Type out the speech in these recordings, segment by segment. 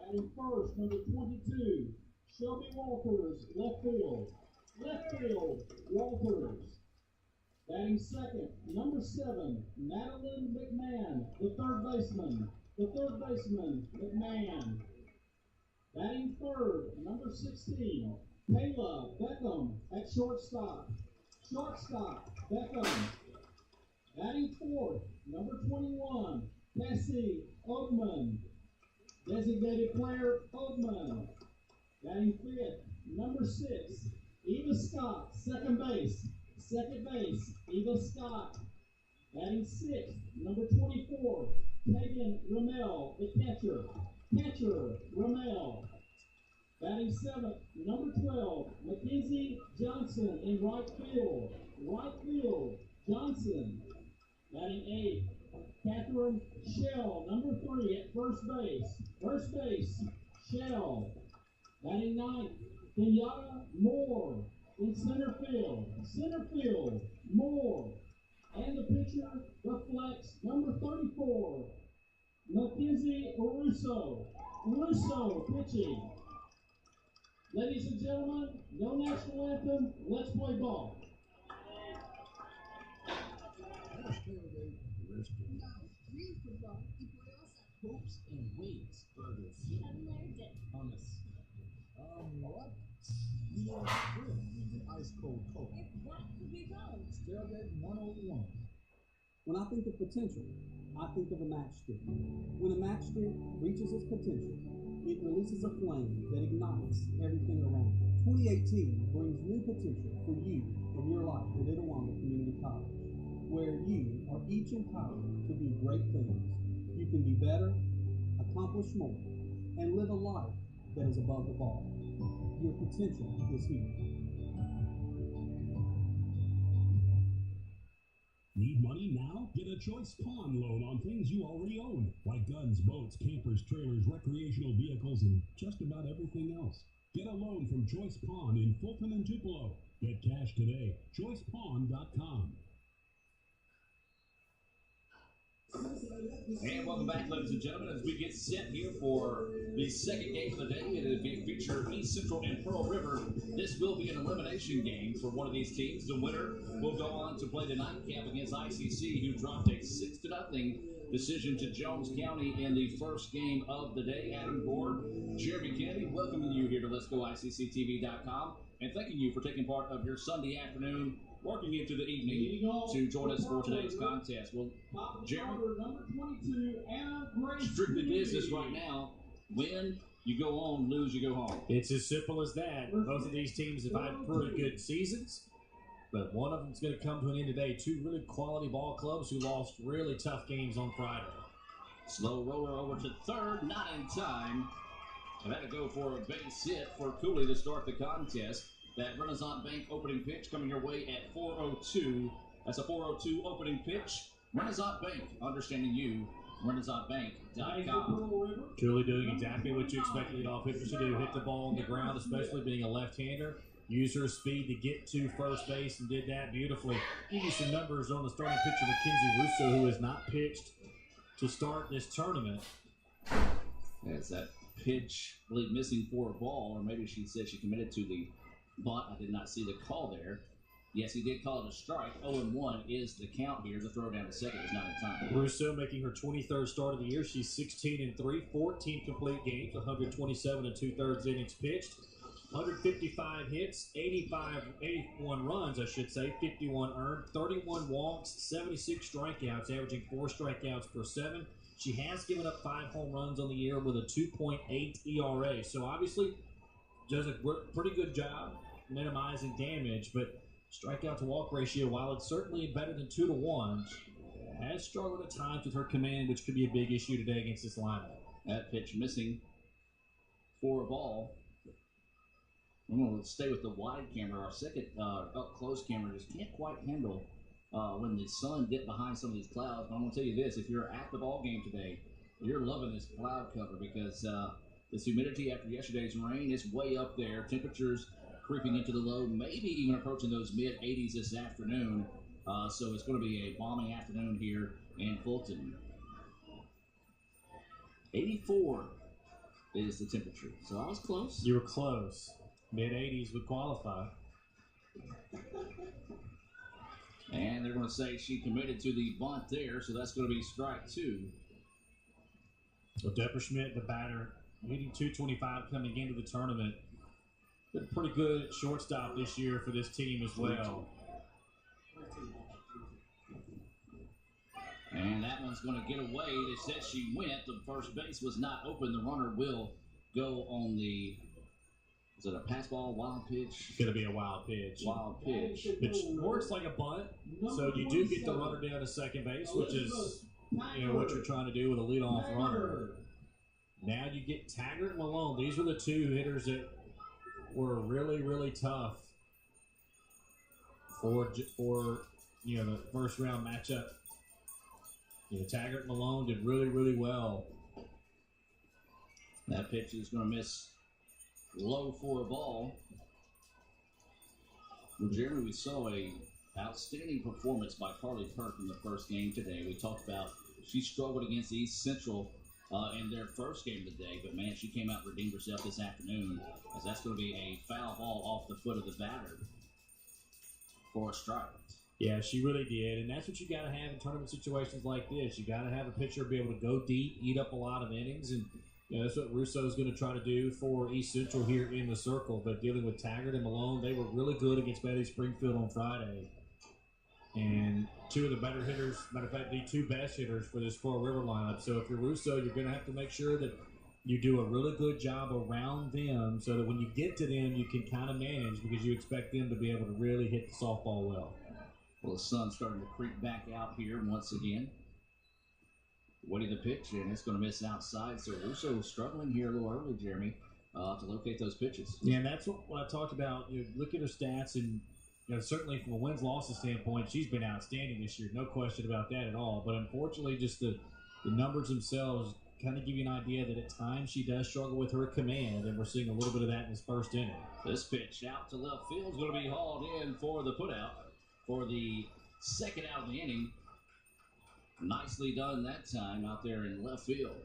Batting first, number 22, Shelby Walters, left field. Left field, Walters. Batting second, number 7, Madeline McMahon, the third baseman. The third baseman, McMahon. Batting third, number 16, Kayla Beckham at shortstop. Shortstop, Beckham. Batting fourth, number 21, Cassie Oldman. Designated player, Oldman. Batting fifth, number 6, Eva Scott, second base. Second base, Eva Scott. Batting sixth, number 24, Megan Ramel, the catcher. Catcher, Ramel. Batting seventh, number 12, Mackenzie Johnson in right field. Right field, Johnson. Batting eighth, Catherine Shell, number 3 at first base. First base, Shell. Batting ninth, Kenyatta Moore in center field. Center field, Moore. And the pitcher, the flex, number 34, Mackenzie Russo. Russo pitching. Ladies and gentlemen, no national anthem. Let's play ball. Hoops and wings burgers. Haven't learned it. Hummus. What? You know what's good is an ice cold Coke. If that could be done. Tailgate 101. When I think of potential, I think of a matchstick. When a matchstick reaches its potential, it releases a flame that ignites everything around it. 2018 brings new potential for you and your life at Itawamba Community College, where you are each empowered to do great things. You can be better, accomplish more, and live a life that is above the bar. Your potential is here. Need money now? Get a Choice Pawn loan on things you already own, like guns, boats, campers, trailers, recreational vehicles, and just about everything else. Get a loan from Choice Pawn in Fulton and Tupelo. Get cash today. ChoicePawn.com. And welcome back, ladies and gentlemen, as we get set here for the second game of the day. It is going to feature East Central and Pearl River. This will be an elimination game for one of these teams. The winner will go on to play the nightcap against ICC, who dropped a 6-0 decision to Jones County in the first game of the day. Adam Gore, Jeremy Kennedy, welcoming you here to Let's Go ICCTV.com and thanking you for taking part of your Sunday afternoon, working into the evening to join us for today's contest. Well, Jeremy, strictly business right now. Win, you go on. Lose, you go home. It's as simple as that. Both of these teams have had pretty good seasons, but one of them's going to come to an end today. Two really quality ball clubs who lost really tough games on Friday. Slow roller over to third, not in time. I've had to go for a base hit for Cooley to start the contest. That Renaissance Bank opening pitch coming your way at 4:02. That's a 4:02 opening pitch. Renaissance Bank, understanding you, RenaissanceBank.com. Truly doing exactly what you expect leadoff hitters to do. Hit the ball on the ground, especially being a left-hander. Use her speed to get to first base and did that beautifully. Give you some numbers on the starting pitcher, Mackenzie Russo, who has not pitched to start this tournament. As that pitch, I believe, missing for a ball, or maybe she said she committed to the bunt. I did not see the call there. Yes, he did call it a strike. 0-1 is the count here. The throw down to second is not in time. Russo making her 23rd start of the year. She's 16-3, 14 complete games, 127 2/3 innings pitched, 155 hits, 81 runs, I should say, 51 earned, 31 walks, 76 strikeouts, averaging 4 strikeouts per 7. She has given up 5 home runs on the year with a 2.8 ERA. So obviously does a pretty good job minimizing damage, but strikeout to walk ratio, while it's certainly better than 2-1, has struggled at times with her command, which could be a big issue today against this lineup. That pitch missing for a ball. I'm going to stay with the wide camera. Our second up close camera just can't quite handle when the sun dipped behind some of these clouds. But I'm going to tell you this, if you're at the ball game today, you're loving this cloud cover because this humidity after yesterday's rain is way up there. Temperatures creeping into the low, maybe even approaching those mid-80s this afternoon. So it's going to be a balmy afternoon here in Fulton. 84 is the temperature. So I was close. You were close. Mid-80s would qualify. And they're going to say she committed to the bunt there, so that's going to be strike 2. So Depperschmidt, the batter, hitting 225 coming into the tournament. Been pretty good at shortstop this year for this team as well. And that one's going to get away. They said she went. The first base was not open. The runner will go on the, is it a pass ball, wild pitch? It's going to be a wild pitch. Wild pitch. Which works like a bunt. So you do get the runner down to second base, which is what you're trying to do with a leadoff runner. Now you get Taggart and Malone. These were the two hitters that were really, really tough for the first round matchup. Taggart and Malone did really, really well. That pitch is going to miss low for a ball. Well, Jeremy, we saw a outstanding performance by Carly Kirk in the first game today. We talked about she struggled against East Central in their first game of the day, but man, she came out and redeemed herself this afternoon, as that's going to be a foul ball off the foot of the batter for a strike. Yeah, she really did, and that's what you got to have in tournament situations like this. You got to have a pitcher be able to go deep, eat up a lot of innings, and that's what Russo is going to try to do for East Central here in the circle. But dealing with Taggart and Malone, they were really good against Betty Springfield on Friday. And two of the better hitters, matter of fact, the two best hitters for this Pearl River lineup. So if you're Russo, you're going to have to make sure that you do a really good job around them so that when you get to them, you can kind of manage, because you expect them to be able to really hit the softball well. Well, the sun's starting to creep back out here once again. Waiting the pitch, and it's going to miss outside. So Russo struggling here a little early, Jeremy, to locate those pitches. Yeah, and that's what I talked about. You look at her stats, and certainly from a wins-losses standpoint, she's been outstanding this year. No question about that at all. But unfortunately, just the numbers themselves kind of give you an idea that at times she does struggle with her command, and we're seeing a little bit of that in this first inning. This pitch out to left field is going to be hauled in for the putout for the second out of the inning. Nicely done that time out there in left field.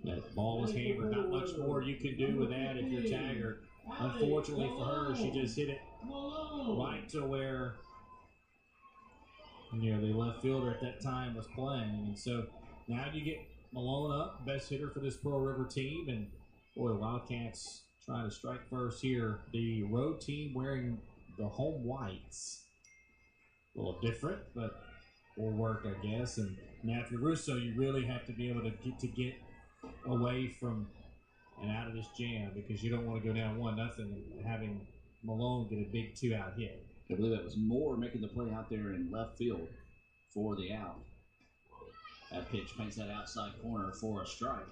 That ball was hammered. Not much more you can do with that if you're Taggart. Unfortunately for her, she just hit it right to where the left fielder at that time was playing. And so now you get Malone up, best hitter for this Pearl River team. And boy, the Wildcats trying to strike first here. The road team wearing the home whites. A little different, but will work, I guess. And now if you're Russo, you really have to be able to get away from and out of this jam, because you don't want to go down 1-0 and having Malone get a big 2-out hit. I believe that was Moore making the play out there in left field for the out. That pitch paints that outside corner for a strike.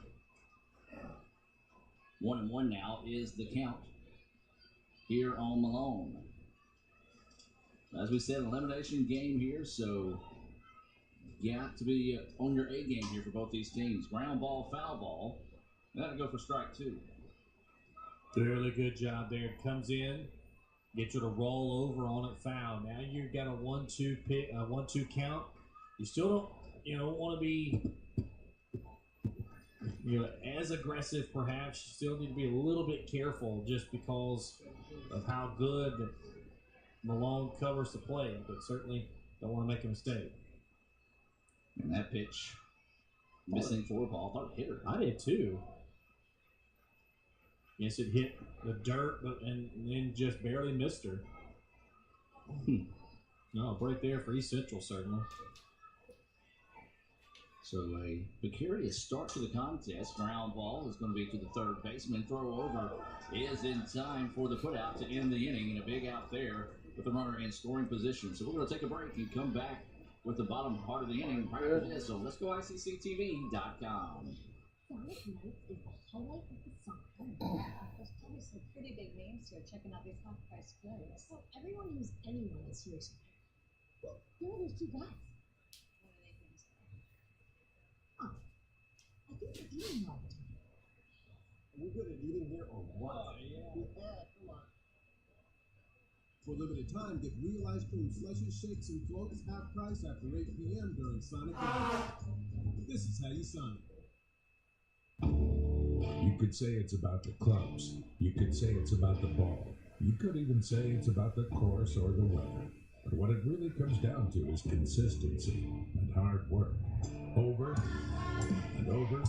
1-1 now is the count here on Malone. As we said, an elimination game here, so you have to be on your A game here for both these teams. Ground ball, foul ball. That'll go for strike 2. Really good job there. It comes in, gets you to roll over on it, foul. Now you've got a 1-2 count. You still don't want to be as aggressive, perhaps. You still need to be a little bit careful just because of how good that Malone covers the play, but certainly don't want to make a mistake. And that pitch missing for a ball. I thought it hit her. I did too. Yes, it hit the dirt, and then just barely missed her. No, break there for East Central, certainly. So a precarious start to the contest. Ground ball is going to be to the third baseman. Throw over is in time for the putout to end the inning, and a big out there with the runner in scoring position. So we're going to take a break and come back with the bottom part of the inning right after this. So let's go ICCTV.com. Sonic Nights is the highlight of the summer. There's probably some pretty big names here checking out these half-price clothes. So everyone who's anyone is here to well, who are those two guys? What are they doing? Oh, I think they're eating all the time. Are we good at eating here or what? Yeah, come on. For a limited time, get real ice cream slushes, shakes, and floats half price after 8 p.m. during Sonic Nights. This is how you Sonic. You could say it's about the clubs. You could say it's about the ball. You could even say it's about the course or the weather. But what it really comes down to is consistency and hard work. Over and over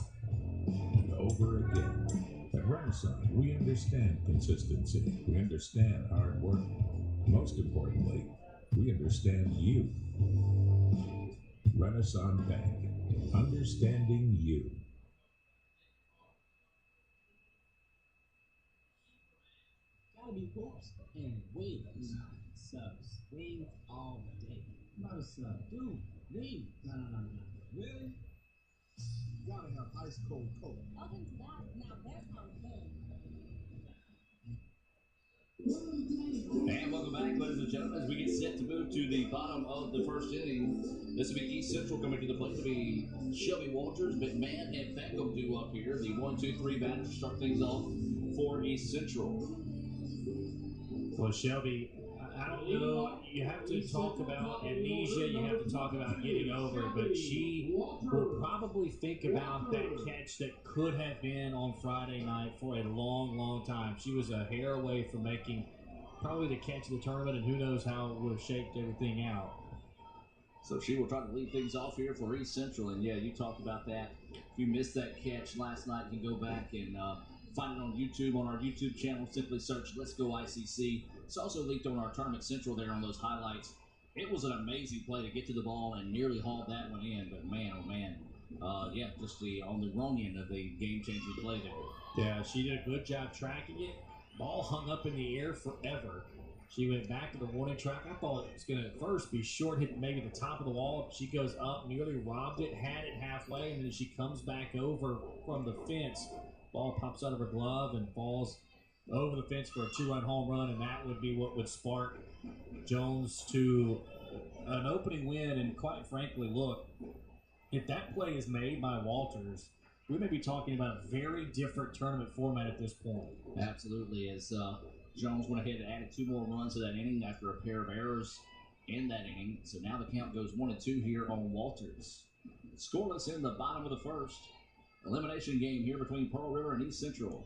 and over again. At Renaissance, we understand consistency. We understand hard work. Most importantly, we understand you. Renaissance Bank. Understanding you. Gotta be hoops and wings. Subs. Wings all day. Not a sub. Dude, wings. No. Really? You gotta have ice cold Coke. Welcome to that. Now there's how it's done. And welcome back, ladies and gentlemen, as we get set to move to the bottom of the first inning. This will be East Central coming to the plate. It'll be Shelby Walters, McMahon, and Beckham due up here. The 1-2-3 batters to start things off for East Central. Well, Shelby, I don't know. You have to talk about amnesia. You have to talk about getting over it. But she will probably think about that catch that could have been on Friday night for a long, long time. She was a hair away from making probably the catch of the tournament, and who knows how it would have shaped everything out. So she will try to lead things off here for East Central. And, yeah, you talked about that. If you missed that catch last night, you can go back and find it on YouTube, on our YouTube channel. Simply search Let's Go ICC. It's also linked on our Tournament Central there on those highlights. It was an amazing play to get to the ball and nearly hauled that one in. But, man, oh, man. Yeah, just on the wrong end of the game-changing play there. Yeah, she did a good job tracking it. Ball hung up in the air forever. She went back to the warning track. I thought it was going to first be short, hit maybe the top of the wall. She goes up, nearly robbed it, had it halfway, and then she comes back over from the fence. Ball pops out of her glove and falls over the fence for a 2-run home run, and that would be what would spark Jones to an opening win. And quite frankly, look, if that play is made by Walters, we may be talking about a very different tournament format at this point. Absolutely, as Jones went ahead and added 2 more runs to that inning after a pair of errors in that inning. So now the count goes 1-2 here on Walters. Scoreless in the bottom of the first. Elimination game here between Pearl River and East Central.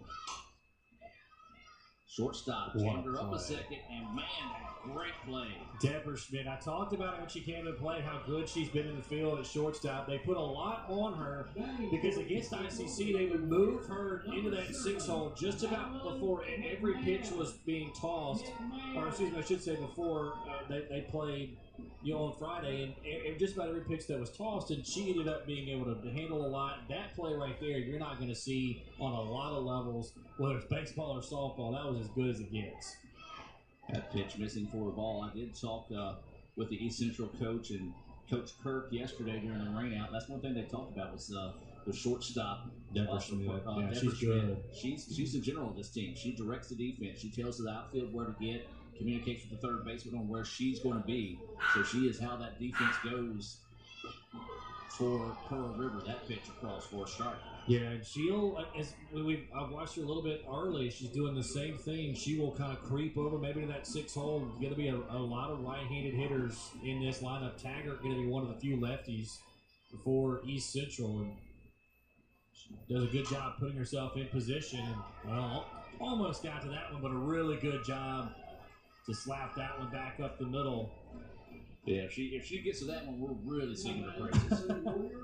Shortstop, jammed her up a second, and man, that great play. Deborah Schmidt, I talked about her when she came to play, how good she's been in the field at shortstop. They put a lot on her because against ICC, they would move her into that 6-hole just about before every pitch was being tossed. Or excuse me, I should say before they played on Friday, and just about every pitch that was tossed, and she ended up being able to handle a lot. That play right there, you're not going to see on a lot of levels, whether it's baseball or softball. That was as good as it gets. That pitch missing for a ball. I did talk with the East Central coach and Coach Kirk yesterday during the rainout. That's one thing they talked about was the shortstop. Deborah Schmidt. Deborah she's Schmidt. good. She's the general of this team. She directs the defense. She tells the outfield where to get, communicates with the third baseman on where she's going to be. So she is how that defense goes for Pearl River. That pitch across for a strike. Yeah, and she'll, I've watched her a little bit early. She's doing the same thing. She will kind of creep over maybe to that 6-hole. There's going to be a lot of right-handed hitters in this lineup. Taggart going to be one of the few lefties for East Central. And she does a good job putting herself in position. And, well, almost got to that one, but a really good job to slap that one back up the middle. Yeah, if she gets to that one, we're really singing her praises.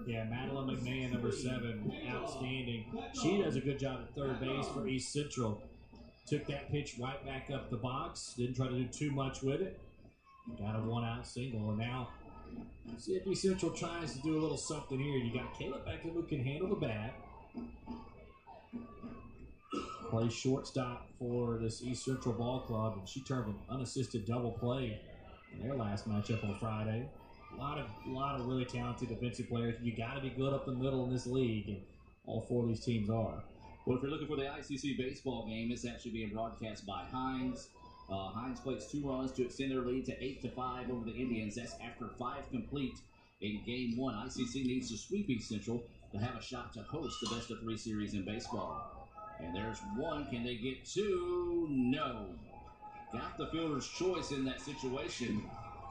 Yeah, Madeline McMahon, number 7, outstanding. She does a good job at third base for East Central. Took that pitch right back up the box. Didn't try to do too much with it. Got a 1-out single. And now, see if East Central tries to do a little something here. You got Caleb Beckham who can handle the bat. Plays shortstop for this East Central ball club, and she turned an unassisted double play in their last matchup on Friday. A lot of really talented defensive players. You got to be good up the middle in this league, and all 4 of these teams are. Well, if you're looking for the ICC baseball game, it's actually being broadcast by Hines. Hines plays 2 runs to extend their lead to 8-5 over the Indians. That's after 5 complete in Game 1. ICC needs to sweep East Central to have a shot to host the best-of-3 series in baseball. And there's 1. Can they get 2? No. Got the fielder's choice in that situation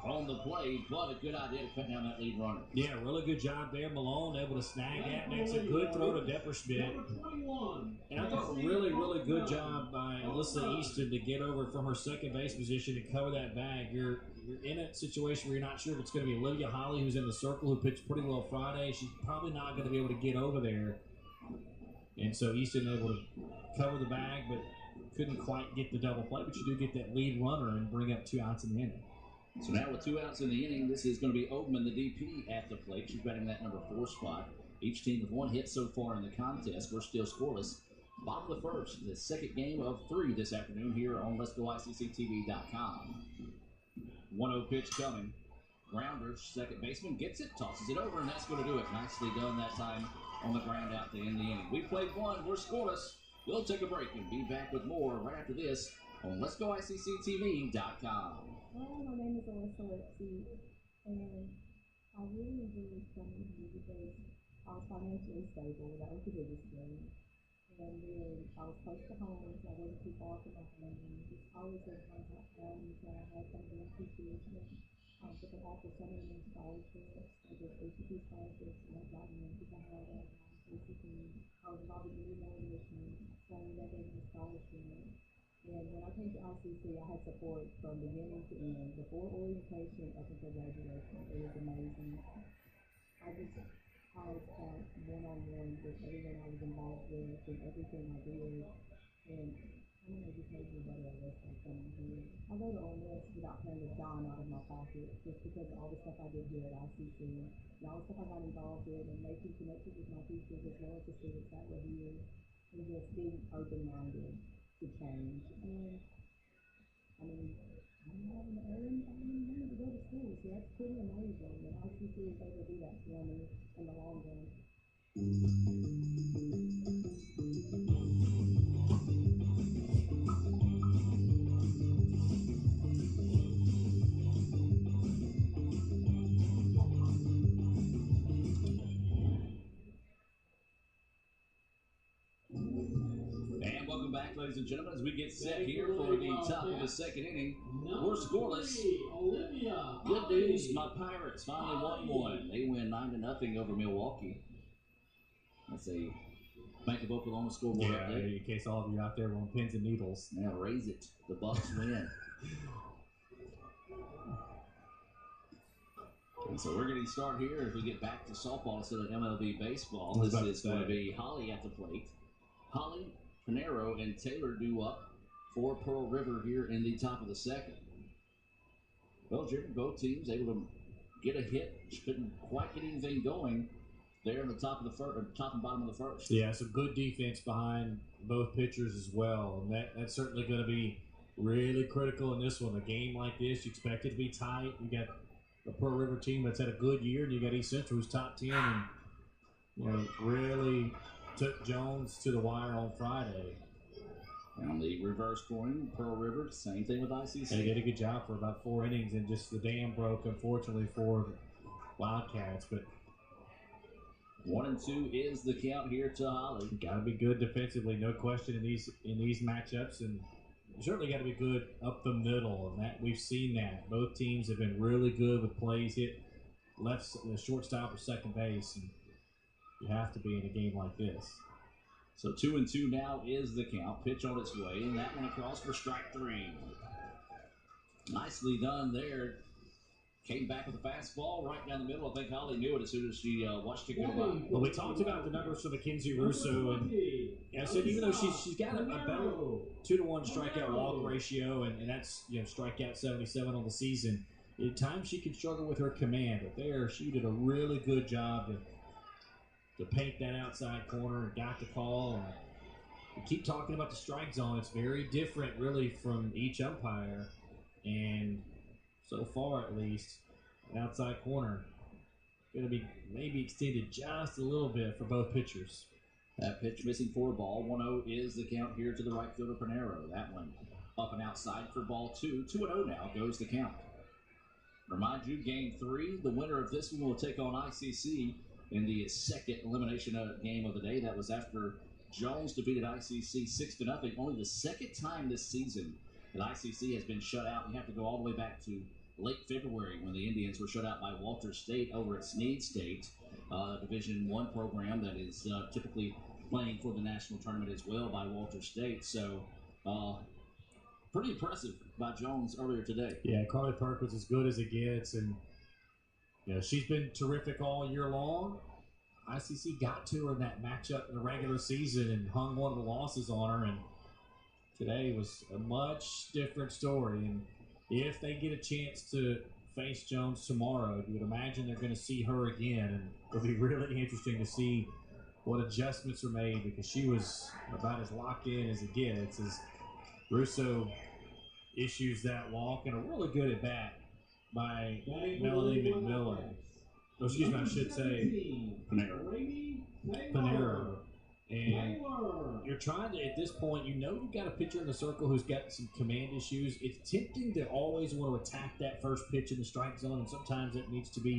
on the play, but a good idea to cut down that lead runner. Yeah, really good job there. Malone able to snag that. Makes a good throw to Deborah Schmidt. And I really, really good job by Alyssa Easton to get over from her second base position and cover that bag. You're in a situation where you're not sure if it's going to be Olivia Holly, who's in the circle, who pitched pretty well Friday. She's probably not going to be able to get over there. And so Easton able to cover the bag, but couldn't quite get the double play. But you do get that lead runner and bring up 2 outs in the inning. So now with 2 outs in the inning, this is going to be Oldman, the DP, at the plate. She's batting that number 4 spot. Each team with 1 hit so far in the contest. We're still scoreless. Bottom of the first, the second game of 3 this afternoon here on Let'sGoICCTV.com. 1-0 pitch coming. Grounder, second baseman, gets it, tosses it over, and that's going to do it. Nicely done that time on the ground out to end the inning. We played 1, we're scoreless. We'll take a break and be back with more right after this on Let'sGoICCTV.com. Well, my name is Alyssa Lipsy, and I really enjoyed coming here because I was financially stable. That was the biggest thing. And then I was close to home, so I wasn't too far from my family. Just always had contact families, so I had some of the tuition. But they offer some of them scholarships, like there's ACT scholarships, and I've gotten them because I had basically, I was involved in the mission, so that gave me a scholarship. And when I came to ICC, I had support from beginning to end, before orientation up until graduation. It was amazing. I just had one-on-one with everyone I was involved with and everything I did. And I don't know if you paid me better or less than coming here. I go to Ole Miss without paying a dime out of my pocket just because of all the stuff I did here at ICC and all the stuff I got involved in and making connections with my teachers as well as the students that were here and just being open-minded to change. And I mean, I'm having to earn money to go to school, so that's pretty amazing. And ICC is able to do that for me in the long run. And welcome back, ladies and gentlemen, as we get set here for the top of the second inning. We're scoreless. Good news, my Pirates finally won one. They win 9-0 over Milwaukee. That's a Bank of Oklahoma scoreboard update. In case all of you out there want pins and needles. Now raise it. The Bucks win. And so we're going to start here as we get back to softball instead of MLB baseball. This is going to be Holly at the plate. Holly, Panero, and Taylor due up for Pearl River here in the top of the second. Well, Jerry, both teams able to get a hit. Couldn't quite get anything going there in the top of the first, or top and bottom of the first. Yeah, some good defense behind both pitchers as well. And that's certainly going to be really critical in this one. A game like this, you expect it to be tight. You got a Pearl River team that's had a good year, and you got East Central who's top 10 and really took Jones to the wire on Friday. And on the reverse coin, Pearl River, same thing with ICC. They did a good job for about 4 innings, and just the dam broke, unfortunately, for the Wildcats. But 1-2 is the count here to Holly. Got to be good defensively, no question in these matchups, and certainly got to be good up the middle. And that we've seen that both teams have been really good with plays hit left, the shortstop or second base, and you have to be in a game like this. So 2-2 now is the count. Pitch on its way, and that one across for strike 3. Nicely done there. Came back with a fastball right down the middle. I think Holly knew it as soon as she watched it go by. Well, we talked about the numbers for Mackenzie Russo, and I said even though she's got a better 2-to-1 strikeout walk ratio, and that's strikeout 77 on the season. At times she can struggle with her command, but there she did a really good job to paint that outside corner and got the call. And we keep talking about the strike zone. It's very different, really, from each umpire, and so far, at least, an outside corner going to be maybe extended just a little bit for both pitchers. That pitch missing for a ball. 1-0 is the count here to the right fielder, Panero. That one up and outside for ball 2. 2-0 now goes the count. Remind you, game 3, the winner of this one will take on ICC in the second elimination game of the day. That was after Jones defeated ICC 6-0. Only the second time this season that ICC has been shut out. You have to go all the way back to late February when the Indians were shut out by Walter State over at Snead State, Division I program that is typically playing for the national tournament as well by Walters State. So, pretty impressive by Jones earlier today. Yeah, Carly Perkins as good as it gets, and she's been terrific all year long. ICC got to her in that matchup in the regular season and hung one of the losses on her, and today was a much different story. And if they get a chance to face Jones tomorrow, you would imagine they're going to see her again, and it'll be really interesting to see what adjustments are made, because she was about as locked in as it gets as Russo issues that walk, and a really good at bat by Melanie McMillan. Oh, excuse me, I should say Panero. And you're trying to, at this point, you've got a pitcher in the circle who's got some command issues. It's tempting to always want to attack that first pitch in the strike zone, and sometimes it needs to be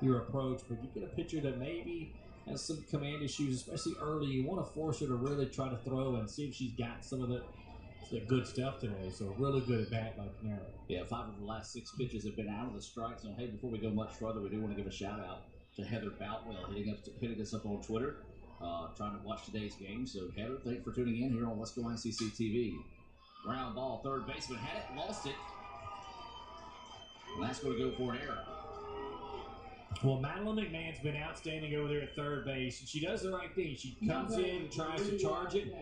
your approach. But you get a pitcher that maybe has some command issues, especially early. You want to force her to really try to throw and see if she's got some of the good stuff today. So really good at bat by Panero. Yeah, 5 of the last 6 pitches have been out of the strike zone. Hey, before we go much further, we do want to give a shout out to Heather Boutwell hitting us up on Twitter, trying to watch today's game. So Heather, thanks for tuning in here on Let's Go ICC TV. Ground ball, third baseman had it, lost it. And that's going to go for an error. Well, Madeline McMahon's been outstanding over there at third base, and she does the right thing. She comes in and tries to charge it.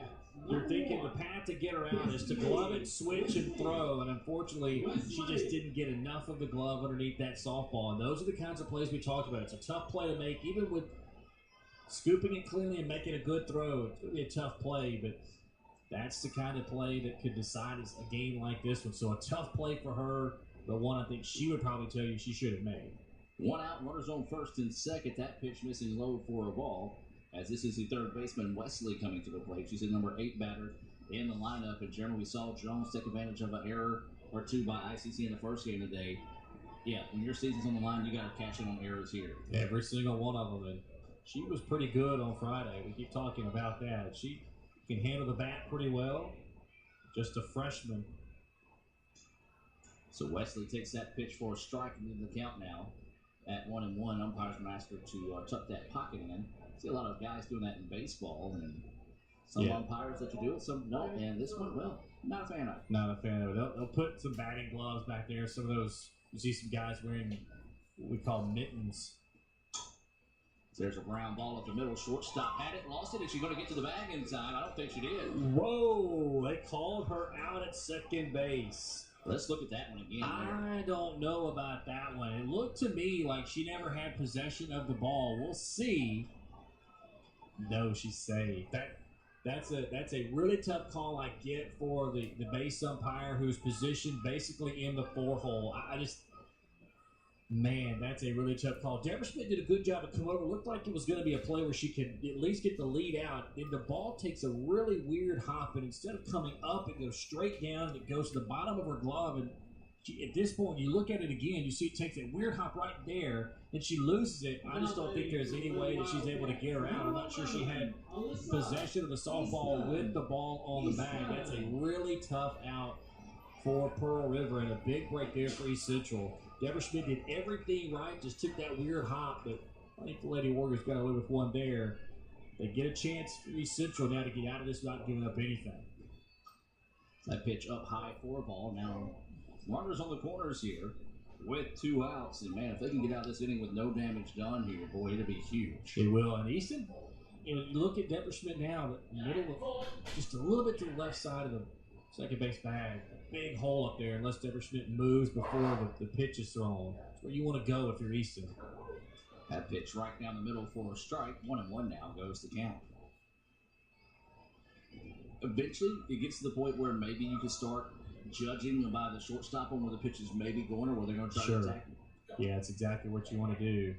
You're thinking the path to get her out is to glove it, switch, and throw, and unfortunately, she just didn't get enough of the glove underneath that softball. And those are the kinds of plays we talked about. It's a tough play to make, even with scooping it cleanly and making a good throw. It's going to be a tough play, but that's the kind of play that could decide a game like this one. So a tough play for her, but one I think she would probably tell you she should have made. 1 out, runners on first and second. That pitch missing low for a ball. As this is the third baseman, Wesley, coming to the plate. She's the number 8 batter in the lineup. And generally, we saw Jones take advantage of an error or two by ICC in the first game today. Yeah, when your season's on the line, you got to cash in on errors here. Every single one of them. And she was pretty good on Friday. We keep talking about that. She can handle the bat pretty well. Just a freshman. So Wesley takes that pitch for a strike into the count now. At 1-1, umpires are asked her to tuck that pocket in. See a lot of guys doing that in baseball, and some umpires that you do it, some don't. And this one, well, not a fan of it. Not a fan of it. They'll put some batting gloves back there. Some of those, you see some guys wearing what we call mittens. There's a ground ball up the middle. Shortstop had it, lost it. Is she going to get to the bag in time? I don't think she did. Whoa! They called her out at second base. Let's look at that one again. I don't know about that one. It looked to me like she never had possession of the ball. We'll see. No, she's safe. That's a really tough call I get for the base umpire who's positioned basically in the 4-hole. Man, that's a really tough call. Deborah Schmidt did a good job of coming over. Looked like it was going to be a play where she could at least get the lead out. Then the ball takes a really weird hop, and instead of coming up, it goes straight down. It goes to the bottom of her glove, and at this point, you look at it again, you see it takes that weird hop right there, and she loses it. I just don't think there's any way that she's able to get her out. I'm not sure she had possession of the softball with the ball on the bag. That's a really tough out for Pearl River, and a big break there for East Central. Deborah Schmidt did everything right, just took that weird hop, but I think the Lady Warriors got away with one there. They get a chance for East Central now to get out of this without giving up anything. That pitch up high for a ball. Now, runners on the corners here with 2 outs. And, man, if they can get out of this inning with no damage done here, boy, it'll be huge. It will. And Easton, you look at Deborah Schmidt now, the middle of, just a little bit to the left side of the second base bag. Big hole up there unless Deborah Schmidt moves before the pitch is thrown. That's where you want to go if you're Easton. That pitch right down the middle for a strike. 1-1 now goes the count. Eventually, it gets to the point where maybe you can start judging by the shortstop on where the pitch is maybe going or where they're going to try to attack it. Yeah, that's exactly what you want to do.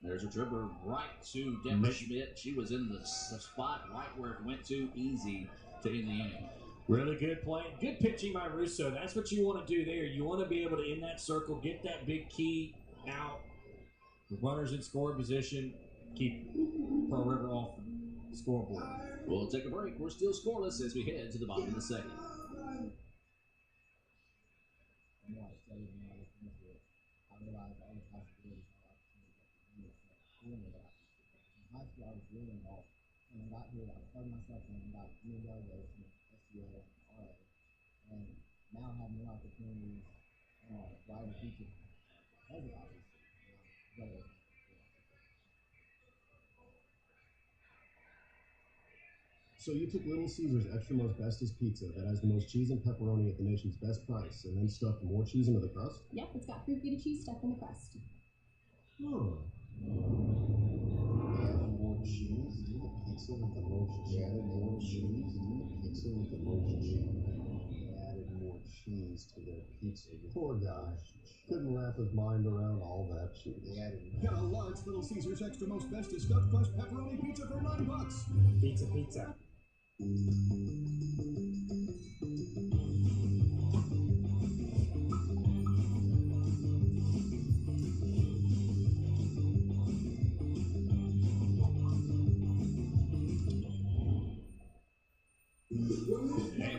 There's a dribbler right to Deborah Schmidt. She was in the spot right where it went to, easy to end the inning. Really good play. Good pitching by Russo. That's what you want to do there. You want to be able to, in that circle, get that big key out. The runners in scoring position. Keep Pearl River off the scoreboard. We'll take a break. We're still scoreless as we head to the bottom of the second. High school, I was really involved. got here, I started myself in about year ago with SEO, RA, and now having more opportunities right in the future. Because of obviously. So you took Little Caesar's Extra Most Bestest pizza that has the most cheese and pepperoni at the nation's best price, and then stuffed more cheese into the crust? Yep, it's got fruit Gouda cheese stuffed in the crust. Huh. Add more cheese? The pizza with the most cheese. Added more cheese? The pizza with the most cheese. Added more cheese to their pizza. Poor guy. Couldn't wrap his mind around all that cheese. Get a large Little Caesar's Extra Most Bestest stuffed crust pepperoni pizza for $9. Pizza. And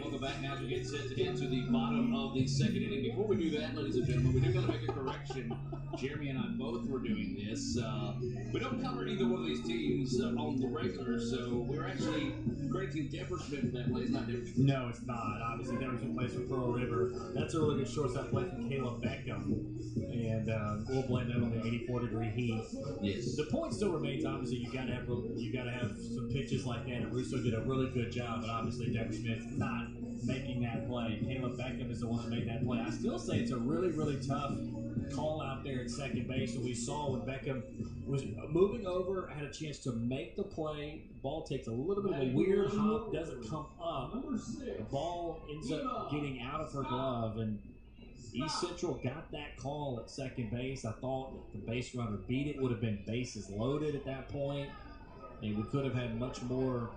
welcome back now as we get set to get to the bottom of the second inning. Before we do that, ladies and gentlemen, we do got to make a correction. Jeremy and I both were doing this. We don't cover either one of these teams on the regular, so we're actually crediting Depperschmidt for that play. It's not Depperschmidt. No, it's not. Obviously, Depperschmidt plays for Pearl River. That's a really good shortstop play from Caleb Beckham. And we'll blame that on the 84-degree heat. Yes. The point still remains, obviously, you got to have some pitches like that, and Russo did a really good job, but obviously Depperschmidt's not making that play. Caleb Beckham is the one that made that play. I still say it's a really, really tough call out there at second base that we saw when Beckham was moving over, had a chance to make the play. The ball takes a little bit of a weird hop, doesn't come up. The ball ends up getting out of her glove, and East Central got that call at second base. I thought if the base runner beat it, would have been bases loaded at that point, and we could have had much more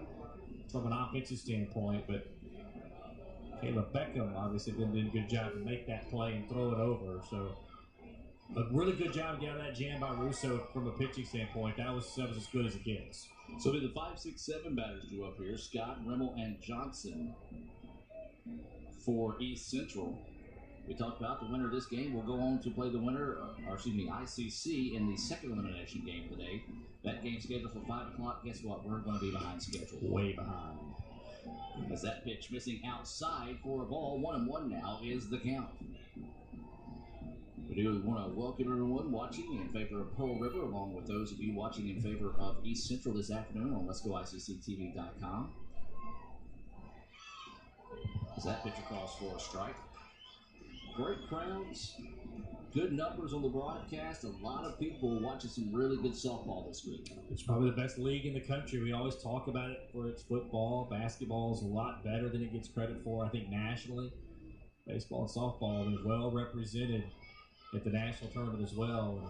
from an offensive standpoint, but Caleb Beckham obviously did a good job to make that play and throw it over. So a really good job to get out of that jam by Russo from a pitching standpoint. That was as good as it gets. So the 5, 6, 7 batters drew up here. Scott, Rimmel, and Johnson for East Central. We talked about the winner of this game will go on to play the winner, ICC in the second elimination game of the day. That game's scheduled for 5 o'clock. Guess what? We're going to be behind schedule. Way behind. As that pitch missing outside for a ball. 1-1 now is the count. We do want to welcome everyone watching in favor of Pearl River, along with those of you watching in favor of East Central this afternoon on Let'sGoICCTV.com. As that pitch across for a strike. Great crowds, good numbers on the broadcast. A lot of people watching some really good softball this week. It's probably the best league in the country. We always talk about it for its football. Basketball is a lot better than it gets credit for, I think, nationally. Baseball and softball is well represented at the national tournament as well.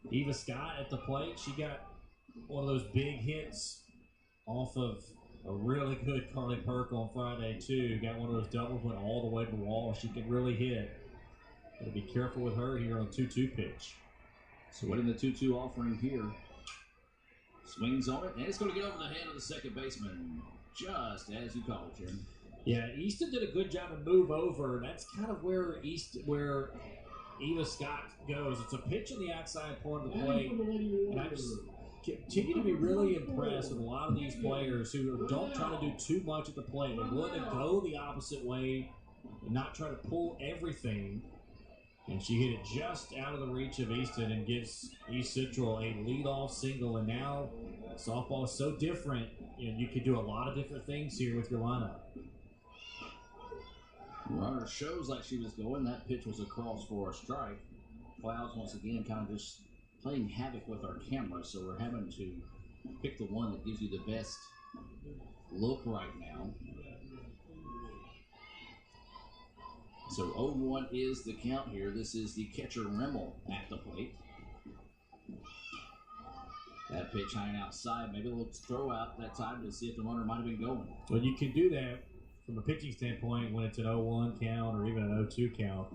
And Eva Scott at the plate, she got one of those big hits off of a really good Carly Perk on Friday, too. Got one of those doubles, went all the way to the wall. She can really hit. Got to be careful with her here on 2-2 pitch. So winning the 2-2 offering here. Swings on it, and it's going to get over the head of the second baseman, just as you call it, Jim. Yeah, Easton did a good job to move over. That's kind of where Eva Scott goes. It's a pitch in the outside part of the plate, and I just continue to be really impressed with a lot of these players who don't try to do too much at the plate. They're willing to go the opposite way and not try to pull everything. And she hit it just out of the reach of Easton and gives East Central a leadoff single. And now softball is so different, and you can do a lot of different things here with your lineup. Runner shows like she was going. That pitch was across for a strike. Clouds once again kind of just playing havoc with our camera, so we're having to pick the one that gives you the best look right now. So 0-1 is the count here. This is the catcher Rimmel at the plate. That pitch high outside. Maybe a little throw out that time to see if the runner might have been going. Well, you can do that from a pitching standpoint when it's an 0-1 count or even an 0-2 count.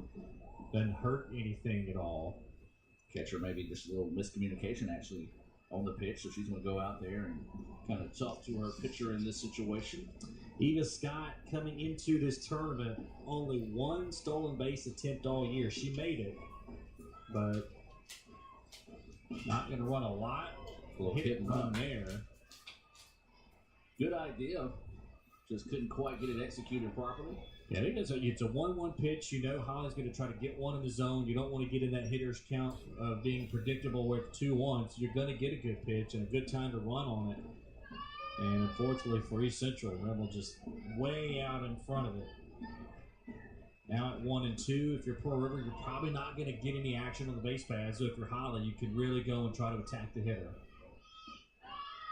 Doesn't hurt anything at all. Catcher maybe just a little miscommunication actually on the pitch, so she's going to go out there and kind of talk to her pitcher in this situation. Eva Scott coming into this tournament, only one stolen base attempt all year. She made it, but not going to run a lot. A little hit and run there. Good idea. Just couldn't quite get it executed properly. Yeah, I think it's a 1-1 pitch. You know Holly's going to try to get one in the zone. You don't want to get in that hitter's count of being predictable with 2-1. So you're going to get a good pitch and a good time to run on it. And unfortunately for East Central, Rebel just way out in front of it. Now at 1-2, if you're Pearl River, you're probably not going to get any action on the base pad. So if you're Holly, you can really go and try to attack the hitter.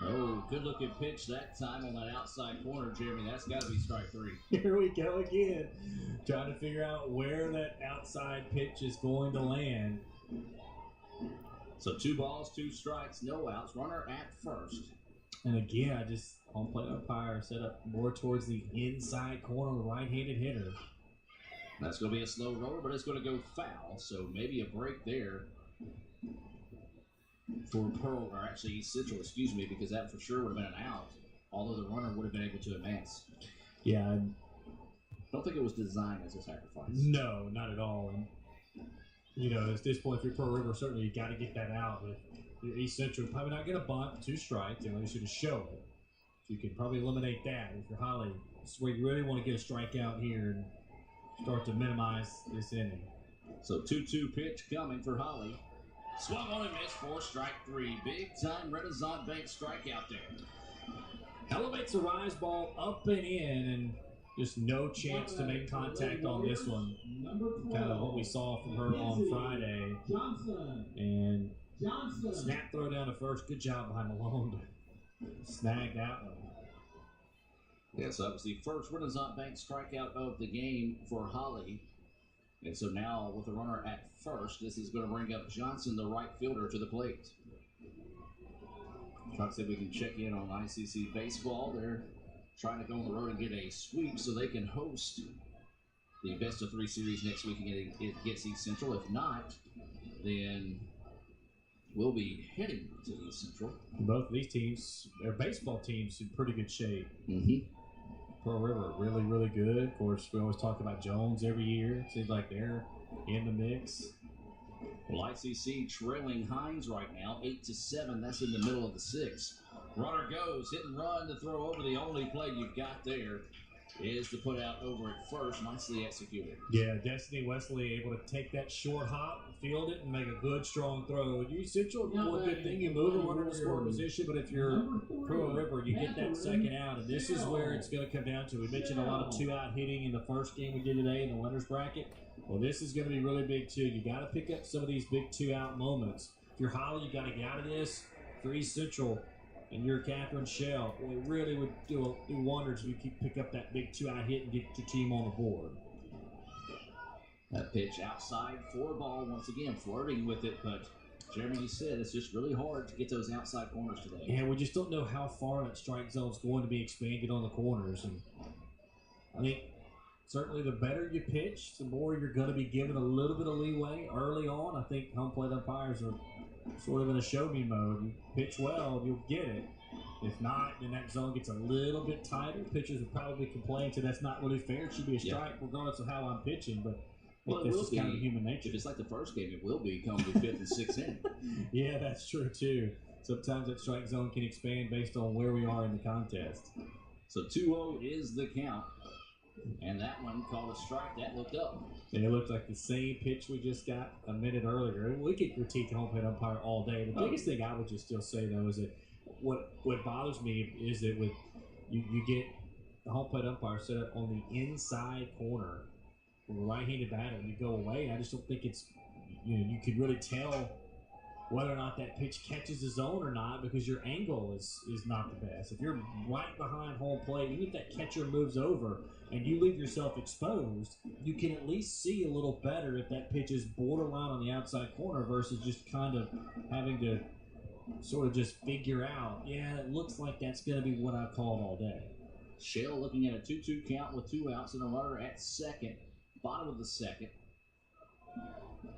Oh, good-looking pitch that time on that outside corner, Jeremy. That's got to be strike 3. Here we go again. Trying to figure out where that outside pitch is going to land. So 2 balls, 2 strikes, no outs. Runner at first. And again, home plate umpire set up more towards the inside corner of the right-handed hitter. That's going to be a slow roller, but it's going to go foul. So maybe a break there for Pearl, or actually East Central, excuse me, because that for sure would have been an out, although the runner would have been able to advance. Yeah. I don't think it was designed as a sacrifice. No, not at all. And, you know, at this point, if you're Pearl River, certainly you got to get that out. But East Central probably not going to bunt, 2 strikes, and they should have show it. So you can probably eliminate that. If you're Holly, this is where you really want to get a strikeout here and start to minimize this inning. So 2-2 pitch coming for Holly. Swung on and missed for strike 3. Big time Renaissance Bank strikeout there. Elevates the rise ball up and in, and just no chance to make contact on this one. Kind of what we saw from her on Friday. And snap throw down to first. Good job behind Malone to snag that one. Yeah, so that was the first Renaissance Bank strikeout of the game for Holly. And so now with the runner at first, this is going to bring up Johnson, the right fielder, to the plate. Chuck said we can check in on ICC baseball. They're trying to go on the road and get a sweep so they can host the best-of-3 series next week against East Central. If not, then we'll be heading to East Central. Both of these teams, their baseball teams, in pretty good shape. Mm-hmm. Pearl River, really, really good. Of course, we always talk about Jones every year. Seems like they're in the mix. Well, ICC trailing Hines right now, 8-7. That's in the middle of the 6th. Runner goes, hit and run to throw over. The only play you've got there is to put out over at first. Nicely executed. Yeah, Destiny Wesley able to take that short hop, field it, and make a good, strong throw. You Central, one good thing, you move a runner to score position, but if you're Pearl River, you get that second out, and this is where it's going to come down to. We mentioned a lot of 2-out hitting in the first game we did today in the winners bracket. Well, this is going to be really big, too. You got to pick up some of these big 2-out moments. If you're Holly, you got to get out of this. For East Central, and you're Catherine Shell, well, it really would do wonders if you could pick up that big 2-out hit and get your team on the board. That pitch outside for ball once again, flirting with it, but Jeremy, you said it's just really hard to get those outside corners today. Yeah, we just don't know how far that strike zone is going to be expanded on the corners. And I think certainly the better you pitch, the more you're going to be given a little bit of leeway early on. I think home plate umpires are sort of in a show-me mode. You pitch well, you'll get it. If not, then that zone gets a little bit tighter. Pitchers would probably complain that that's not really fair. It should be a strike regardless of how I'm pitching, but this is kind of human nature. If it's like the first game, it will be come the 5th and 6th inning. Yeah, that's true, too. Sometimes that strike zone can expand based on where we are in the contest. So 2-0 is the count. And that one called a strike. That looked up. And it looked like the same pitch we just got a minute earlier. We could critique the home plate umpire all day. The biggest thing I would just still say, though, is that what bothers me is that with you get the home plate umpire set up on the inside corner with a right-handed batter, and you go away. I just don't think it's, you could really tell whether or not that pitch catches the zone or not because your angle is not the best. If you're right behind home plate, even if that catcher moves over and you leave yourself exposed, you can at least see a little better if that pitch is borderline on the outside corner versus just kind of having to sort of just figure out, it looks like that's going to be what I called all day. Shell looking at a 2-2 count with 2 outs and a runner at second. Bottom of the second.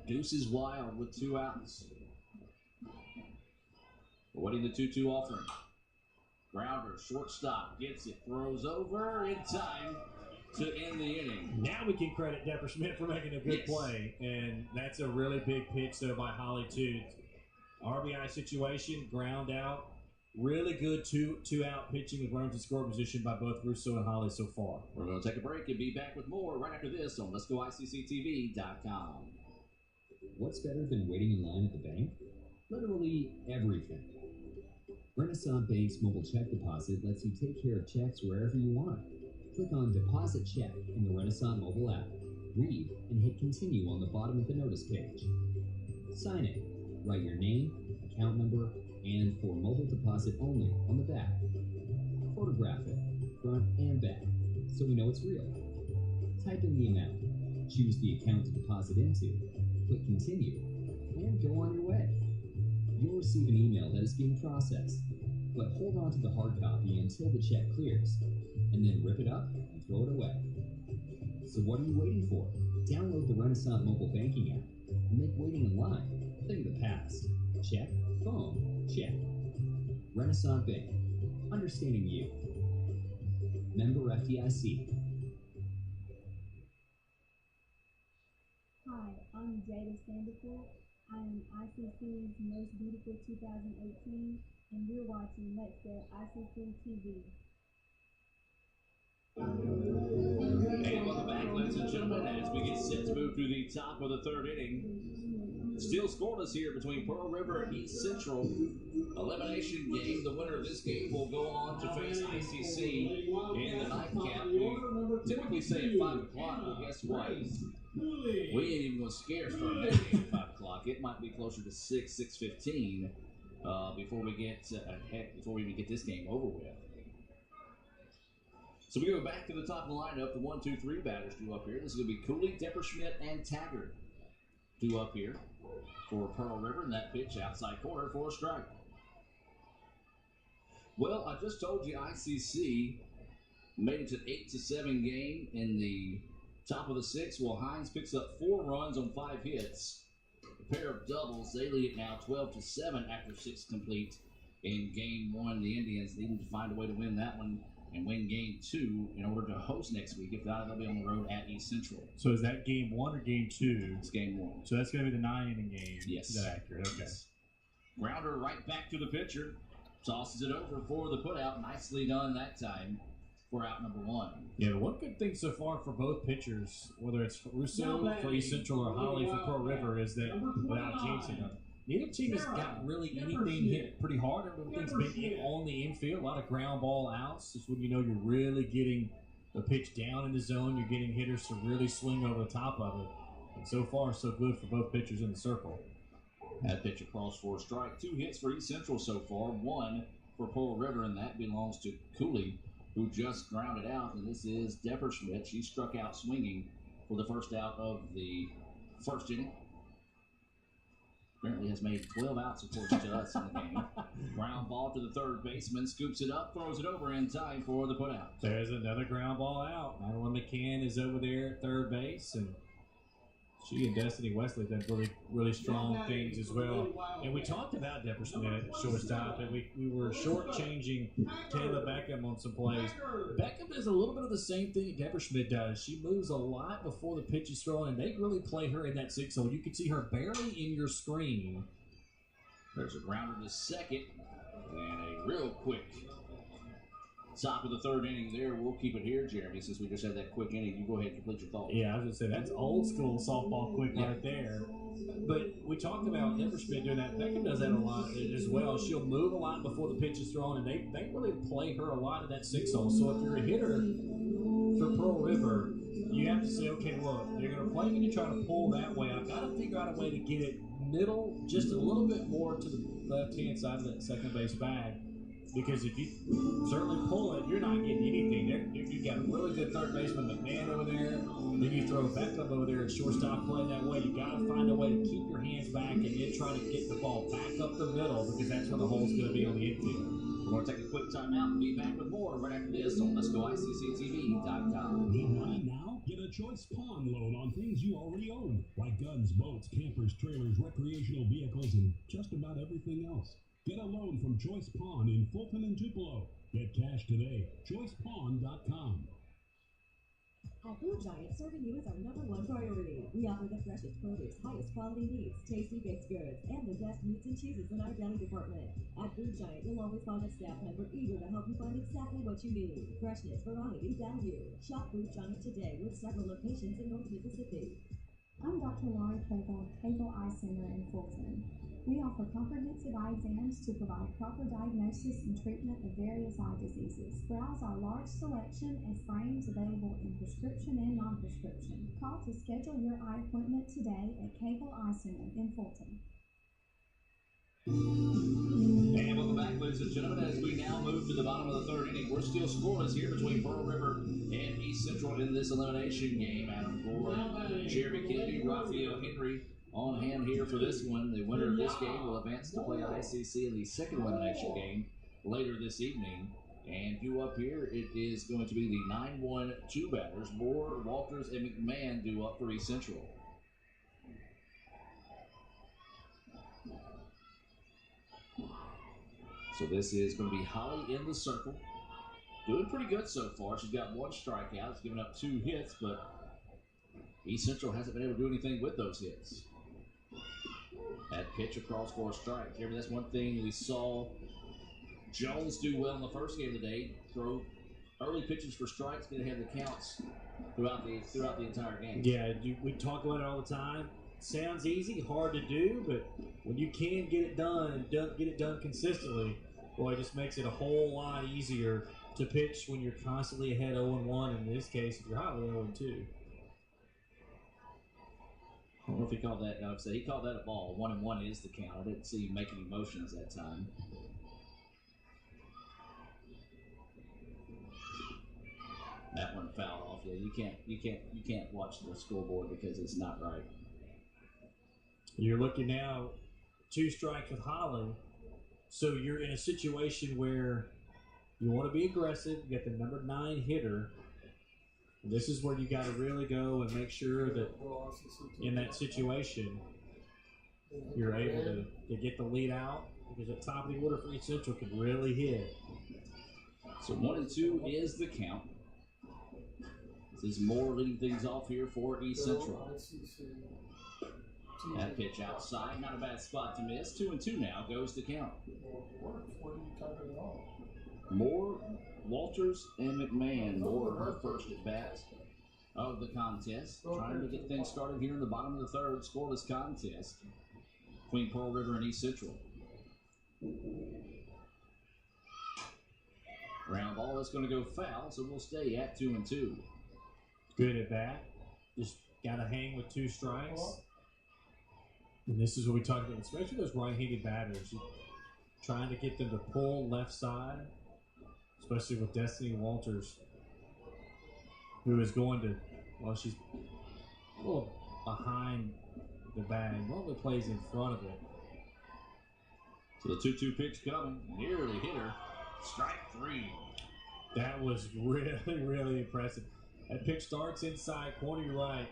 Deuce is wild with 2 outs. Waiting the 2-2 offering. Grounder, shortstop, gets it, throws over in time to end the inning. Now we can credit Depper Schmidt for making a good play, and that's a really big pitch, though, by Holly, too. RBI situation, ground out, Really good two-out pitching with runners in scoring position by both Russo and Holly so far. We're going to take a break and be back with more right after this on Let'sGoICCTV.com. What's better than waiting in line at the bank? Literally everything. Renaissance Bank's mobile check deposit lets you take care of checks wherever you want. Click on Deposit Check in the Renaissance mobile app. Read and hit Continue on the bottom of the notice page. Sign it. Write your name, account number, and for mobile deposit only on the back. Photograph it, front and back, so we know it's real. Type in the amount, choose the account to deposit into, click Continue, and go on your way. You'll receive an email that is being processed, but hold on to the hard copy until the check clears, and then rip it up and throw it away. So what are you waiting for? Download the Renaissance mobile banking app and make waiting in line a thing of the past. Check, phone, check. Renaissance Bank, understanding you. Member FDIC. Hi, I'm Jada Sandifer. I am ICC's Most Beautiful 2018, and you're watching Let's Go ICC TV. And welcome back, ladies and gentlemen, as we get set to move through the top of the third inning. Still scoreless here between Pearl River and East Central. Elimination game. The winner of this game will go on to face ICC in the nightcap. We typically say at 5 o'clock, but guess what? We ain't even going to scare start that game at 5 o'clock. It might be closer to 6:15 before we even get this game over with. So we go back to the top of the lineup. The 1-2-3 batters due up here. This is going to be Cooley, Depperschmidt, and Taggart due up here for Pearl River. And that pitch outside corner for a strike. Well, I just told you ICC made it to an 8-7 game in the top of the sixth. Well, Hines picks up 4 runs on 5 hits. A pair of doubles. They lead it now 12-7 after 6 complete in game 1. The Indians needing to find a way to win that one and win game 2 in order to host next week. If not, they'll be on the road at East Central. So is that game 1 or game 2? It's game 1. So that's going to be the 9-inning game. Yes. Is that accurate? Okay. Yes. Grounder right back to the pitcher. Tosses it over for the putout. Nicely done that time for out number 1. Yeah, one good thing so far for both pitchers, whether it's Russo for East Central or Holly for Pearl River, is that without jinxing them, neither team has got really anything hit pretty hard. Everything's been on the infield. A lot of ground ball outs. Just when you know you're really getting the pitch down in the zone, you're getting hitters to really swing over the top of it. And so far, so good for both pitchers in the circle. That pitch across for a strike. 2 hits for East Central so far. 1 for Pearl River, and that belongs to Cooley, who just grounded out. And this is Depperschmidt. She struck out swinging for the first out of the first inning. Apparently has made 12 outs according to us in the game. Ground ball to the third baseman, scoops it up, throws it over in time for the putout. There's another ground ball out. Madeline McCann is over there at third base, and she and Destiny Wesley have done really strong things as well. And we talked about Depperschmidt at shortstop, and we were shortchanging Taylor Beckham on some plays. Beckham does a little bit of the same thing Depperschmidt does. She moves a lot before the pitch is thrown, and they really play her in that 6 hole. You can see her barely in your screen. There's a grounder to second, and a real quick top of the third inning there. We'll keep it here, Jeremy, since we just had that quick inning. You go ahead and complete your thought. Yeah, I was going to say, that's old school softball quick right there. But we talked about Depperschmidt doing that. Beckham does that a lot as well. She'll move a lot before the pitch is thrown, and they really play her a lot in that 6 hole. So if you're a hitter for Pearl River, you have to say, okay, look, they're going to play me to try to pull that way. I've got to figure out a way to get it middle, just a little bit more to the left-hand side of that second base bag. Because if you certainly pull it, you're not getting anything. You've got a really good third baseman, McMahon, over there. Then you throw back up over there at shortstop playing that way. You got to find a way to keep your hands back and then try to get the ball back up the middle, because that's where the hole's going to be on the infield. We're going to take a quick timeout and be back with more right after this on Let'sGoICCTV.com. Need money now? Get a Choice Pawn loan on things you already own, like guns, boats, campers, trailers, recreational vehicles, and just about everything else. Get a loan from Choice Pawn in Fulton and Tupelo. Get cash today. ChoicePawn.com. At Food Giant, serving you is our #1 priority. We offer the freshest produce, highest quality meats, tasty baked goods, and the best meats and cheeses in our deli department. At Food Giant, you'll always find a staff member eager to help you find exactly what you need. Freshness, variety, value. Shop Food Giant today with several locations in North Mississippi. I'm Dr. Laura Cagle, Cagle Eye Center in Fulton. We offer comprehensive eye exams to provide proper diagnosis and treatment of various eye diseases. Browse our large selection of frames available in prescription and non-prescription. Call to schedule your eye appointment today at Cagle Eye Center in Fulton. And welcome back, ladies and gentlemen, as we now move to the bottom of the third inning. We're still scoreless here between Pearl River and East Central in this elimination game. Adam Gore, Jeremy Kennedy, Raphael Henry on hand here for this one. The winner of this game will advance to play ICC in the second elimination game later this evening. And due up here, it is going to be the 9-1-2 batters. Moore, Walters, and McMahon due up for East Central. So this is going to be Holly in the circle. Doing pretty good so far. She's got 1 strikeout. She's given up 2 hits, but East Central hasn't been able to do anything with those hits. That pitch across for a strike. Jeremy, that's one thing we saw Jones do well in the first game of the day. Throw early pitches for strikes, get ahead of the counts throughout the entire game. Yeah, we talk about it all the time. Sounds easy, hard to do, but when you can get it done and get it done consistently, boy, it just makes it a whole lot easier to pitch when you're constantly ahead 0-1. In this case, if you're hotly 0-2. I don't know if he called that. No, he called that a ball. 1-1 is the count. I didn't see him make any motions that time. That one fouled off. Yeah, you can't watch the scoreboard because it's not right. You're looking now 2 strikes with Holly, so you're in a situation where you want to be aggressive. You got the number 9 hitter. This is where you got to really go and make sure that in that situation you're able to get the lead out, because at top of the order for East Central can really hit. So 1-2 is the count. This is Moore leading things off here for East Central. That pitch outside, not a bad spot to miss. 2-2 now goes the count. Moore, Walters, and McMahon. Moore her first at bat of the contest. Trying to get things started here in the bottom of the third. Scoreless contest between Pearl River and East Central. Ground ball is going to go foul, so we'll stay at 2-2. Good at bat. Just got to hang with 2 strikes. And this is what we talked about, especially those right-handed batters. You're trying to get them to pull left side, especially with Destiny Walters, who is going to, well, she's a little behind the bag. Normally plays in front of it. So the 2-2 pitch coming. Nearly hit her. Strike 3. That was really, really impressive. That pitch starts inside corner, you're right.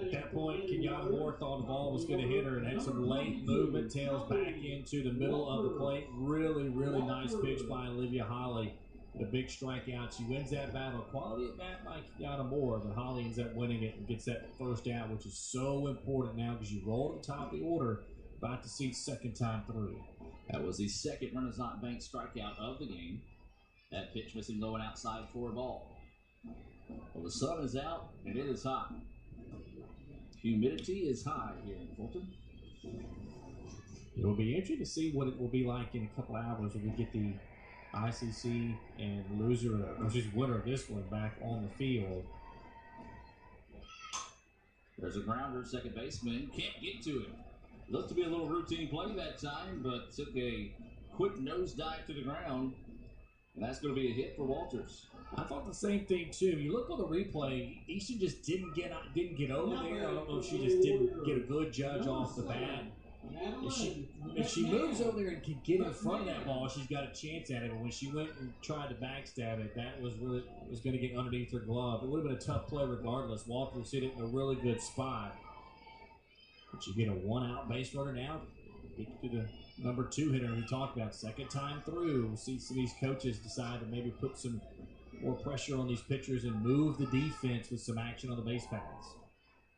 At that point, Kenyatta Moore thought the ball was going to hit her and had some late movement, tails back into the middle of the plate. Really, really nice pitch by Olivia Holly. The big strikeout. She wins that battle. Quality at bat by Kenyatta Moore, but Holly ends up winning it and gets that first out, which is so important now because you roll at the top of the order, about to see second time through. That was the second Renaissance Bank strikeout of the game. That pitch missing low and outside for a ball. Well, the sun is out and it is hot. Humidity is high here in Fulton. It will be interesting to see what it will be like in a couple hours when we get the ICC and winner of this one back on the field. There's a grounder, second baseman can't get to him. Looked to be a little routine play that time, but took a quick nosedive to the ground. And that's going to be a hit for Walters. I thought the same thing too. You look on the replay, Easton just didn't get over there. I don't know if she just didn't get a good judge off the bat. If she moves over there and can get in front of that ball, she's got a chance at it. But when she went and tried to backstab it, that was going to get underneath her glove. It would have been a tough play regardless. Walters hit it in a really good spot. But you get a 1-out base runner now. Get to the number 2 hitter we talked about. Second time through. We'll see some of these coaches decide to maybe put some more pressure on these pitchers and move the defense with some action on the base paths.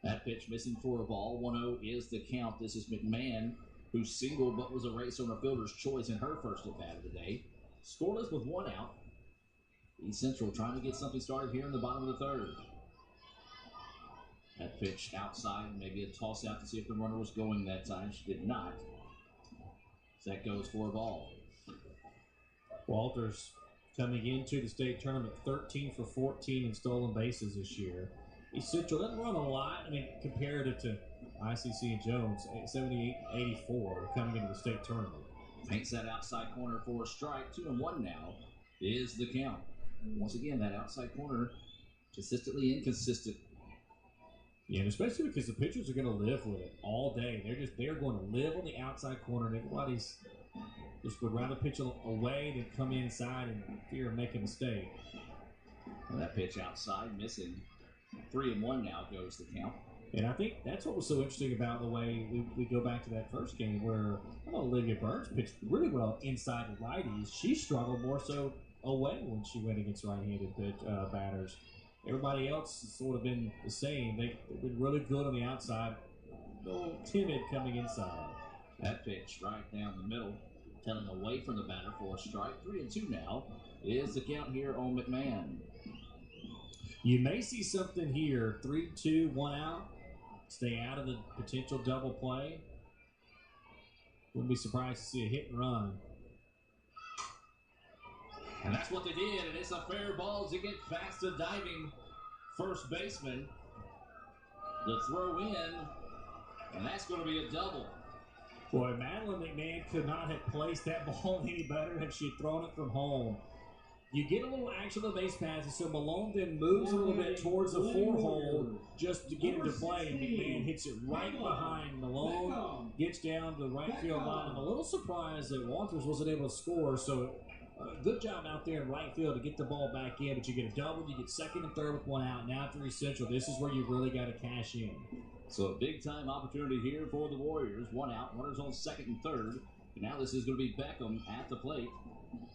That pitch missing for a ball. 1-0 is the count. This is McMahon, who singled but was erased on a fielder's choice in her first at bat of the day. Scoreless with one out. East Central trying to get something started here in the bottom of the third. That pitch outside, maybe a toss out to see if the runner was going that time. She did not. So that goes for a ball. Walters coming into the state tournament 13 for 14 in stolen bases this year. East Central doesn't run a lot. I mean, comparative to ICC and Jones, 78-84 coming into the state tournament. Paints that outside corner for a strike. 2-1 now is the count. Once again, that outside corner consistently inconsistent. Yeah, and especially because the pitchers are going to live with it all day. They're going to live on the outside corner, and everybody's just would rather pitch away than come inside and fear of making a mistake. And that pitch outside missing. 3-1 now goes the count. And I think that's what was so interesting about the way we go back to that first game where Olivia Burns pitched really well inside the righties. She struggled more so away when she went against right-handed batters. Everybody else has sort of been the same. They've been really good on the outside, a little timid coming inside. That pitch right down the middle, telling away from the batter for a strike. 3-2 now is the count here on McMahon. You may see something here. 3-2, 1 out. Stay out of the potential double play. Wouldn't be surprised to see a hit and run. And that's what they did, and it's a fair ball to get past the diving first baseman. The throw in, and that's going to be a double. Boy, Madeline McMahon could not have placed that ball any better if she had thrown it from home. You get a little action on the base passes, so Malone then moves a little bit towards the four-hole just to get into play, and McMahon hits it right behind Malone, gets down to the right field line. I'm a little surprised that Walters wasn't able to score, so good job out there in right field to get the ball back in, but you get a double, you get second and third with one out. Now for East Central, this is where you really got to cash in. So a big-time opportunity here for the Warriors. One out, runners on second and third. And now this is going to be Beckham at the plate.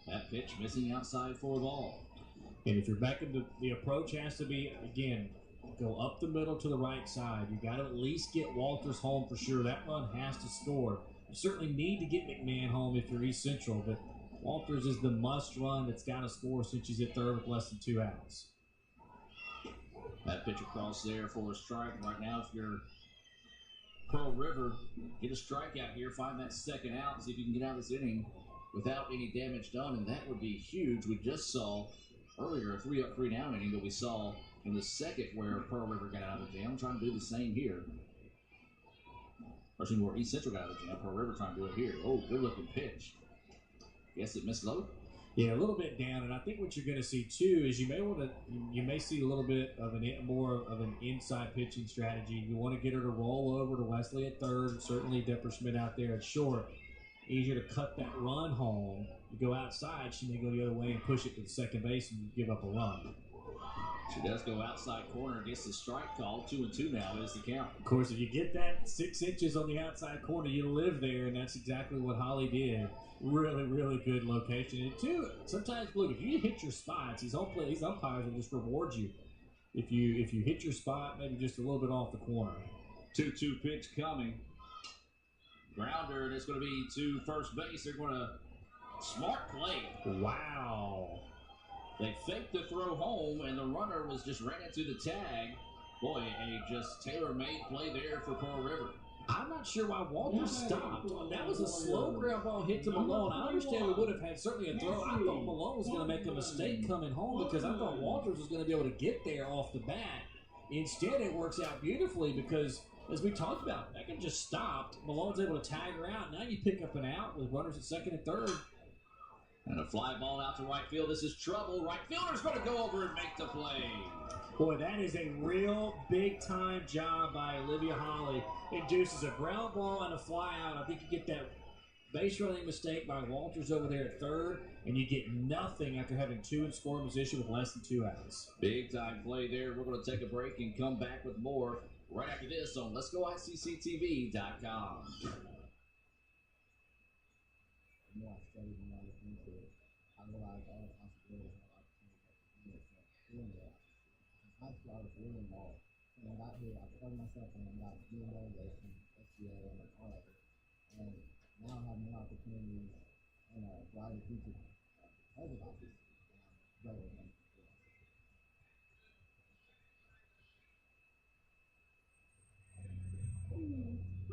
That pitch missing outside for a ball. And if you're Beckham, the approach has to be, again, go up the middle to the right side. You got to at least get Walters home for sure. That run has to score. You certainly need to get McMahon home if you're East Central, but Walters is the must run that's got to score since she's at third with less than 2 outs. That pitch across there for a strike. Right now, if you're Pearl River, get a strikeout here, find that second out, see if you can get out of this inning without any damage done, and that would be huge. We just saw earlier a 3-up, 3-down inning that we saw in the second where Pearl River got out of the jam. Trying to do the same here. Or excuse me, where East Central got out of the jam. Pearl River trying to do it here. Oh, good-looking pitch. Guess it missed low. Yeah, a little bit down, and I think what you're going to see too is you may see a little bit of more of an inside pitching strategy. You want to get her to roll over to Wesley at third, certainly Dipper Schmidt out there at short. Easier to cut that run home. You go outside, she may go the other way and push it to the second base and give up a run. She does go outside corner, gets the strike call. 2-2 now is the count. Of course, if you get that 6 inches on the outside corner, you live there, and that's exactly what Holly did. Really, really good location. And two, sometimes look, if you hit your spots, these umpires will just reward you. If you hit your spot, maybe just a little bit off the corner. 2-2 pitch coming. Grounder, and it's going to be to first base. They're going to smart play. Wow. They faked the throw home, and the runner was just ran into the tag. Boy, a just tailor-made play there for Pearl River. I'm not sure why Walters stopped. That was a slow ground ball hit to Malone. I understand we would have had certainly a throw. I thought Malone was going to make a mistake coming home because I thought Walters was going to be able to get there off the bat. Instead, it works out beautifully because, as we talked about, Beckham just stopped. Malone's able to tag her out. Now you pick up an out with runners at second and third. And a fly ball out to right field. This is trouble. Right fielder's going to go over and make the play. Boy, that is a real big-time job by Olivia Holly. Induces a ground ball and a fly out. I think you get that base running mistake by Walters over there at third, and you get nothing after having 2 in scoring position with less than 2 outs. Big-time play there. We're going to take a break and come back with more right after this on Let'sGoICCTV.com. The more I studied, the more I looked into it, I realized all the possibilities and opportunities that was really involved. When I got here, I started myself and I got BMW racing, SGA, and all that. And now I have more opportunities and a brighter future because of all this. Very thankful.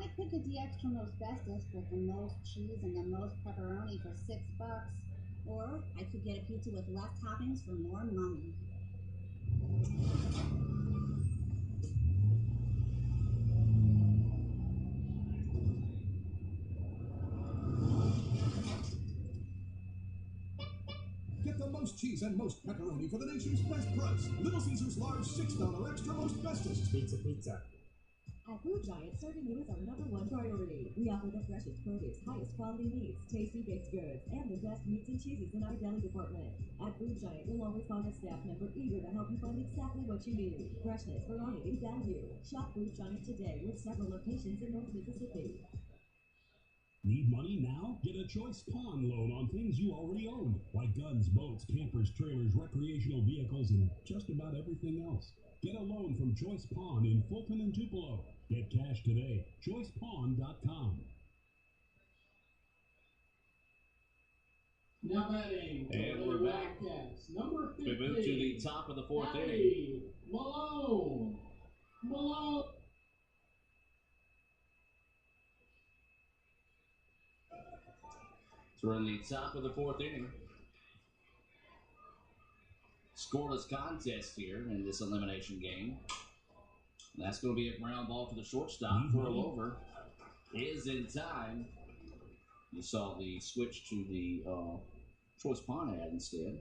I could get the extra most bestest with the most cheese and the most pepperoni for $6. Or I could get a pizza with less toppings for more money. Get the most cheese and most pepperoni for the nation's best price. Little Caesars large $6 extra most bestest. Pizza. At Food Giant, serving you is our #1 priority. We offer the freshest produce, highest quality meats, tasty baked goods, and the best meats and cheeses in our deli department. At Food Giant, you'll always find a staff member eager to help you find exactly what you need. Freshness, variety, value. Shop Food Giant today with several locations in North Mississippi. Need money now? Get a Choice Pawn loan on things you already own, like guns, boats, campers, trailers, recreational vehicles, and just about everything else. Get a loan from Choice Pawn in Fulton and Tupelo. Get cash today. ChoicePawn.com. Now batting. And we're back. Wildcats. Number 50. We move to the top of the fourth inning. Allie Malone. So we're in the top of the fourth inning. Scoreless contest here in this elimination game. And that's going to be a ground ball for the shortstop. Throw over is in time. You saw the switch to the Choice Pawn ad instead.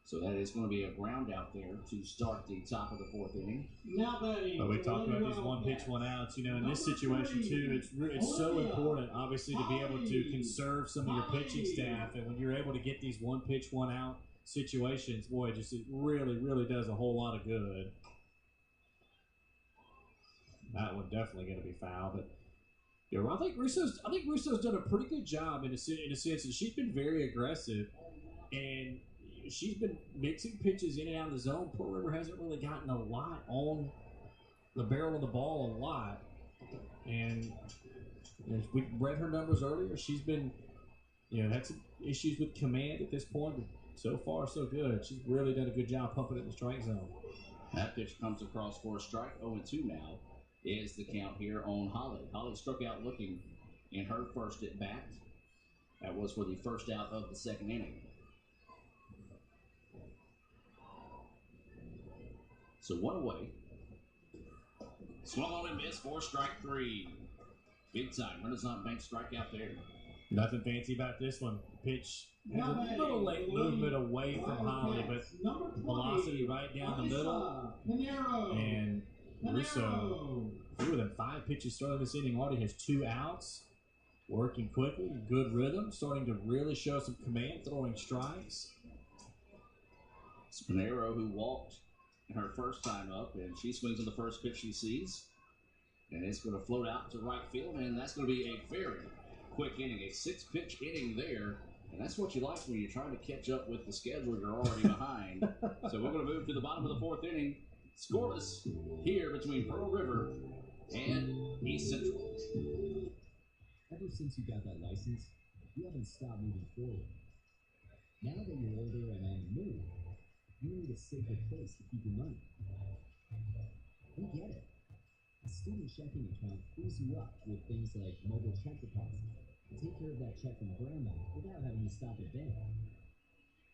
So that is going to be a ground out there to start the top of the fourth inning. Now batting. But we talked about these one pitch, one outs. You know, in this situation too, it's so important, obviously, to be able to conserve some of your pitching staff. And when you're able to get these one pitch, one out situations, boy, it really, really does a whole lot of good. That one definitely going to be foul, but you know, I think Russo's done a pretty good job in a sense that she's been very aggressive, and she's been mixing pitches in and out of the zone. Pearl River hasn't really gotten a lot on the barrel of the ball a lot, and as we read her numbers earlier, she's been, you know, had some issues with command at this point, but so far so good. She's really done a good job pumping it in the strike zone. That pitch comes across for a strike. 0-2 now is the count here on Holly. Holly struck out looking in her first at bat. That was for the first out of the second inning. So one away. Swung on and missed for strike three. Big time Renaissance Bank strikeout there. Nothing fancy about this one. Pitch has a little late movement away from Holly, but velocity right down the middle. And Russo, fewer than 5 pitches started this inning already, has 2 outs. Working quickly, good rhythm, starting to really show some command, throwing strikes. Spinero, who walked her first time up, and she swings on the first pitch she sees. And it's going to float out to right field, and that's going to be a very quick inning, a 6-pitch inning there. And that's what you like when you're trying to catch up with the schedule you're already behind. So we're going to move to the bottom of the fourth inning. Scoreless here between Pearl River and East Central. Ever since you got that license, you haven't stopped moving forward. Now that you're older and on the move, you need a safer place to keep your money. We get it. A student checking account frees you up with things like mobile check deposit. Take care of that check from grandma without having to stop at bank.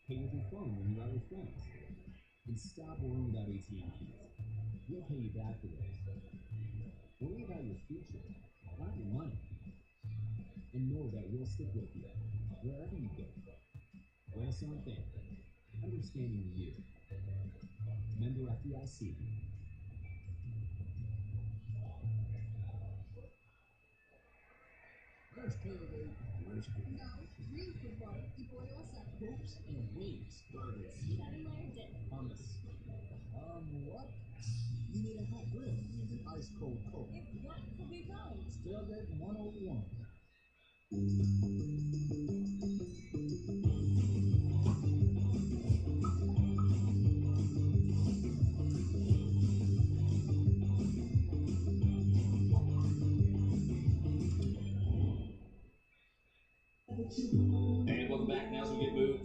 Pay with your phone when you're out with friends. And stop worrying about ATM fees. We'll pay you back for those. Worry about your future, not your money. And know that we'll stick with you wherever you go. Renaissance Bank. Understanding you. Member FDIC. There's tailgate. Where's good? Green football y pollo asado. Hoops and wings. Burgers. Hummus. What? You need a hot grill and an ice cold Coke. It's got to be cold. Tailgate 101.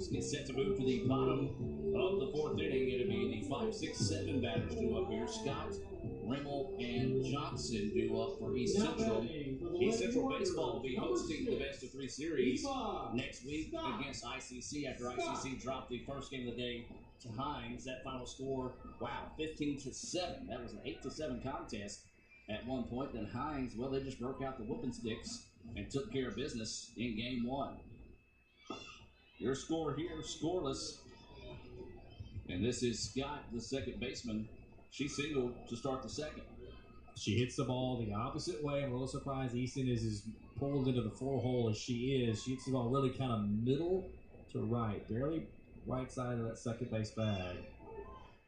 Hawks get set to move to the bottom of the fourth inning. It'll be the 5, 6, 7 batters due up here. Scott, Rimmel, and Johnson due up for East Central. East Central Baseball will be hosting the best of 3 series next week against ICC after ICC dropped the first game of the day to Hines. That final score, wow, 15-7. That was an 8-7 contest at one point. Then Hines, well, they just broke out the whooping sticks and took care of business in game 1. Your score here, scoreless. And this is Scott, the second baseman. She singled to start the second. She hits the ball the opposite way. I'm a little surprised Easton is as pulled into the 4-hole as she is. She hits the ball really kind of middle to right, barely right side of that second base bag.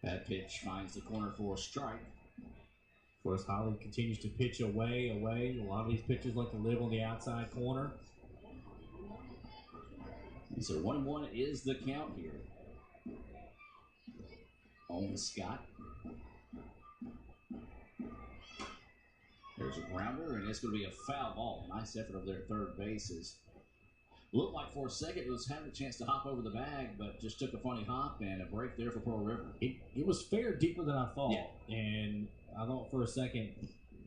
That pitch finds the corner for a strike. Of course, Holly continues to pitch away. A lot of these pitchers like to live on the outside corner. And so 1-1 is the count here. On Scott. There's a grounder, and it's going to be a foul ball. Nice effort over there at third base. Looked like for a second it was having a chance to hop over the bag, but just took a funny hop and a break there for Pearl River. It was fair deeper than I thought. Yeah. And I thought for a second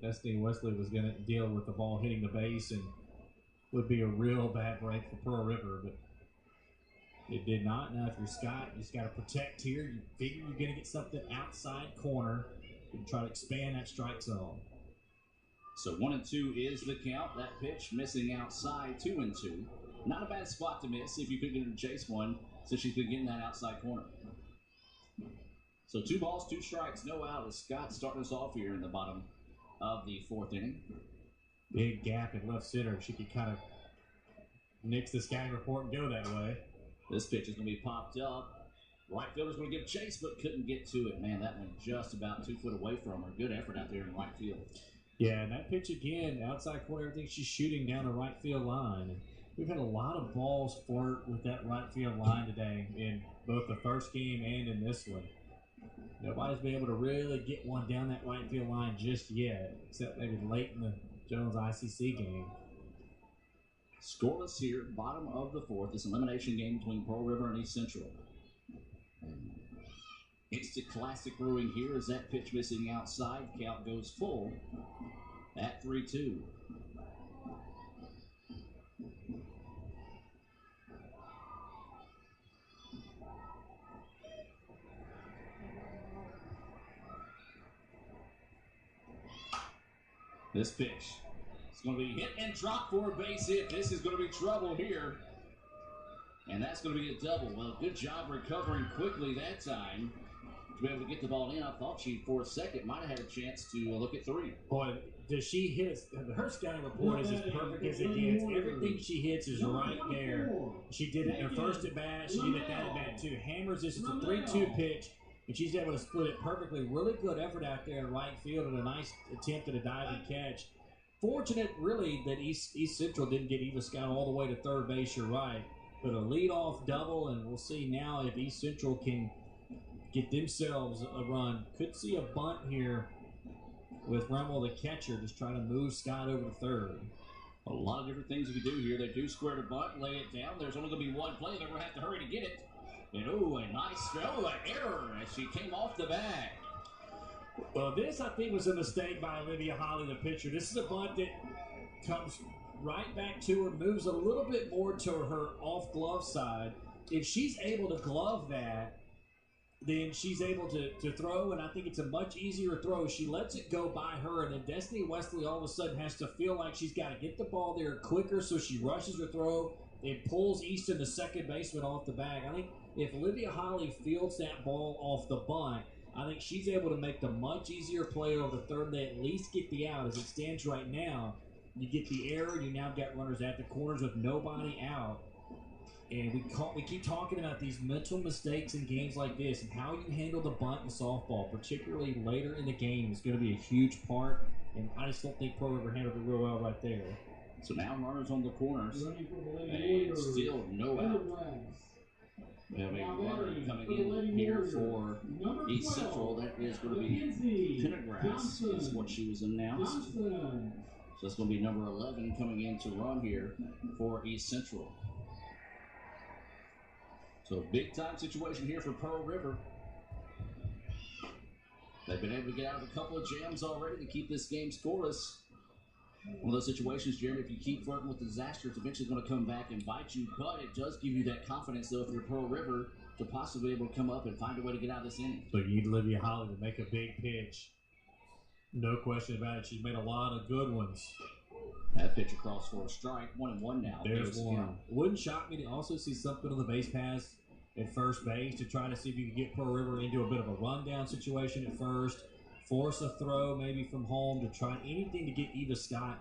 Destiny Wesley was going to deal with the ball hitting the base and would be a real bad break for Pearl River, but it did not. Now, if you're Scott, you just got to protect here. You figure you're going to get something outside corner and try to expand that strike zone. So 1-2 is the count. That pitch missing outside, 2-2. Not a bad spot to miss if you could get her to chase one, since she's been getting that outside corner. So 2 balls, 2 strikes, no out as Scott starting us off here in the bottom of the fourth inning. Big gap in left center. She could kind of nix the scouting report and go that way. This pitch is going to be popped up. Right fielder's going to give chase, but couldn't get to it. Man, that one just about 2 foot away from her. Good effort out there in right field. Yeah, and that pitch again, outside corner, everything she's shooting down the right field line. And we've had a lot of balls flirt with that right field line today in both the first game and in this one. Nobody's been able to really get one down that right field line just yet, except maybe late in the Jones ICC game. Scoreless here, bottom of the fourth. This elimination game between Pearl River and East Central. Instant classic brewing here as that pitch missing outside. Count goes full at 3-2. This pitch is going to be hit and dropped for a base hit. This is going to be trouble here. And that's going to be a double. Well, good job recovering quickly that time to be able to get the ball in. I thought she, for a second, might have had a chance to look at 3. Boy, does she hit? Her scouting report is as perfect as it gets. Everything she hits is right there. She did it in her first at bat. She did it that at bat too. Hammers this. It's a 3-2 pitch, and she's able to split it perfectly. Really good effort out there in right field and a nice attempt at a diving catch. Fortunate, really, that East Central didn't get Eva Scott all the way to third base. You're right. But a leadoff double, and we'll see now if East Central can get themselves a run. Could see a bunt here with Rimmel, the catcher, just trying to move Scott over to third. A lot of different things you can do here. They do square the bunt, lay it down. There's only going to be one play. They're going to have to hurry to get it. And, a nice throw, an error as she came off the bag. Well, this, I think, was a mistake by Olivia Holly, the pitcher. This is a bunt that comes right back to her, moves a little bit more to her off-glove side. If she's able to glove that, then she's able to throw, and I think it's a much easier throw. She lets it go by her, and then Destiny Wesley all of a sudden has to feel like she's got to get the ball there quicker, so she rushes her throw and pulls Easton, the second baseman, off the bag. I think if Olivia Holly fields that ball off the bunt, I think she's able to make the much easier play over the third. They at least get the out. As it stands right now, you get the error. You now got runners at the corners with nobody out. And we keep talking about these mental mistakes in games like this, and how you handle the bunt in softball, particularly later in the game, is going to be a huge part. And I just don't think Pearl River handled it real well right there. So now runners on the corners, and still no out. We have a runner coming in here for East Central. That is going to be Pendergrass, is what she was announced. So that's going to be number 11 coming in to run here for East Central. So big time situation here for Pearl River. They've been able to get out of a couple of jams already to keep this game scoreless. One of those situations, Jeremy, if you keep flirting with disaster, it's eventually going to come back and bite you. But it does give you that confidence, though, if you're Pearl River, to possibly be able to come up and find a way to get out of this inning. So you need Olivia Holly to make a big pitch. No question about it. She's made a lot of good ones. That pitch across for a strike. 1-1 now. There's one. Wouldn't shock me to also see something on the base pass at first base to try to see if you can get Pearl River into a bit of a rundown situation at first. Force a throw maybe from home to try anything to get Eva Scott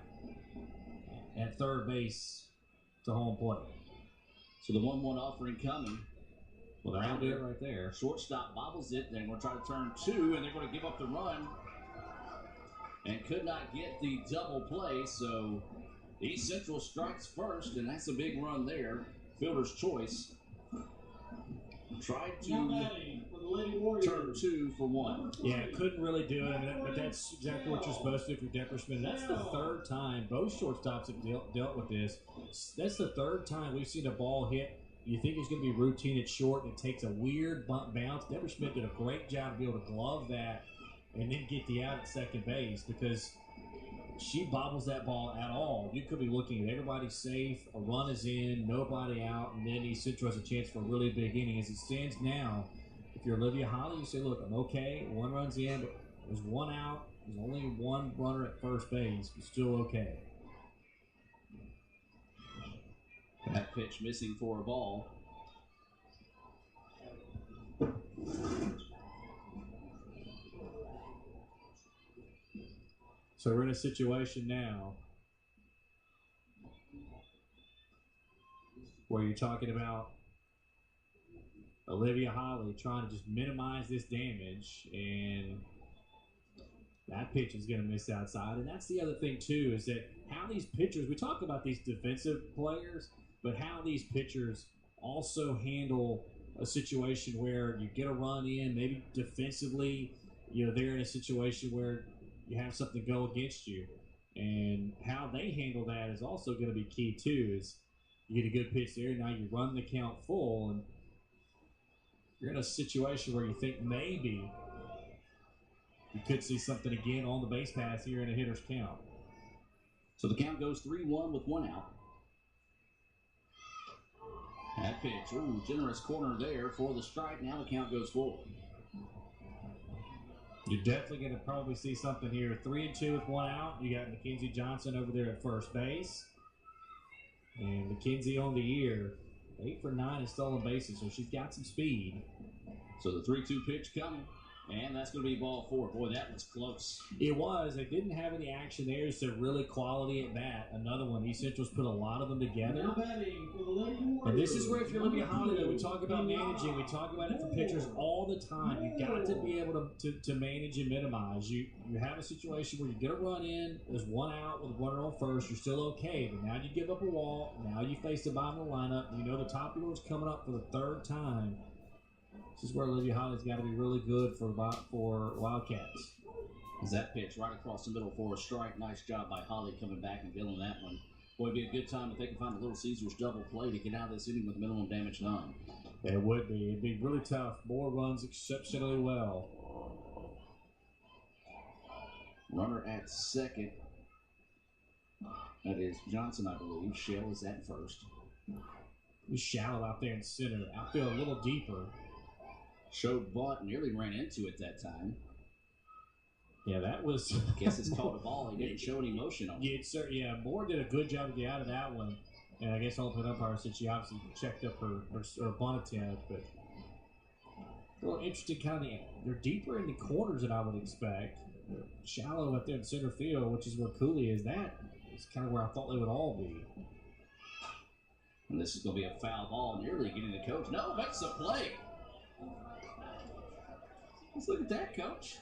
at third base to home plate. So the 1-1 offering coming. Well, that'll do it right there. Shortstop bobbles it. They're going to try to turn 2, and they're going to give up the run. And could not get the double play, so East Central strikes first, and that's a big run there. Fielder's choice. Tried to turn 2 for 1. Yeah, couldn't really do it. I mean, but that's exactly what you're supposed to do if you're Depperschmidt. That's the third time both shortstops have dealt with this. That's the third time we've seen a ball hit. You think it's going to be routine at short, and it takes a weird bounce. Depperschmidt did a great job to be able to glove that and then get the out at second base because she bobbles that ball at all. You could be looking at everybody safe, a run is in, nobody out, and then East Central has a chance for a really big inning. As it stands now, if you're Olivia Holly, you say, look, I'm okay. 1 run's in, but there's 1 out. There's only 1 runner at first base. You're still okay. That pitch missing for a ball. So we're in a situation now where you're talking about Olivia Holly trying to just minimize this damage, and that pitch is going to miss outside. And that's the other thing, too, is that how these pitchers, we talk about these defensive players, but how these pitchers also handle a situation where you get a run in, maybe defensively, they're in a situation where you have something go against you. And how they handle that is also going to be key, too, is you get a good pitch there, now you run the count full, and you're in a situation where you think maybe you could see something again on the base pass here in a hitter's count. So the count goes 3-1 with 1 out. That pitch, generous corner there for the strike. Now the count goes forward. You're definitely going to probably see something here. 3-2 with 1 out. You got Mackenzie Johnson over there at first base. And Mackenzie on the year, 8 for 9 in stolen bases, so she's got some speed. So the 3-2 pitch coming, and that's going to be ball 4. Boy, that was close. It was. They didn't have any action there. It's a really quality at bat. Another one. East Central's put a lot of them together. And this is where if you're Olivia Holly, we talk about managing. We talk about it for pitchers all the time. You've got to be able to manage and minimize. You have a situation where you get a run in, there's 1 out with a runner on first, you're still okay. But now you give up a walk. Now you face the bottom of the lineup. You know the top of yours coming up for the 3rd time. This is where Olivia Holly's got to be really good for Wildcats. Is that pitch right across the middle for a strike. Nice job by Holly coming back and dealing that one. Boy, it'd be a good time if they can find a Little Caesars double play to get out of this inning with minimum damage done. It would be. It'd be really tough. Moore runs exceptionally well. Runner at second. That is Johnson, I believe. Shell is at first. He's shallow out there in center. Outfield a little deeper. Showed butt, nearly ran into it that time. Yeah, that was. I guess it's called a ball. He didn't show any motion on it. Yeah, Moore did a good job to get out of that one. And I guess all the umpire said she obviously checked up her bunt attempt, but a little interesting kind of. They're deeper in the corners than I would expect. They're shallow up there in center field, which is where Cooley is. That is kind of where I thought they would all be. And this is going to be a foul ball, nearly getting the coach. No, makes a play. Let's look at that, coach.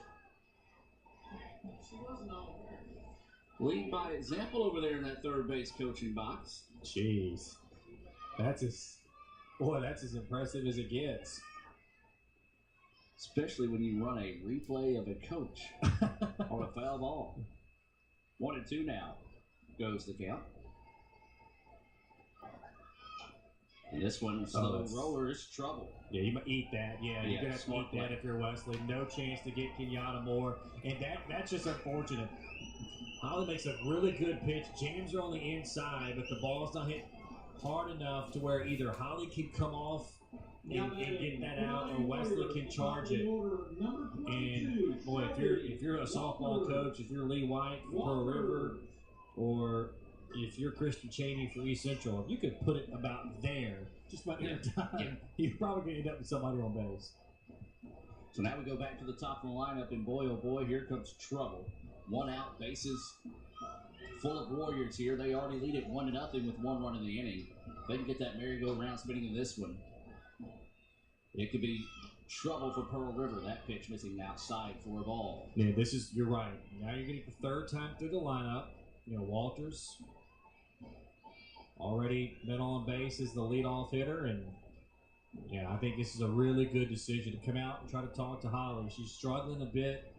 Lead by example over there in that third base coaching box. Jeez. That's as impressive as it gets. Especially when you run a replay of a coach or a foul ball. 1-2 now goes the count. And this one, slow roller is trouble. Yeah, you might eat that. Yeah, you're gonna have to eat that if you're Wesley. No chance to get Kenyatta Moore, and that's just unfortunate. Holly makes a really good pitch, jams her on the inside, but the ball's not hit hard enough to where either Holly can come off and get that out, or Wesley can charge it. And boy, if you're a softball coach, if you're Lee White for Pearl River, or if you're Christian Cheney for East Central, if you could put it about there, just about every time, you're probably going to end up with somebody on base. So now we go back to the top of the lineup, and boy, oh boy, here comes trouble. 1 out, bases full of Warriors here. They already lead it 1-0 with 1 run in the inning. They can get that merry-go-round spinning in this one. It could be trouble for Pearl River. That pitch missing outside for a ball. Yeah, you're right. Now you're getting the third time through the lineup. You know, Walters already been on base as the leadoff hitter, and yeah, I think this is a really good decision to come out and try to talk to Holly. She's struggling a bit.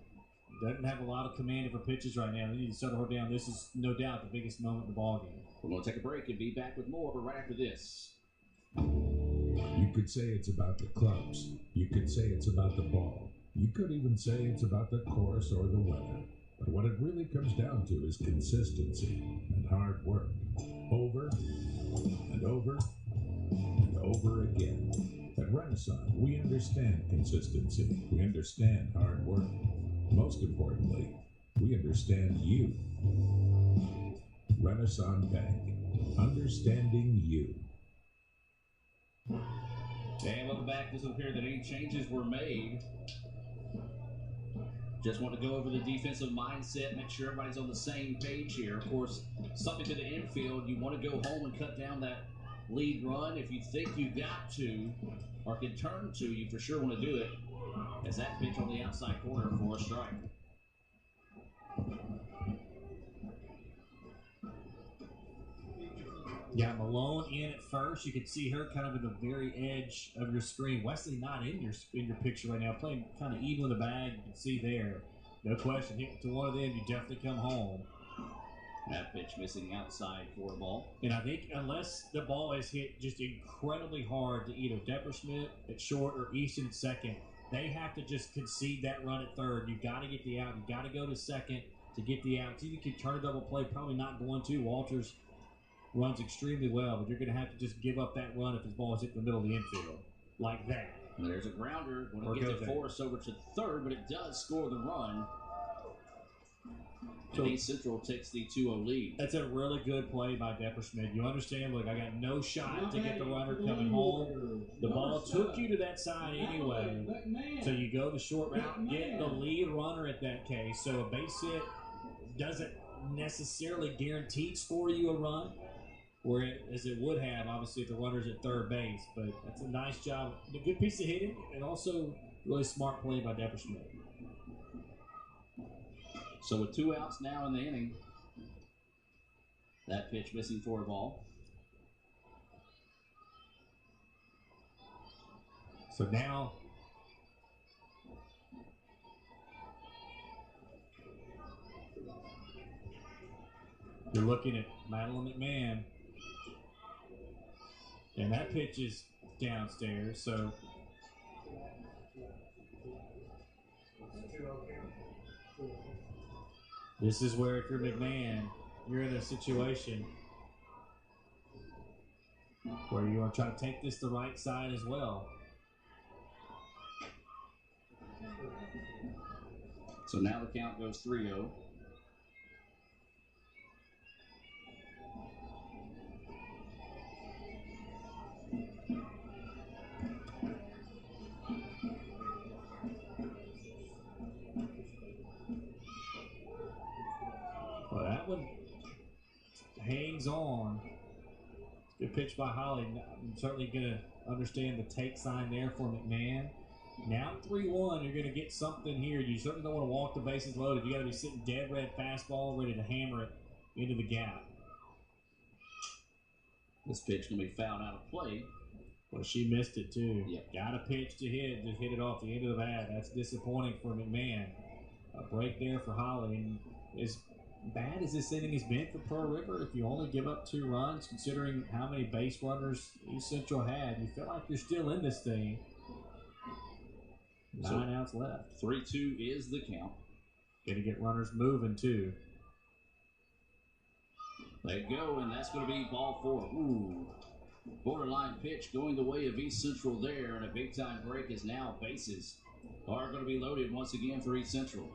Doesn't have a lot of command of her pitches right now. They need to settle her down. This is no doubt the biggest moment in the ballgame. We're going to take a break and be back with more right after this. You could say it's about the clubs. You could say it's about the ball. You could even say it's about the course or the weather. But what it really comes down to is consistency and hard work. Over and over and over again. At Renaissance, we understand consistency. We understand hard work. Most importantly, we understand you. Renaissance Bank. Understanding you. And welcome back. This will appear that any changes were made. Just want to go over the defensive mindset, make sure everybody's on the same page here. Of course, something to the infield. You want to go home and cut down that lead run. If you think you got to or can turn to, you for sure want to do it. As that pitch on the outside corner for a strike. Yeah, Malone in at first. You can see her kind of at the very edge of your screen. Wesley not in your picture right now, playing kind of even with the bag. You can see there. No question. Hit to one of them, you definitely come home. That pitch missing outside for a ball. And I think unless the ball is hit just incredibly hard to either Depperschmidt at short or Easton at second, they have to just concede that run at third. You've got to get the out. You've got to go to second to get the out. You can turn a double play, probably not going to. Walters runs extremely well, but you're going to have to just give up that run if his ball is hit the middle of the infield. Like that. And there's a grounder. Going to get the force over to third, but it does score the run. So East Central takes the 2-0 lead. That's a really good play by Depperschmidt. You understand, look, I got no shot to get the runner coming home. The ball took you to that side anyway. So you go the short route, get the lead runner at that case. So a base hit doesn't necessarily guarantee score you a run, as it would have, obviously, if the runner's at third base. But that's a nice job. A good piece of hitting, and also really smart play by Depperschmidt. So with 2 outs now in the inning, that pitch missing for a ball. So now you're looking at Madeline McMahon, and that pitch is downstairs, so this is where, if you're McMahon, you're in a situation where you want to try to take this the right side as well. So now the count goes 3-0. Well, that one hangs on. Good pitch by Holly. I'm certainly going to understand the take sign there for McMahon. Now 3-1, you're going to get something here. You certainly don't want to walk the bases loaded. You got to be sitting dead red fastball, ready to hammer it into the gap. This pitch going to be fouled out of play. Well, she missed it too. Yep. Got a pitch to hit, just hit it off the end of the bat. That's disappointing for McMahon. A break there for Holly, and as bad as this inning has been for Pearl River, if you only give up 2 runs, considering how many base runners East Central had, you feel like you're still in this thing. 9 outs left. 3-2 is the count. Gonna get runners moving too. They go, and that's going to be ball 4. Ooh. Borderline pitch going the way of East Central there, and a big-time break is now bases are going to be loaded once again for East Central.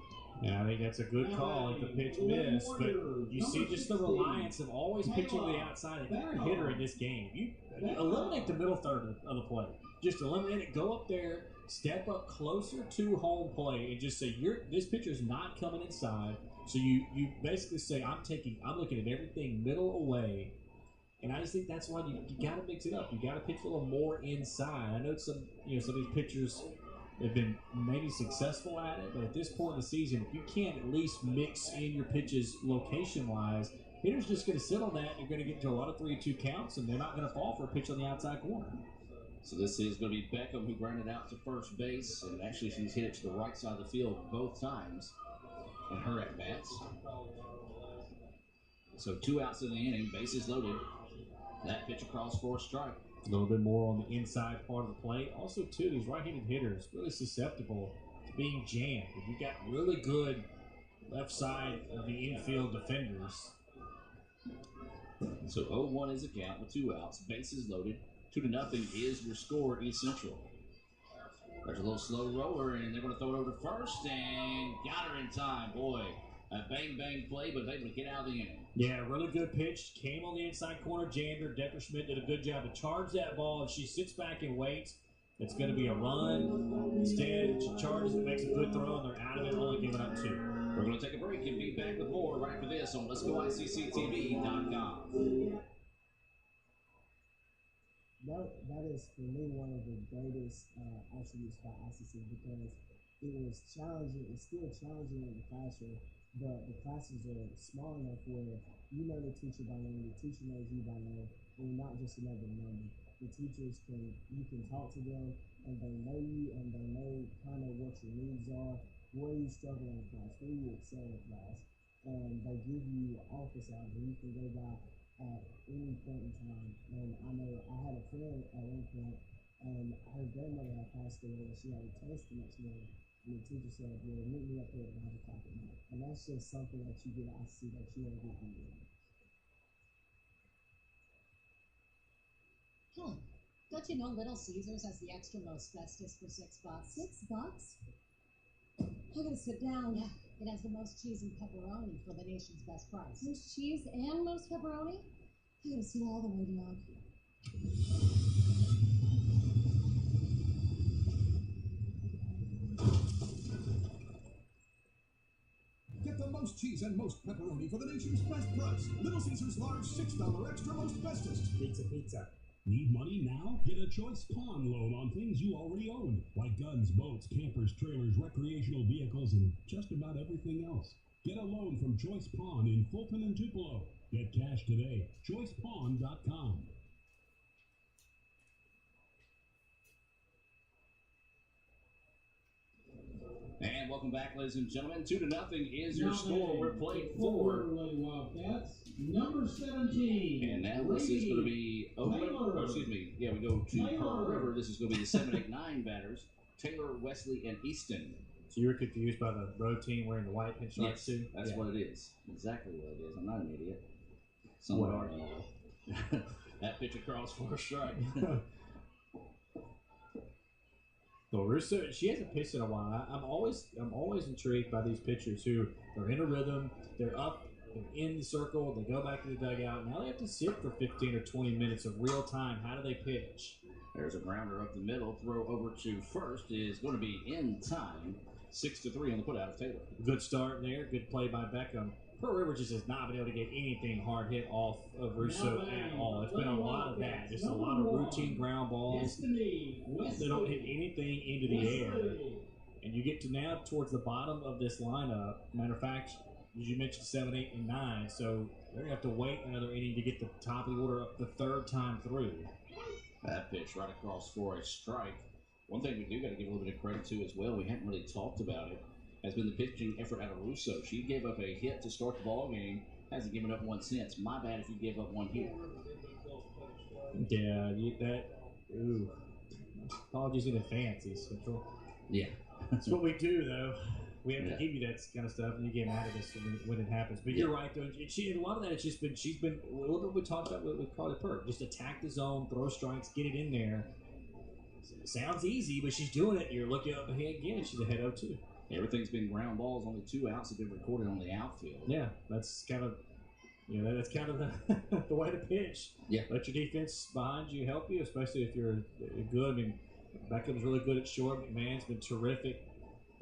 Yeah, I think that's a good call if the pitch missed, but you see just the reliance of always pitching to the outside. If you're a hitter in this game, you eliminate the middle third of the plate. Just eliminate it, go up there, step up closer to home plate, and just say, this pitcher's not coming inside. So you basically say, I'm looking at everything middle away. And I just think that's why you got to mix it up. You got to pitch a little more inside. I know some of these pitchers have been maybe successful at it, but at this point in the season, if you can't at least mix in your pitches location-wise, hitters just going to sit on that. You're going to get into a lot of 3-2 counts, and they're not going to fall for a pitch on the outside corner. So this is going to be Beckham who grounded out to first base, and actually she's hit it to the right side of the field both times in her at-bats. So 2 outs in the inning, bases loaded. That pitch across for a strike. A little bit more on the inside part of the plate. Also, too, these right-handed hitters really susceptible to being jammed. If you've got really good left side of the infield defenders. So 0-1 is the count with 2 outs. Bases loaded. 2-0 is your score, East Central. There's a little slow roller, and they're going to throw it over to first, and got her in time. Boy, a bang-bang play, but able to get out of the inning. Yeah, really good pitch. Came on the inside corner. Jander, Decker Schmidt did a good job to charge that ball. If she sits back and waits, it's going to be a run. Instead, she charges it, makes a good throw, and they're out of it, only giving up 2. We're going to take a break and be back with more right after this on Let'sGoICCTV.com. That is, for me, one of the greatest attributes about ICC because it was challenging. It's still challenging in the classroom, but the classes are small enough where you know the teacher by name, the teacher knows you by name, and you're not just another number. The teachers you can talk to them, and they know you, and they know kind of what your needs are, where you struggle in class, where you excel in class, and they give you office hours where you can go by at any point in time. And I know I had a friend at one point, and her grandmother had passed away, and she had a test the next morning. And the teacher said, well, meet me up here at 9 o'clock at night. And that's just something that you get, I see that you don't get anywhere. Huh. Don't you know Little Caesars has the extra most bestest for $6? $6? I gotta sit down. Yeah, it has the most cheese and pepperoni for the nation's best price. Most cheese and most pepperoni? I gotta sit all the way down. Get the most cheese and most pepperoni for the nation's best price. Little Caesars large $6 extra most bestest. Pizza. Need money now? Get a Choice Pawn loan on things you already own, like guns, boats, campers, trailers, recreational vehicles, and just about everything else. Get a loan from Choice Pawn in Fulton and Tupelo. Get cash today. ChoicePawn.com. And welcome back, ladies and gentlemen. 2-0 is your score. We're playing 4. Lady Wildcats. Number 17. And now this is going to be we go to Pearl River. This is going to be the 7, 8, 9 batters. Taylor, Wesley, and Easton. So you were confused by the road team wearing the white pinstripes too? That's what it is. Exactly what it is. I'm not an idiot. That pitch across for a strike. Well, Russo, she hasn't pitched in a while. I'm always intrigued by these pitchers who are in a rhythm. They're up, they're in the circle, they go back to the dugout. Now they have to sit for 15 or 20 minutes of real time. How do they pitch? There's a grounder up the middle. Throw over to first is going to be in time. 6-3 on the putout of Taylor. Good start there. Good play by Beckham. Pearl River just has not been able to get anything hard hit off of Russo at all. It's been a lot of that. Just a lot of routine ground balls. They don't hit anything into the air. And you get to now towards the bottom of this lineup. Matter of fact, as you mentioned, 7, 8, and 9. So they're going to have to wait another inning to get the top of the order up the third time through. That pitch right across for a strike. One thing we do got to give a little bit of credit to as well, we haven't really talked about it, has been the pitching effort out of Russo. She gave up a hit to start the ball game. Hasn't given up one since. My bad if you gave up one here. Yeah, ooh. Apologies in advance, East Central. Yeah. That's what we do, though. We have to give you that kind of stuff, and you get mad at us when it happens. But you're right, though. A lot of that, she's been, what we talked about with Carly Pert. Just attack the zone, throw strikes, get it in there. It sounds easy, but she's doing it. You're looking up ahead again, and she's ahead 0-2. Everything's been ground balls. Only 2 outs have been recorded on the outfield. Yeah, that's kind of, that's kind of the way to pitch. Yeah. Let your defense behind you help you, especially if you're good. I mean, Beckham's really good at short. McMahon's been terrific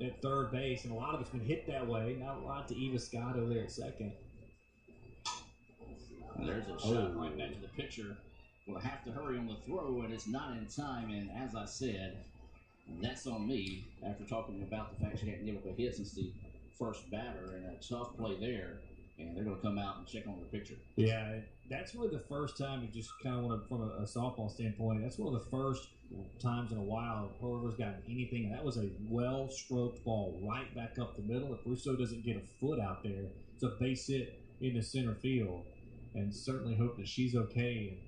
at third base, and a lot of it's been hit that way. Not a lot to Eva Scott over there at second. And there's a shot right back to the pitcher. Will have to hurry on the throw, and it's not in time. And as I said, that's on me after talking about the fact she hadn't given up a hit since the first batter, and a tough play there. And they're going to come out and check on the pitcher. Yeah, that's really the first time you just kind of want to, from a softball standpoint, that's one of the first times in a while Pearl River's gotten anything. And that was a well-stroked ball right back up the middle. If Russo doesn't get a foot out there, it's a base hit into center field. And certainly hope that she's okay.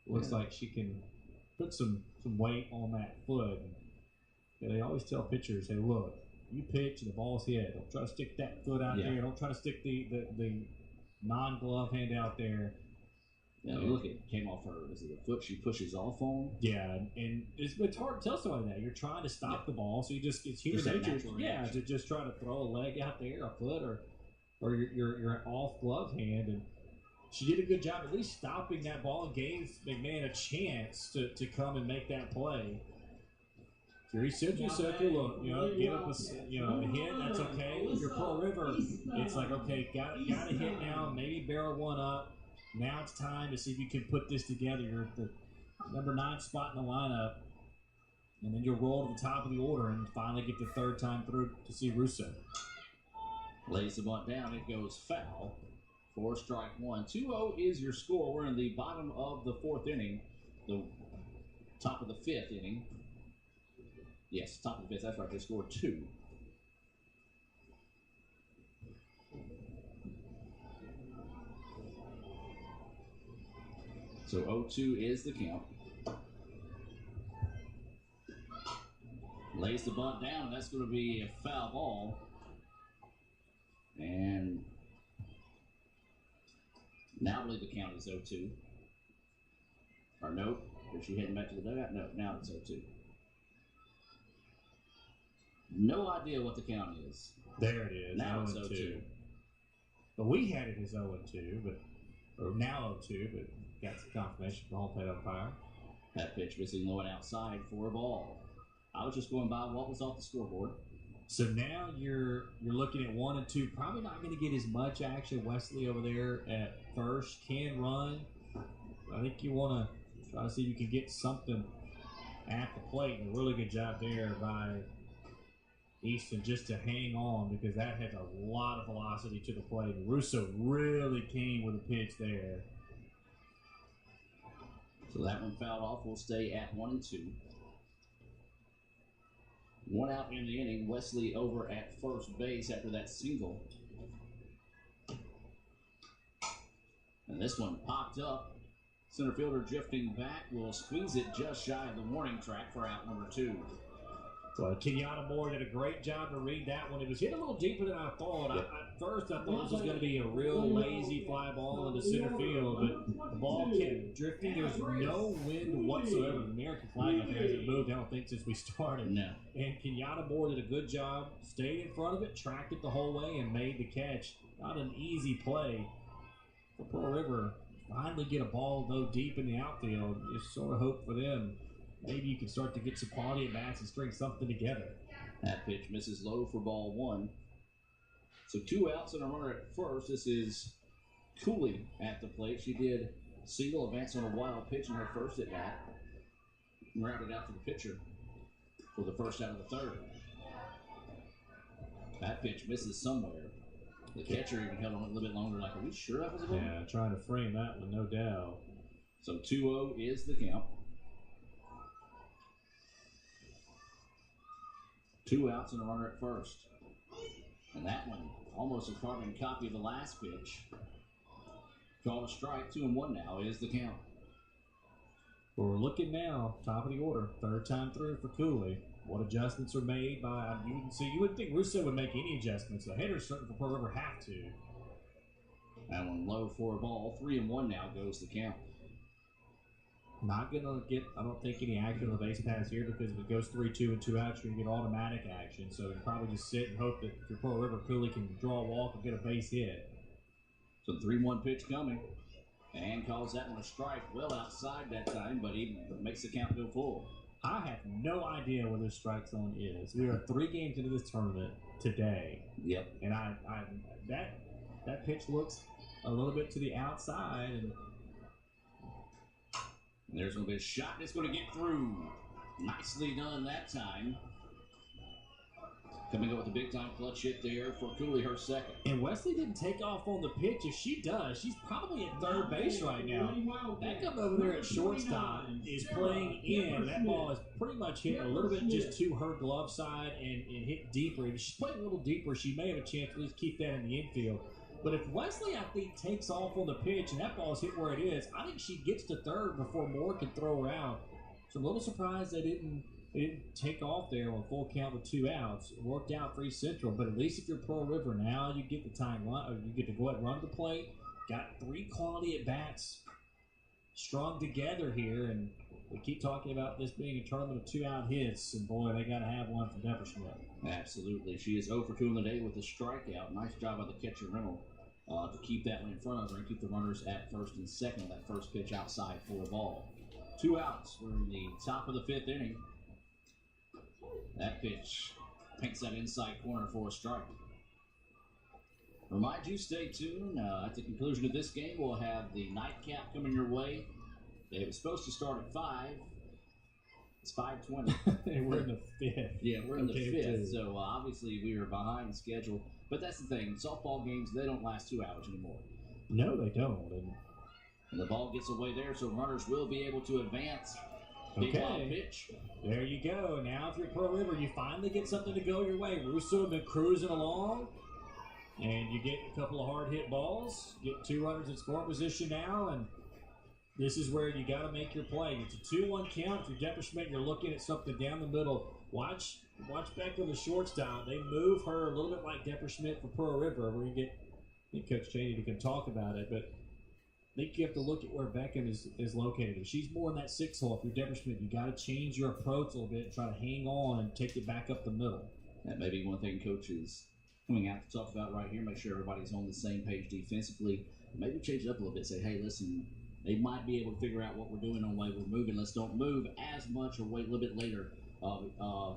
And looks like she can put some weight on that foot. And they always tell pitchers, hey, look, you pitch and the ball's hit. Don't try to stick that foot out there. Don't try to stick the non-glove hand out there. Yeah, look, it came off her. Is it the foot she pushes off on? Yeah, and it's hard to tell somebody that. You're trying to stop the ball, so it's human nature. Yeah, to just try to throw a leg out there, a foot, or your off glove hand. And she did a good job at least stopping that ball and gave McMahon a chance to come and make that play. Your East Central Circle, look, give up a hit, that's okay. Your Pearl River, it's like, okay, got a hit now, maybe barrel one up. Now it's time to see if you can put this together. You're at the number 9 spot in the lineup, and then you'll roll to the top of the order and finally get the third time through to see Russo. Lays the bunt down, it goes foul for strike 1. 2-0 is your score. We're in the bottom of the 4th inning, the top of the 5th inning. Yes, top of the 5th. That's right. They scored 2. So 0-2 is the count. Lays the bunt down, and that's going to be a foul ball. And now I believe the count is 0-2. Or nope. Is she heading back to the dugout? No, now it's 0-2. No idea what the count is. There it is. Now it's 0-2. But we had it as 0-2, or now 0-2, but got some confirmation from the home plate umpire. That pitch missing low and outside for a ball. I was just going by what was off the scoreboard. So now you're looking at 1 and 2. Probably not going to get as much action. Wesley over there at first can run. I think you want to try to see if you can get something at the plate. And a really good job there by Easton just to hang on, because that has a lot of velocity to the plate. Russo really came with a pitch there. So that one fouled off. We'll stay at 1 and 2. 1 out in the inning. Wesley over at first base after that single. And this one popped up. Center fielder drifting back will squeeze it just shy of the warning track for out number 2. So Kenyatta Moore did a great job to read that one. It was hit a little deeper than I thought. At first, I thought this was going to be a real lazy fly ball into center field, but the ball kept drifting. There was no wind whatsoever. The American flag out there hasn't moved, I don't think, since we started. No. And Kenyatta Moore did a good job, stayed in front of it, tracked it the whole way, and made the catch. Not an easy play for Pearl River. Finally get a ball, though, deep in the outfield. Just sort of hope for them. Maybe you can start to get some quality at bats and string something together. That pitch misses low for ball 1. So 2 outs and a runner at first. This is Cooley at the plate. She did single advance on a wild pitch in her first at bat. Rounded out to the pitcher for the first out of the 3rd. That pitch misses somewhere. The catcher even held on a little bit longer, like, are we sure that was a ball? Yeah, trying to frame that one, no doubt. So 2-0 is the count. 2 outs and a runner at first. And that one, almost a carbon copy of the last pitch. Called a strike. 2-1 now is the count. Well, we're looking now, top of the order, third time through for Cooley. What adjustments are made by, you would think Russo would make any adjustments. The hitters certainly for Pearl River have to. That one low for a ball. 3-1 now goes the count. Not going to get, I don't think, any action on the base pass here because if it goes 3-2 and 2 outs, you're going to get automatic action. So you probably just sit and hope that if you're Pearl River, Cooley can draw a walk and get a base hit. So 3-1 pitch coming. And calls that one a strike. Well outside that time, but he makes the count go full. I have no idea where this strike zone is. We are 3 games into this tournament today. Yep. And that pitch looks a little bit to the outside. And there's going to be a shot that's going to get through. Nicely done that time. Coming up with a big-time clutch hit there for Cooley, her second. And Wesley didn't take off on the pitch. If she does, she's probably at third base right now. That guy over there at shortstop is playing in. That ball is pretty much hit a little bit just to her glove side and hit deeper. If she's playing a little deeper, she may have a chance to at least keep that in the infield. But if Wesley, I think, takes off on the pitch and that ball is hit where it is, I think she gets to third before Moore can throw her out. So I'm a little surprised they didn't take off there on a full count with 2 outs. It worked out for East Central, but at least if you're Pearl River, now you get the time run, or you get to go ahead and run the plate. Got 3 quality at-bats strung together here, and we keep talking about this being a tournament of 2-out hits, and boy, they got to have one from Depperschmidt. Absolutely. She is 0 for 2 in the day with a strikeout. Nice job by the catcher, Reynolds, to keep that one in front of her and keep the runners at first and second on that first pitch outside for a ball. 2 outs. We're in the top of the 5th inning. That pitch paints that inside corner for a strike. Remind you, stay tuned. At the conclusion of this game, we'll have the nightcap coming your way. It was supposed to start at 5. It's 5:20. And we're in the 5th. Yeah, we're in the 5th. Too. So obviously we are behind schedule. But that's the thing. Softball games, they don't last 2 hours anymore. No, they don't. And the ball gets away there, so runners will be able to advance. Big wild pitch. There you go. Now if you're Pearl River, you finally get something to go your way. Russo been cruising along, and you get a couple of hard-hit balls. Get 2 runners in scoring position now, and this is where you got to make your play. It's a 2-1 count. If you're Depperschmidt, you're looking at something down the middle. Watch back on the shortstop. They move her a little bit like Depperschmidt for Pearl River. We're going to get Coach Cheney to talk about it, but I think you have to look at where Beckham is located. If she's more in that 6 hole, if you're Depperschmidt, you got to change your approach a little bit and try to hang on and take it back up the middle. That may be one thing Coach is coming out to talk about right here. Make sure everybody's on the same page defensively. Maybe change it up a little bit. Say, hey, listen, they might be able to figure out what we're doing on the way we're moving. Let's don't move as much or wait a little bit later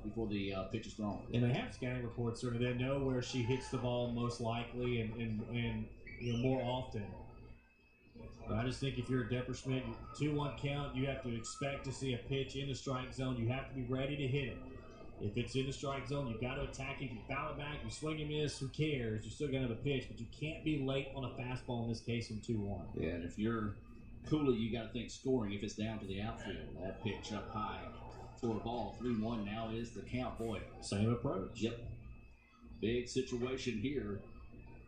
before the pitch is thrown. And they have scouting reports, so they know where she hits the ball most likely and more often. But I just think if you're a Depperschmidt, 2-1 count, you have to expect to see a pitch in the strike zone. You have to be ready to hit it. If it's in the strike zone, you've got to attack it. You foul it back, you swing and miss, who cares? You're still going to have a pitch, but you can't be late on a fastball in this case in 2-1. Yeah, and if you're Cooley, you got to think scoring if it's down to the outfield. That pitch up high for a ball. 3-1 now is the count. Boy, same approach. Yep. Big situation here.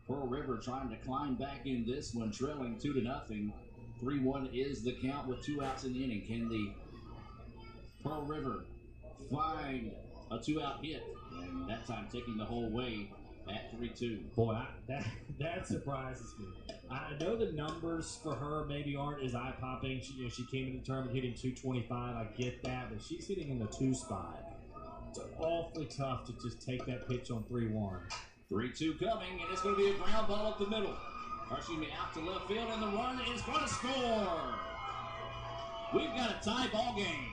Pearl River trying to climb back in this one, trailing 2-0. 3-1 is the count with 2 outs in the inning. Can the Pearl River find a 2-out hit? And that time taking the whole way at 3-2. Boy, that surprises me. I know the numbers for her maybe aren't as eye-popping. She came into the tournament hitting 225. I get that, but she's hitting in the 2 spot. It's awfully tough to just take that pitch on 3-1. 3-2 coming, and it's going to be a ground ball up the middle. Or excuse me, out to left field, and the run is going to score. We've got a tie ball game.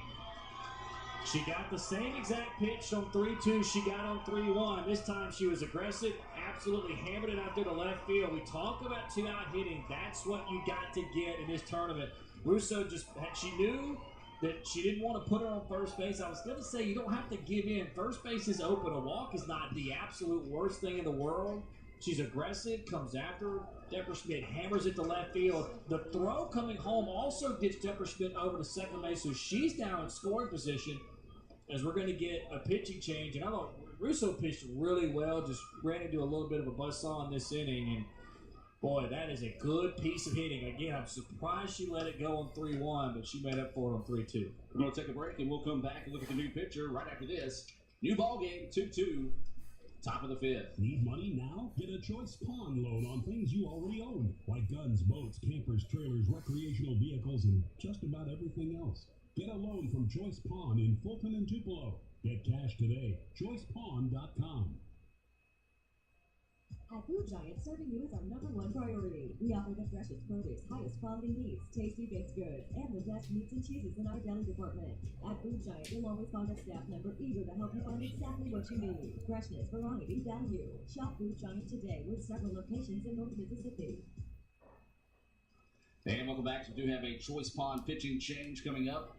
She got the same exact pitch on 3-2 she got on 3-1. This time she was aggressive, absolutely hammered it out to the left field. We talk about 2-out hitting. That's what you got to get in this tournament. Russo she knew that she didn't want to put her on first base. I was going to say you don't have to give in. First base is open. A walk is not the absolute worst thing in the world. She's aggressive, comes after Depperschmidt, hammers it to left field. The throw coming home also gets Depperschmidt over to second base, so she's down in scoring position as we're going to get a pitching change. And I thought Russo pitched really well, just ran into a little bit of a buzzsaw in this inning, and boy, that is a good piece of hitting. Again, I'm surprised she let it go on 3-1, but she made up for it on 3-2. We're going to take a break, and we'll come back and look at the new pitcher right after this. New ball game, 2-2, top of the fifth. Need money now? Get a Choice Pawn loan on things you already own, like guns, boats, campers, trailers, recreational vehicles, and just about everything else. Get a loan from Choice Pawn in Fulton and Tupelo. Get cash today. ChoicePawn.com. At Food Giant, serving you is our #1 priority. We offer the freshest produce, highest quality meats, tasty baked goods, and the best meats and cheeses in our deli department. At Food Giant, you'll always find a staff member eager to help you find exactly what you need. Freshness, variety, value. Shop Food Giant today with several locations in North Mississippi. And welcome back. We do have a Choice Pawn pitching change coming up.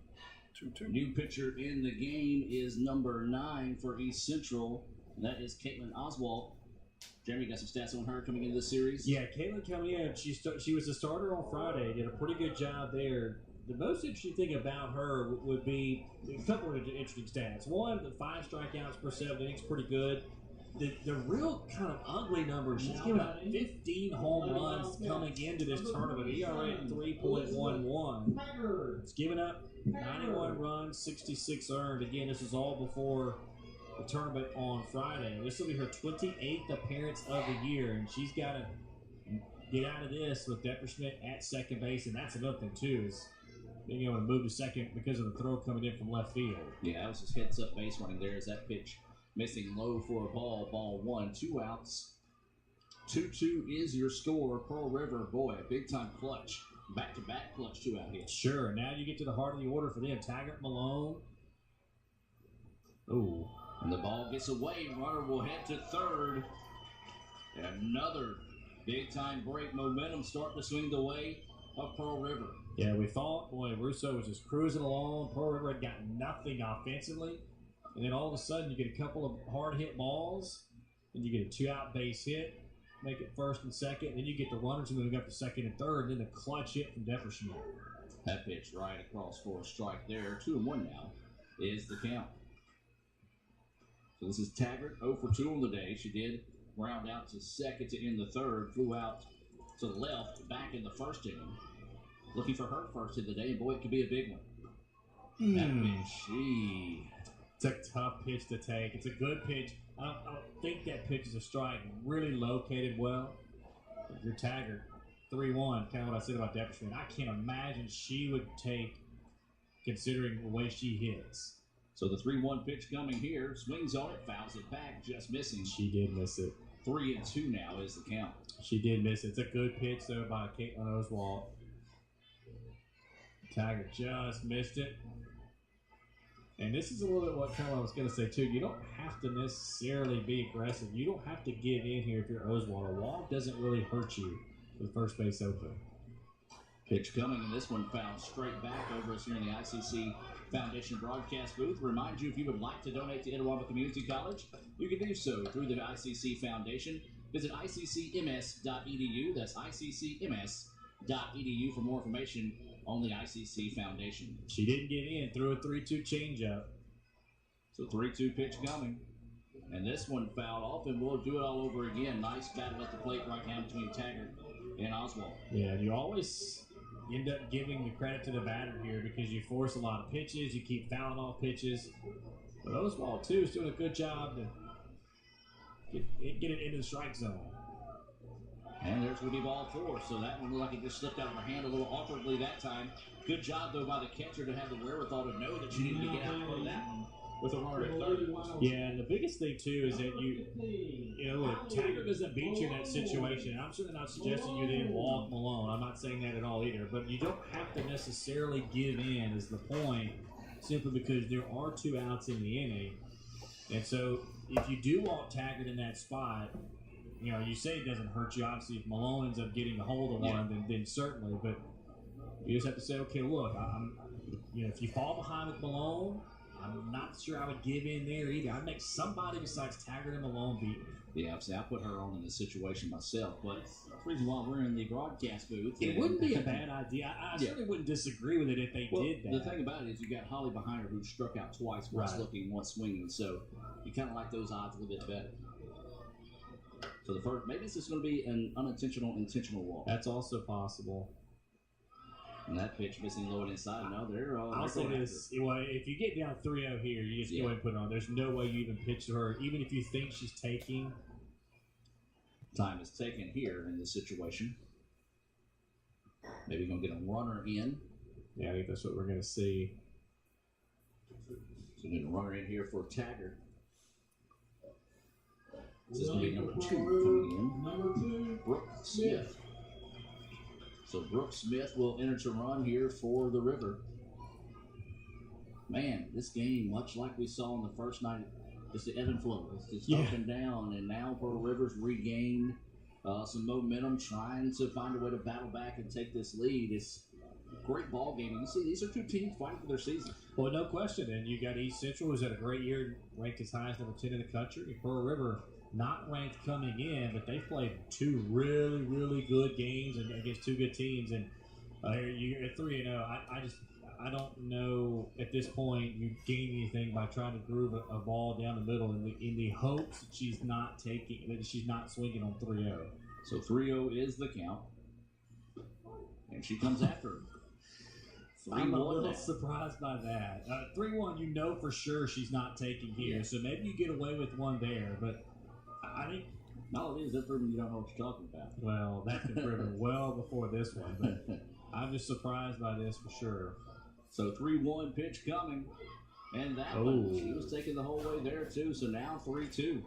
2-2. New pitcher in the game is number 9 for East Central. And that is Caitlin Oswald. Jeremy, got some stats on her coming into this series? Yeah, Caitlin coming in, she was a starter on Friday, did a pretty good job there. The most interesting thing about her would be a couple of interesting stats. One, the 5 strikeouts per 7 innings, pretty good. The real kind of ugly numbers, she's given up 15 home runs coming into this tournament, ERA at 3.11. It's given up 91 runs, 66 earned. Again, this is all before the tournament on Friday. This will be her 28th appearance of the year, and she's got to get out of this with Depper Schmidt at second base, and that's another thing, too, is being able to move to second because of the throw coming in from left field. Yeah, that was his heads-up base running there as that pitch missing low for a ball 1, 2 outs. 2-2 is your score. Pearl River, boy, a big-time clutch. Back-to-back clutch 2 out here. Sure, now you get to the heart of the order for them. Taggart, Malone. Ooh. And the ball gets away. Runner will head to third. Another big-time break. Momentum starting to swing the way of Pearl River. Yeah, we thought, boy, Russo was just cruising along. Pearl River had got nothing offensively. And then all of a sudden, you get a couple of hard-hit balls, and you get a 2-out base hit, make it first and second, and then you get the runners moving up to second and third, and then the clutch hit from Depper Schmidt. That pitch right across for a strike there. 2-1 now is the count. So this is Taggart, 0 for 2 on the day. She did round out to second to end the third, flew out to the left, back in the first inning. Looking for her first of the day, and boy, it could be a big one. That pitch, it's a tough pitch to take. It's a good pitch. I don't think that pitch is a strike. Really located well. If you're Taggart, 3-1, kind of what I said about Depper Schmidt. I can't imagine she would take, considering the way she hits. So the 3-1 pitch coming here, swings on it, fouls it back, just missing. She did miss it. 3-2 now is the count. She did miss it. It's a good pitch, though, by Caitlin Oswald. Taggart just missed it. And this is a little bit what I was going to say, too. You don't have to necessarily be aggressive. You don't have to give in here if you're Oswald. A walk doesn't really hurt you with first base open. Pitch coming, and this one fouled straight back over us here in the ICC Foundation broadcast booth. Remind you, if you would like to donate to Itawamba Community College, you can do so through the ICC Foundation. Visit iccms.edu. That's iccms.edu for more information on the ICC Foundation. She didn't get in, threw a 3-2 changeup. So 3-2 pitch coming. And this one fouled off, and we'll do it all over again. Nice battle at the plate right now between Taggart and Oswald. Yeah, and you always end up giving the credit to the batter here because you force a lot of pitches, you keep fouling off pitches. But Oswald, too, is doing a good job to get it into the strike zone. And there's going to be ball 4, so that one looked like it just slipped out of her hand a little awkwardly that time. Good job, though, by the catcher to have the wherewithal to know that she needed to get out for that one with a runner at third. Yeah, and the biggest thing, too, is that look, Taggart doesn't beat you in that situation. I'm certainly not suggesting you then walk Malone. I'm not saying that at all either. But you don't have to necessarily give in is the point, simply because there are 2 outs in the inning. And so if you do walk Taggart in that spot, you say it doesn't hurt you. Obviously, if Malone ends up getting a hold of one, then certainly. But you just have to say, okay, look, if you fall behind with Malone, I'm not sure I would give in there either. I'd make somebody besides Taggart and Malone beat me. Yeah, see, I put her on in this situation myself, but that's the reason why we're in the broadcast booth. It wouldn't be a bad idea. I certainly wouldn't disagree with it if they did that. The thing about it is you got Holly behind her who struck out twice, once looking, once swinging, so you kind of like those odds a little bit better. So the first, maybe it's just going to be an unintentional, intentional walk. That's also possible. And that pitch missing low and inside. No, I'll say this. Well, if you get down 3-0 here, you just go ahead and put it on. There's no way you even pitch to her, even if you think she's taking. Time is taken here in this situation. Maybe going to get a runner in. Yeah, I think that's what we're going to see. So we get a runner in here for Taggart. This is going to be number 2 coming in. Number 2, Brooke Smith. So Brooke Smith will enter to run here for the River. Man, this game, much like we saw in the first night, it's the ebb and flow. It's just up and down, and now Pearl River's regained some momentum, trying to find a way to battle back and take this lead. It's a great ball game. You see, these are two teams fighting for their season. Well, no question. And you got East Central, who's had a great year, ranked as high as number 10 in the country. Pearl River, not ranked coming in, but they played 2 really, really good games and against 2 good teams. And you're at 3-0. I don't know at this point you gain anything by trying to groove a ball down the middle in the hopes that she's not swinging on 3-0. So 3-0 is the count, and she comes after her. I'm a little surprised by that. 3-1, you know for sure she's not taking here, so maybe you get away with one there, but I think. No, it is. That's proven you don't know what you're talking about. Well, that's been proven well before this one, but I'm just surprised by this for sure. So 3-1 pitch coming, and that one, she was taking the whole way there too, so now 3-2.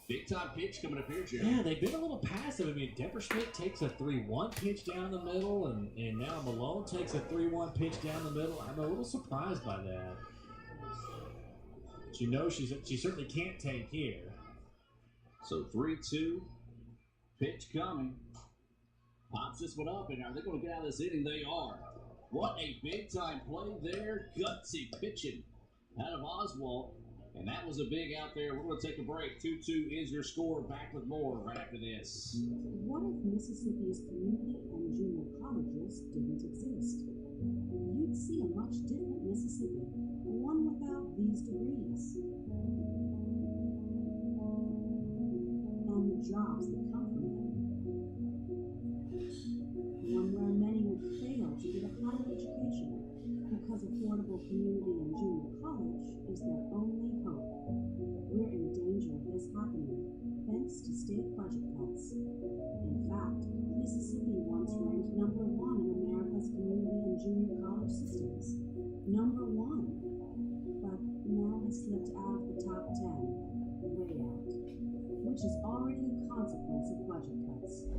Big time pitch coming up here, Jerry. Yeah, they've been a little passive. I mean, Depperschmidt takes a 3-1 pitch down the middle, and now Malone takes a 3-1 pitch down the middle. I'm a little surprised by that. But you know she certainly can't take here. So 3-2, pitch coming. Pops this one up, and are they going to get out of this inning? They are. What a big-time play there. Gutsy pitching out of Oswald. And that was a big out there. We're going to take a break. 2-2 is your score. Back with more right after this. What if Mississippi's community and junior colleges didn't exist? You'd see a much different Mississippi, one without these degrees. And the jobs that come from them. One where many would fail to get a higher education because affordable community and junior college is their only hope. We're in danger of this happening thanks to state budget cuts. In fact, Mississippi once ranked number 1 in America's community and junior college systems. Number 1. But now has slipped out of the top 10, way out, which is already a consequence of budget cuts.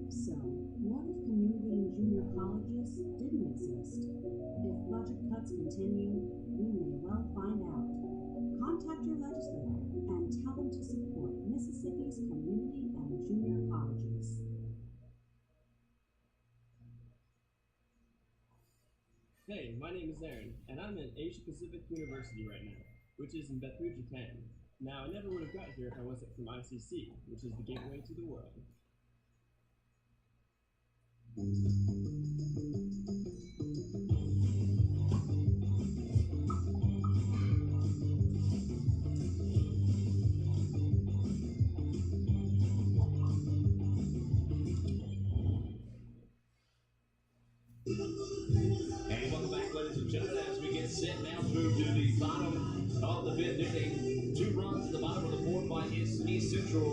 So, what if community and junior colleges didn't exist? If budget cuts continue, we may well find out. Contact your legislator and tell them to support Mississippi's community and junior colleges. Hey, my name is Aaron, and I'm at Asia Pacific University right now, which is in Bethlehem, Japan. Now, I never would have got here if I wasn't from ICC, which is the gateway to the world. And welcome back, ladies and gentlemen, as we get set now through to the bottom of the 5th inning. 2 runs at the bottom of the 4th by East Central.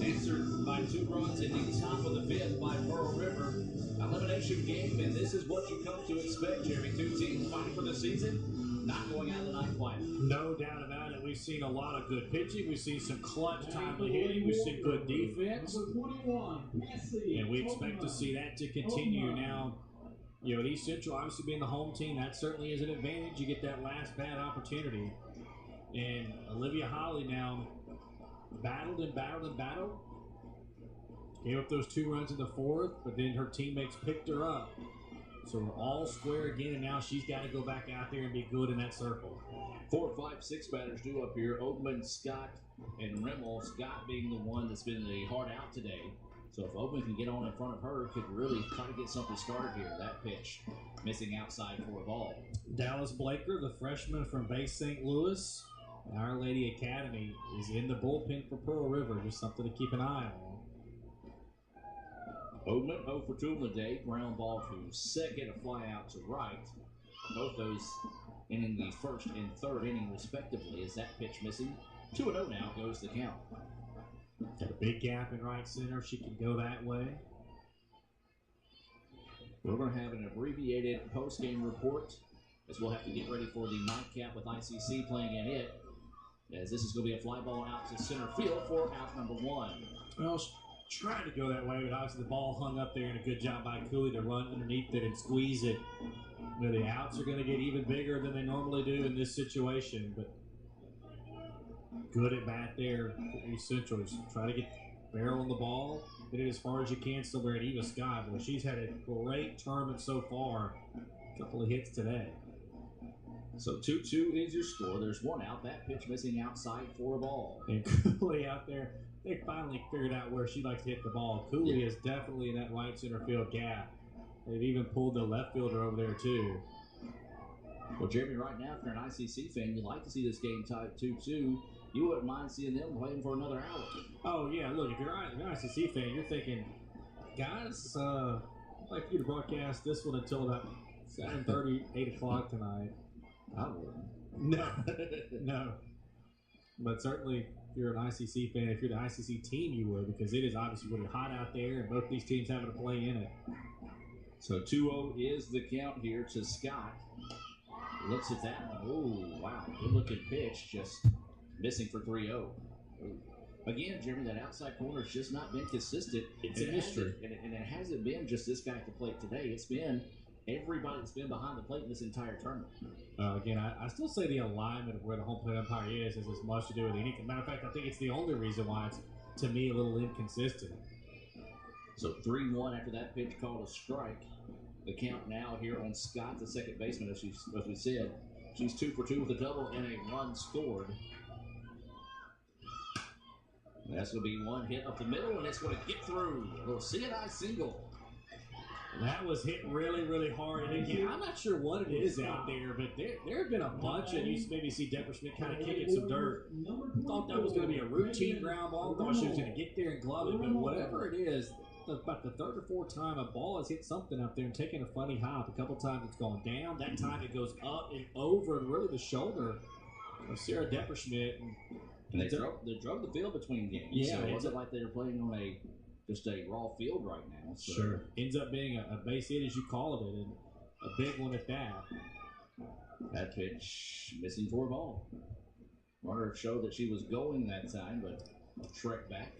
Answered by 2 runs in the top of the 5th by Pearl River. Elimination game, and this is what you come to expect, Jerry. 2 teams fighting for the season, not going out of the ninth quite. No doubt about it. We've seen a lot of good pitching. We've seen some clutch, timely hitting. We've seen good defense. And we expect to see that to continue now. You know, at East Central, obviously being the home team, that certainly is an advantage. You get that last bad opportunity. And Olivia Holly now battled and battled and battled. Gave up those 2 runs in the 4th, but then her teammates picked her up. So we're all square again, and now she's got to go back out there and be good in that circle. 4, 5, 6 batters due up here. Oatman, Scott, and Rimmel. Scott being the one that's been the hard out today. So if Oatman can get on in front of her, could really try to get something started here. That pitch missing outside for a ball. Dallas Blaker, the freshman from Bay St. Louis, Our Lady Academy, is in the bullpen for Pearl River. Just something to keep an eye on. Oatman 0 for 2 on the day. Ground ball to second, a fly out to right. Both those in the first and third inning, respectively. Is that pitch missing? 2-0 now goes the count. Got a big gap in right center. She can go that way. We're going to have an abbreviated post-game report as we'll have to get ready for the nightcap with ICC playing in it. As this is going to be a fly ball out to center field for out number 1. Well, tried to go that way, but obviously the ball hung up there, and a good job by Cooley to run underneath it and squeeze it. Where the outs are going to get even bigger than they normally do in this situation, but good at bat there for East Central. Just try to get barrel on the ball, hit it as far as you can, still wear an Eva Scott. Well, she's had a great tournament so far. A couple of hits today. So 2-2 is your score. There's one out. That pitch missing outside for a ball. And Cooley out there, they finally figured out where she likes to hit the ball. Cooley is definitely in that right center field gap. They've even pulled the left fielder over there, too. Well, Jeremy, right now, if you're an ICC fan, you'd like to see this game tied 2-2. You wouldn't mind seeing them playing for another hour. Oh, yeah. Look, if you're an ICC fan, you're thinking, guys, I'd like for you to broadcast this one until about 7:30, 8 o'clock tonight. I wouldn't. No. No. But certainly, if you're an ICC fan, if you're the ICC team, you would, because it is obviously really hot out there, and both these teams having to play in it. So 2-0 is the count here to Scott. Looks at that one. Oh, wow. Good looking pitch. Just missing for 3-0. Again, Jeremy, that outside corner has just not been consistent. It's a mystery. And it hasn't been just this guy at the plate today. It's been everybody that's been behind the plate in this entire tournament. Again, I still say the alignment of where the home plate umpire is has as much to do with anything. Matter of fact, I think it's the only reason why it's, to me, a little inconsistent. So 3-1 after that pitch called a strike. The count now here on Scott, the second baseman, as we said. She's 2 for 2 with a double and a run scored. That's going to be one hit up the middle, and it's going to get through. A little CNI single. That was hit really, really hard. And again, I'm not sure what it is out there, but there have been a bunch, and you maybe see Deborah Schmidt kind of kicking some dirt. Thought that was going to be a routine ground ball. Thought she was going to get there and glove it, but whatever it is, about the third or fourth time a ball has hit something up there and taken a funny hop. A couple times it's gone down. That time it goes up and over really the shoulder of Sarah Depperschmidt. And they drove the field between games. Yeah, so it wasn't like they were playing on just a raw field right now. So. Sure. Ends up being a base hit, as you called it, and a big one at that. That pitch missing for a ball. Runner showed that she was going that time, but Shrek back.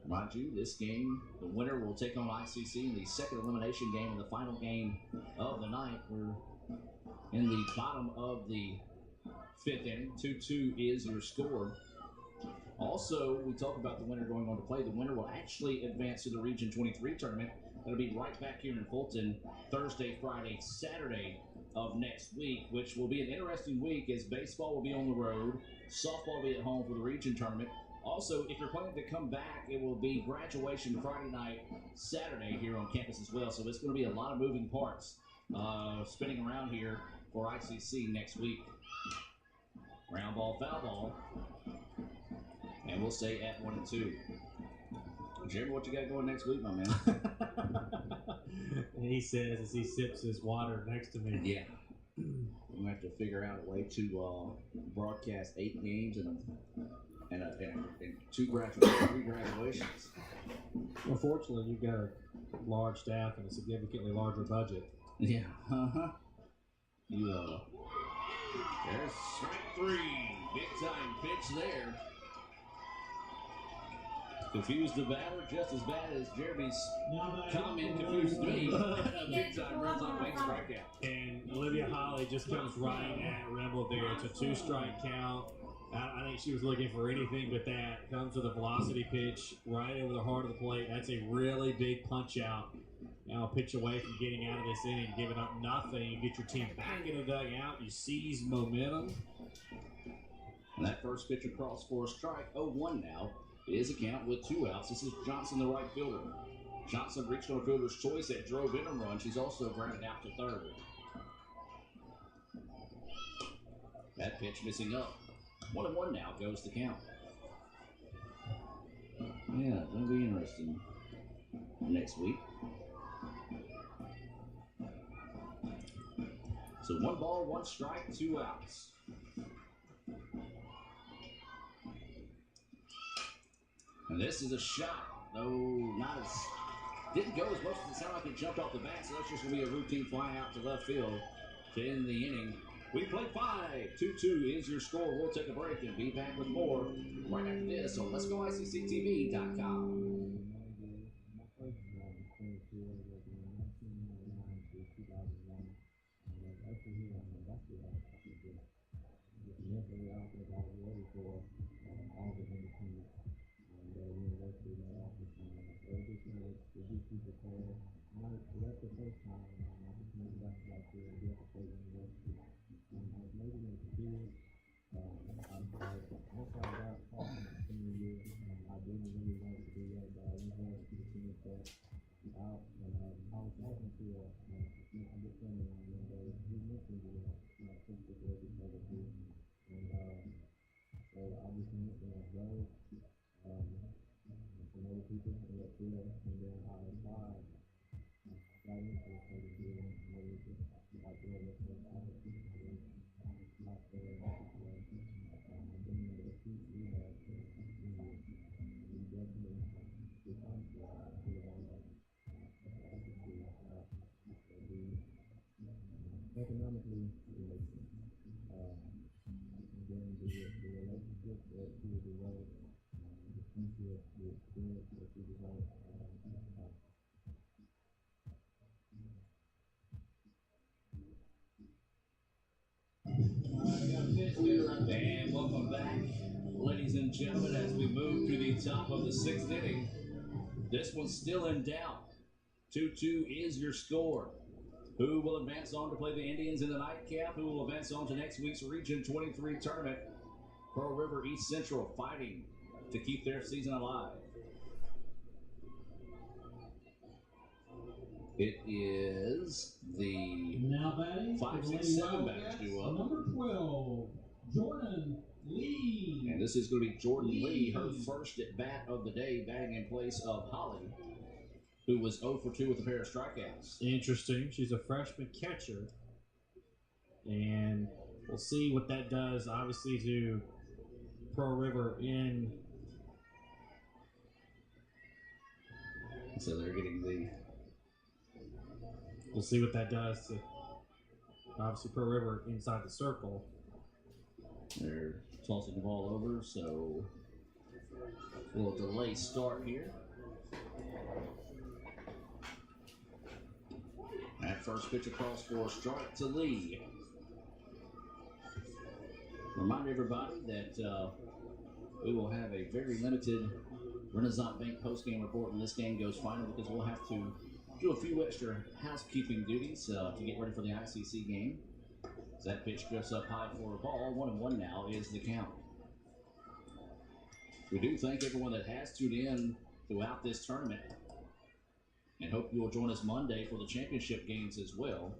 Mind you, this game, the winner will take on ICC in the second elimination game and the final game of the night. We're in the bottom of the fifth inning. 2-2 is your score. Also, we talk about the winner going on to play. The winner will actually advance to the Region 23 tournament. That'll be right back here in Fulton Thursday, Friday, Saturday of next week, which will be an interesting week as baseball will be on the road, softball will be at home for the Region tournament. Also, if you're planning to come back, it will be graduation Friday night, Saturday here on campus as well. So it's going to be a lot of moving parts spinning around here for ICC next week. Round ball, foul ball. And we'll stay at 1-2. Jeremy, what you got going next week, my man? And he says as he sips his water next to me. Yeah. We're going to have to figure out a way to broadcast 8 games and 3 graduations. Unfortunately, you've got a large staff and a significantly larger budget. Yeah. There's strike 3. Big time pitch there. Confused the batter just as bad as Jeremy's comment confused me. Big time runs on late strikeout. And Olivia Holly just comes right at Rebel there. It's a 2-strike count. I think she was looking for anything but that. Comes with a velocity pitch right over the heart of the plate. That's a really big punch out. Now a pitch away from getting out of this inning, giving up nothing. You get your team back in the dugout. You seize momentum. And that first pitch across for a strike. 0-1 now is a count with 2 outs. This is Johnson, the right fielder. Johnson reached on a fielder's choice that drove in a run. She's also grounded out to third. That pitch missing up. 1-1 now goes the count. Yeah, that'll be interesting next week. So 1 ball, 1 strike, 2 outs. And this is a shot, though not as didn't go as much as it sounded like it jumped off the bat. So that's just gonna be a routine fly out to left field to end the inning. We played 5. 2-2 is your score. We'll take a break and be back with more right after this on Let'sGoICCTV.com. Economically, it makes sense. Again, the relationship that she would develop, the future, the experience that she developed. And welcome back, ladies and gentlemen, as we move to the top of the 6th inning. This one's still in doubt. 2-2 is your score. Who will advance on to play the Indians in the nightcap? Who will advance on to next week's Region 23 tournament? Pearl River East Central fighting to keep their season alive. It is the Now batting 5, for the 6, 7 Wildcats, batters due up. Number 12, Jordan Lee. And this is going to be Jordan Lee, her first at bat of the day, batting in place of Holly, who was 0 for 2 with a pair of strikeouts. Interesting. She's a freshman catcher. And we'll see what that does, obviously, to Pearl River in. So they're getting the. We'll see what that does to, obviously, Pearl River inside the circle. They're tossing the ball over, so we'll delay start here. That first pitch across for a strike to Lee. Remind everybody that we will have a very limited Renaissance Bank post-game report when this game goes final, because we'll have to do a few extra housekeeping duties to get ready for the ICC game. As that pitch drifts up high for a ball. 1-1 now is the count. We do thank everyone that has tuned in throughout this tournament, and hope you will join us Monday for the championship games as well.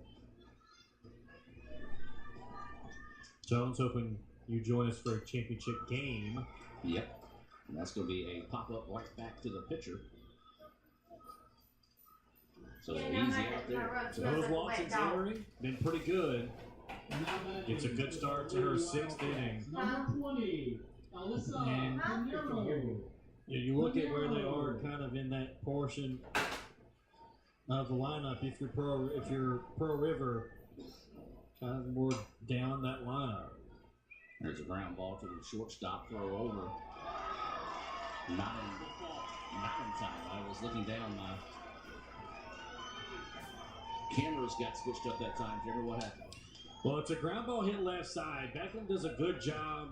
Jones, hoping you join us for a championship game. Yep. And that's going to be a pop-up right back to the pitcher. So easy out there. So Rose Watson's entering, been pretty good. Gets a good start to her 6th inning. Number 20, Alyssa And Pinero. you look at where they are kind of in that portion of the lineup. If you're Pearl River, kind of more down that lineup. There's a ground ball to the shortstop, throw over. Not in time. I was looking down. My cameras got switched up that time. Jeremy, what happened? Well, it's a ground ball hit left side. Beckham does a good job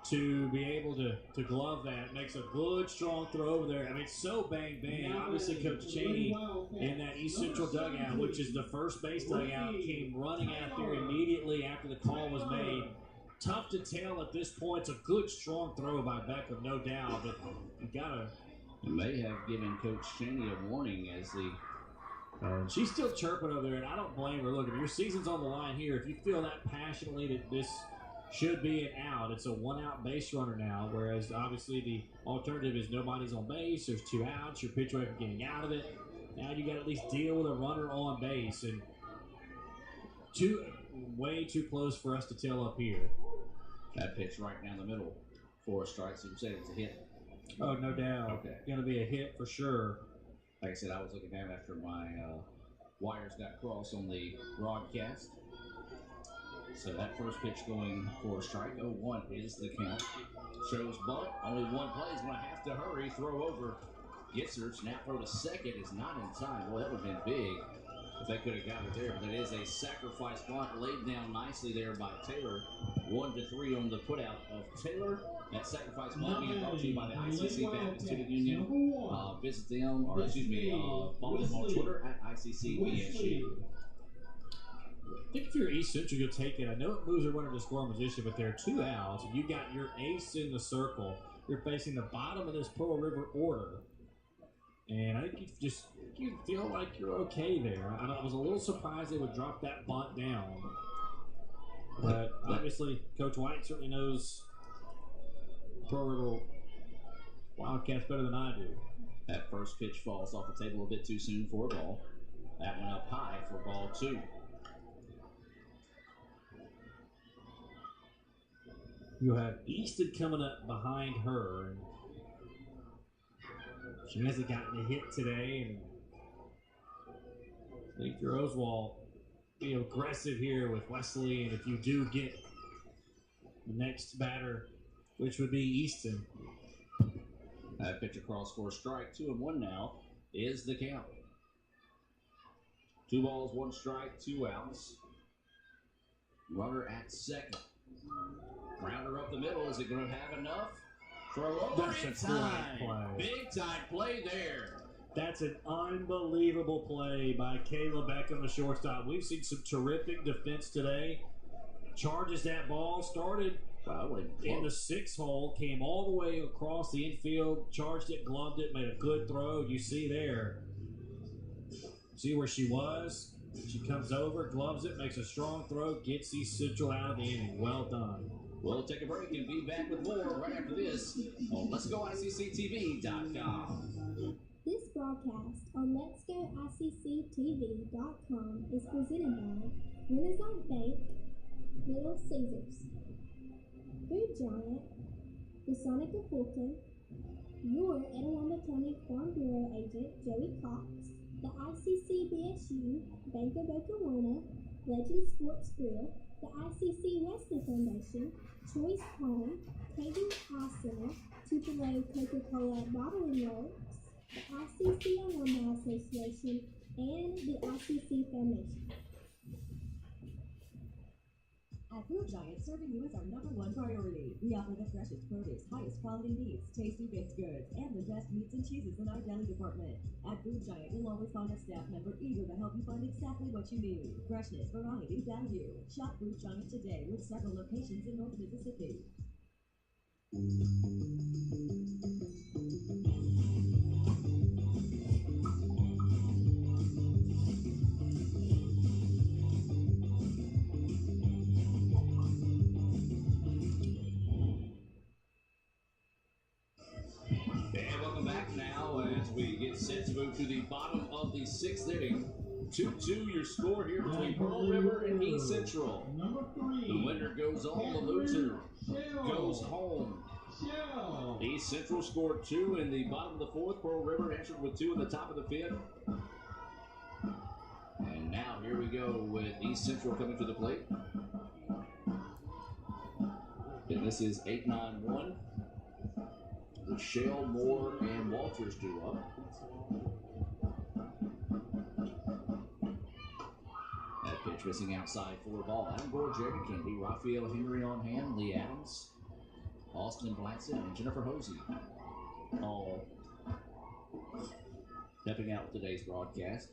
to be able to glove that. Makes a good, strong throw over there. I mean, it's so bang. Obviously, Coach Cheney in that East Central dugout, which is the first base dugout, came running out there immediately after the call was made. Tough to tell at this point. It's a good, strong throw by Beckham, no doubt, but you got to... It may have given Coach Cheney a warning as the... she's still chirping over there, and I don't blame her. Look, if your season's on the line here, if you feel that passionately that this should be an out, it's a one-out base runner now, whereas obviously the alternative is nobody's on base, there's 2 outs, you're pitch away from getting out of it. Now you got to at least deal with a runner on base, and way too close for us to tell up here. That pitch right down the middle for a strike, so you said it's a hit. Oh, no doubt. Okay. Going to be a hit for sure. Like I said, I was looking down after my wires got crossed on the broadcast. So that first pitch going for a strike. 0-1 is the count. Shows bunt. Only one play. He's going to have to hurry. Throw over. Getzer. Snap throw to second is not in time. Well, that would have been big if they could have got it there. But that is a sacrifice bunt laid down nicely there by Taylor. 1-3 on the putout of Taylor. That sacrifice bunt being brought to you by the ICC Baptist Student Union. Visit them, or excuse me, follow them on Twitter at ICCBSU. I think if you're East Central, you'll take it. I know it moves a runner to scoring position, but there are 2 outs, and you got your ace in the circle. You're facing the bottom of this Pearl River order. And I think you feel like you're okay there. I was a little surprised they would drop that bunt down. But obviously, Coach White certainly knows Pearl River Wildcats better than I do. That first pitch falls off the table a bit too soon for a ball. That went up high for ball 2. You have Easton coming up behind her. And she hasn't gotten a hit today. And I think your Oswald be aggressive here with Wesley. And if you do get the next batter, which would be Easton. That pitch across for a strike. 2-1 now is the count. 2 balls, 1 strike, 2 outs. Runner at second. Grounder up the middle. Is it going to have enough? Throw over That's in a time. great play. Big time play there. That's an unbelievable play by Kayla Beckham, the shortstop. We've seen some terrific defense today. Charges that ball, started in the 6th hole, came all the way across the infield, charged it, gloved it, made a good throw. You see there. See where she was? She comes over, gloves it, makes a strong throw, gets East Central out of the inning. Well done. We'll take a break and be back with more right after this on Let'sGoICCTV.com. This broadcast on Let'sGoICCTV.com is presented by Renaissance Bank, Little Caesars, Food Giant, the Sonic of Fulton, your Etowah County Farm Bureau agent Joey Cox, the ICC BSU, Bank of Oklahoma, Legend Sports Grill, the ICC Wesley Foundation, Choice Home, KV Eye Center, Tupelo Coca-Cola Bottling Works, the ICC Alumni Association, and the ICC Foundation. At Food Giant, serving you is our #1 priority. We offer the freshest produce, highest quality meats, tasty baked goods, and the best meats and cheeses in our deli department. At Food Giant, you'll always find a staff member eager to help you find exactly what you need. Freshness, variety, value. Shop Food Giant today with several locations in North Mississippi. Set to move to the bottom of the 6th inning. 2-2 your score here between Pearl River and East Central. The winner goes on, the loser goes home. East Central scored 2 in the bottom of the 4th. Pearl River answered with 2 in the top of the 5th. And now here we go with East Central coming to the plate. And this is 8-9-1. Shell, Moore, and Walters due up. That pitch missing outside for a ball. Adam Gorgic and B. Raphael Henry on hand. Lee Adams Austin Blacksett and Jennifer Hosey all stepping out with today's broadcast.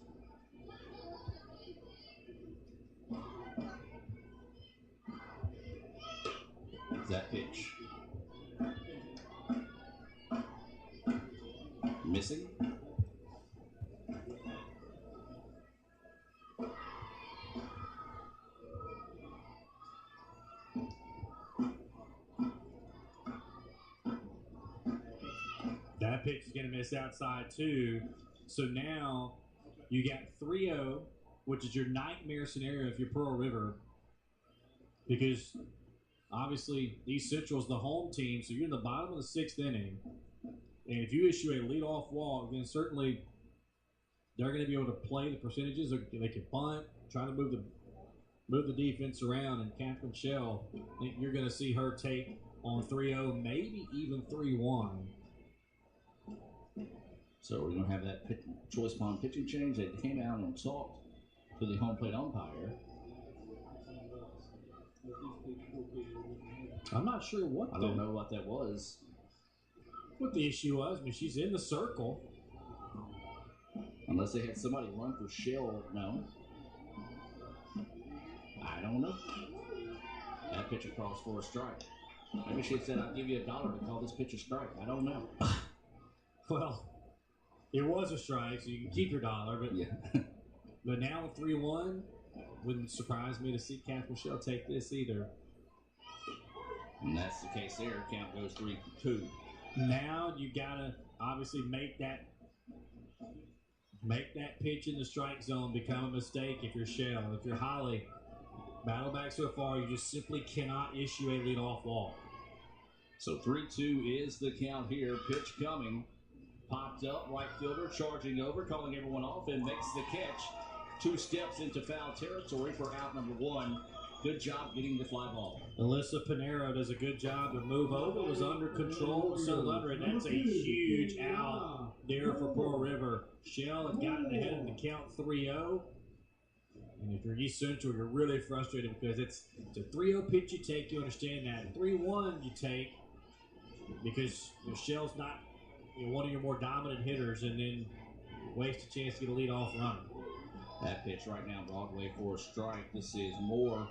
That pitch. Missing. That pitch is going to miss outside too. So now you got 3-0, which is your nightmare scenario if you're Pearl River, because obviously East Central is the home team, so you're in the bottom of the 6th inning. And if you issue a leadoff walk, then certainly they're going to be able to play the percentages. They can bunt, try to move the defense around. And Catherine Shell, I think you're going to see her take on 3-0, maybe even 3-1. So we're going to have that choice pond pitching change. They came out and talked to the home plate umpire. I'm not sure what I don't know what that was. What the issue was. I mean, she's in the circle. Unless they had somebody run for Shell. No. I don't know. That pitch across for a strike. Maybe she said, I'll give you $1 to call this pitch a strike. I don't know. Well, it was a strike, so you can keep your $1. But yeah. But now with 3-1, wouldn't surprise me to see Catherine Shell take this either. And that's the case there. Count goes 3-2. Now you gotta obviously make that pitch in the strike zone become a mistake if you're Shell. If you're Holly, battle back so far, you just simply cannot issue a leadoff walk. So 3-2 is the count here. Pitch coming. Popped up, right fielder charging over, calling everyone off, and makes the catch. 2 steps into foul territory for out number 1. Good job getting the fly ball. Alyssa Pinero does a good job to move over, was under control, settled under, and that's a huge out there for Pearl River. Shell had gotten ahead of the count 3-0. And if you're East Central, you're really frustrated because it's a 3-0 pitch you take, you understand that. 3-1 you take because Shell's not one of your more dominant hitters, and then waste a chance to get a leadoff run. That pitch right now, Broadway for a strike. This is Moore,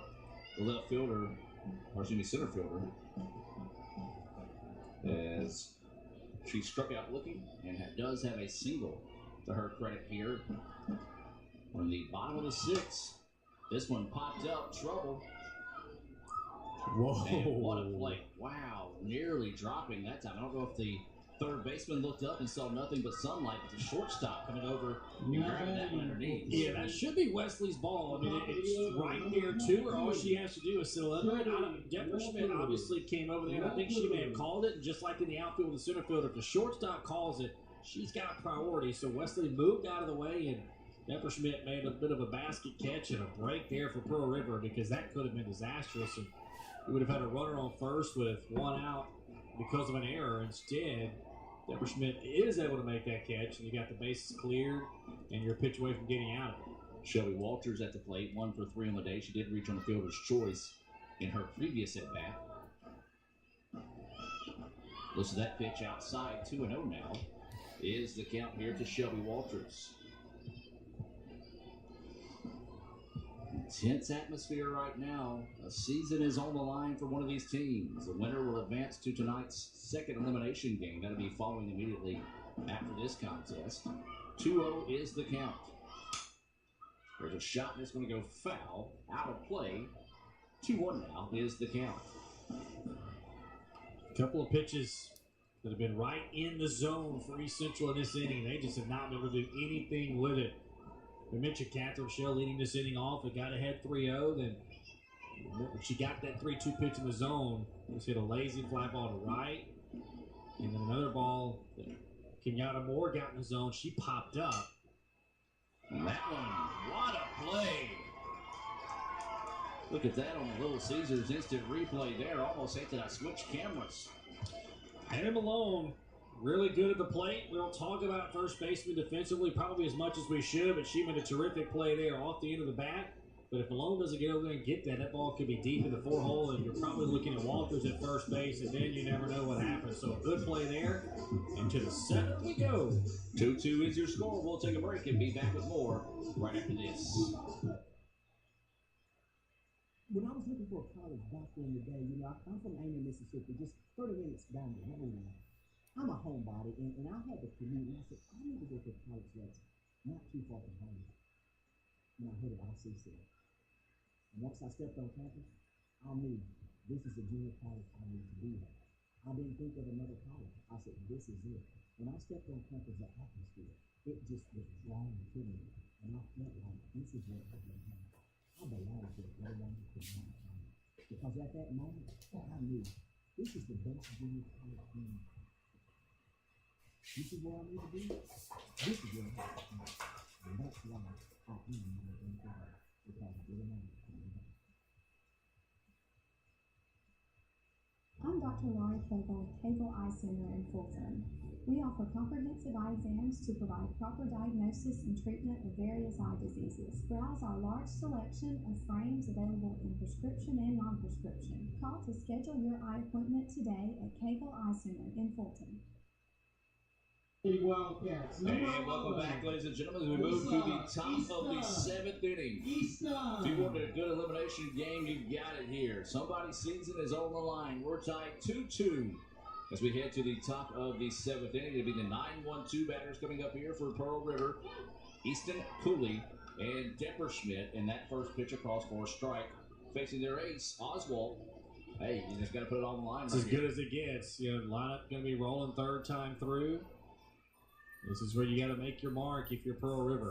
the left fielder, or excuse me, center fielder, as she struck out looking and does have a single to her credit here. We're in the bottom of the 6th. This one popped up, trouble. Whoa. Man, what a play. Wow, nearly dropping that time. I don't know if the third baseman looked up and saw nothing but sunlight with the shortstop coming over and grabbing that one underneath. Yeah, that should be Wesley's ball. I mean, it's right there to her. All she has to do is settle under it. Deborah Schmidt obviously came over there, and I think she may have called it. And just like in the outfield with the center fielder, if the shortstop calls it, she's got priority. So Wesley moved out of the way, and Deborah Schmidt made a bit of a basket catch and a break there for Pearl River, because that could have been disastrous. And we would have had a runner on first with 1 out because of an error. Instead, Deborah Schmidt is able to make that catch, and you got the bases cleared, and you're a pitch away from getting out of it. Shelby Walters at the plate, 1 for 3 on the day. She did reach on the fielder's choice in her previous at-bat. Listen to that pitch outside, 2-0 now, is the count here to Shelby Walters. Intense atmosphere right now. A season is on the line for one of these teams. The winner will advance to tonight's second elimination game. That'll be following immediately after this contest. 2-0 is the count. There's a shot, and it's going to go foul, out of play. 2-1 now is the count. A couple of pitches that have been right in the zone for East Central in this inning. They just have not been able to do anything with it. We mentioned Catherine Shell leading this inning off. It got ahead 3-0. Then she got that 3-2 pitch in the zone. Just hit a lazy fly ball to right. And then another ball that Kenyatta Moore got in the zone. She popped up. And that one, what a play. Look at that on the Little Caesars instant replay there. Almost hate that I switched cameras. Hannah Malone, really good at the plate. We don't talk about first baseman defensively probably as much as we should, but she made a terrific play there off the end of the bat. But if Malone doesn't get over there and get that ball could be deep in the 4-hole, and you're probably looking at Walters at first base, and then you never know what happens. So a good play there. And to the 7th we go. 2-2 is your score. We'll take a break and be back with more right after this. When I was looking for a college back in the day, I'm from Ames, Mississippi, just 30 minutes down the road. I'm a homebody, and I had to commute, and I said, I need to go to a college that's not too far from home. And I heard of ICC. And once I stepped on campus, I knew this is the junior college I need to be at. I didn't think of another college. I said, this is it. When I stepped on campus, the atmosphere, it just was drawn to me. And I felt like this is what I belong. I belong here. No one could not find me. Because at that moment, I knew this is the best junior college team. This is where I need to be. This is where I have to be. And that's why I am where I'm going. Because I belong here. I'm Dr. Laurie Cagle with Cagle Eye Center in Fulton. We offer comprehensive eye exams to provide proper diagnosis and treatment of various eye diseases. Browse our large selection of frames available in prescription and non-prescription. Call to schedule your eye appointment today at Cagle Eye Center in Fulton. Wildcats. And welcome back, ladies and gentlemen, as we move to the top of the 7th inning. If you want a good elimination game, you've got it here. Somebody's season is on the line. We're tied 2-2 as we head to the top of the 7th inning. It'll be the 9-1-2 batters coming up here for Pearl River. Easton Cooley and Depperschmidt, and that first pitch across for a strike, facing their ace, Oswald. Hey, you just got to put it on the line. It's as good as it gets. Lineup going to be rolling third time through. This is where you got to make your mark if you're Pearl River.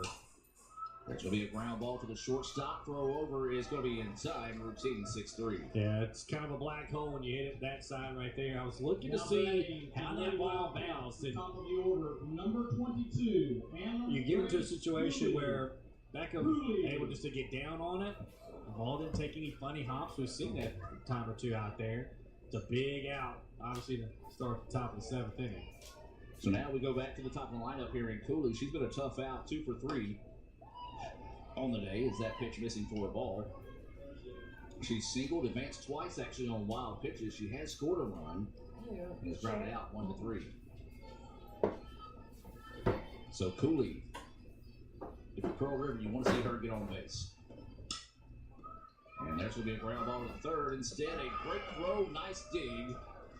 There's going to be a ground ball to the shortstop. Throw over is going to be inside, routine 6-3. Yeah, it's kind of a black hole when you hit it that side right there. I was looking to see how that ball bounced. And top of the order, number 22. You get into a situation where Beckham able just to get down on it. The ball didn't take any funny hops. We've seen that a time or two out there. It's a big out, obviously, to start at the top of the 7th inning. So now we go back to the top of the lineup here in Cooley. She's been a tough out, 2 for 3 on the day. Is that pitch missing for a ball? She's singled, advanced twice actually on wild pitches. She has scored a run and is grounded out 1-3. So Cooley, if you're Pearl River, you want to see her get on base. And there's going to be a ground ball to the third. Instead, a great throw, nice dig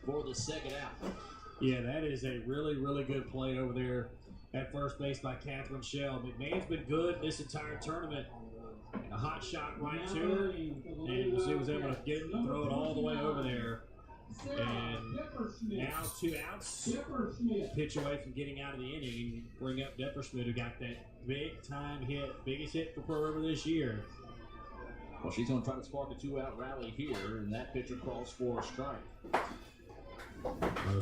for the second out. Yeah, that is a really, really good play over there at first base by Catherine Shell. McMahon's been good this entire tournament. And a hot shot right to her. And she was able to get it and throw it all the way over there. And now 2 outs. Pitch away from getting out of the inning and bring up Depperschmidt, who got that big-time hit, biggest hit for Pearl River this year. Well, she's going to try to spark a 2-out rally here, and that pitcher calls for a strike.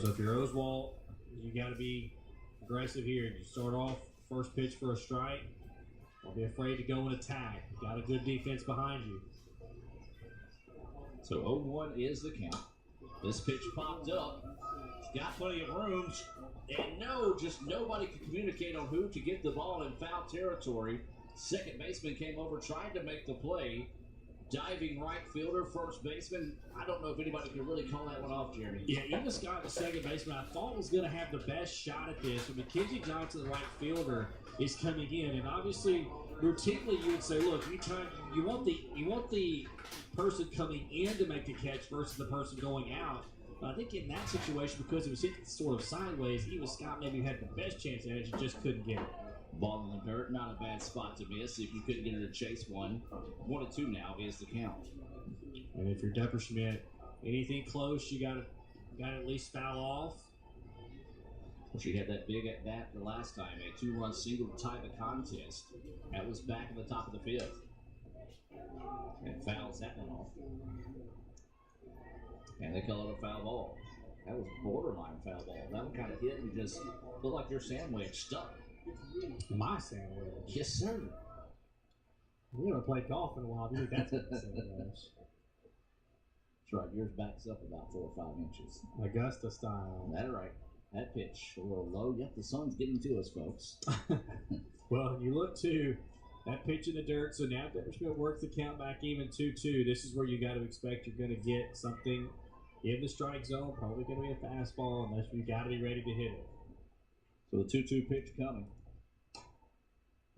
So if you're Oswald, you got to be aggressive here. You start off first pitch for a strike. Don't be afraid to go and attack. You got a good defense behind you. So 0-1 is the count. This pitch popped up. It's got plenty of room. And just nobody could communicate on who to get the ball in foul territory. Second baseman came over, tried to make the play. Diving right fielder, first baseman. I don't know if anybody can really call that one off, Jeremy. Yeah, Eva Scott, the second baseman, I thought was going to have the best shot at this. But Mackenzie Johnson, the right fielder, is coming in, and obviously, routinely, you would say, look, you want the person coming in to make the catch versus the person going out. But I think in that situation, because it was hit sort of sideways, Eva Scott maybe had the best chance at it. She just couldn't get it. Ball in the dirt, not a bad spot to miss if you couldn't get her to chase one. 1-2 now is the count. And if you're Depperschmidt, anything close, you got to at least foul off. Well, she had that big at bat the last time, a 2-run single to tie the contest. That was back in the top of the 5th. And fouls that one off. And they call it a foul ball. That was a borderline foul ball. That one kind of hit and just looked like your sandwich stuck. My sandwich? Yes, sir. We haven't played golf in a while. Do you think that's what the sandwich? That's right. Yours backs up about 4 or 5 inches. Augusta style. That's right. That pitch a little low. Yep, the sun's getting to us, folks. Well, you look to That pitch in the dirt. So now Depperschmidt works the count back even 2-2. This is where you got to expect you're going to get something in the strike zone. Probably going to be a fastball, and that's where you got to be ready to hit it. So the 2-2 pitch coming.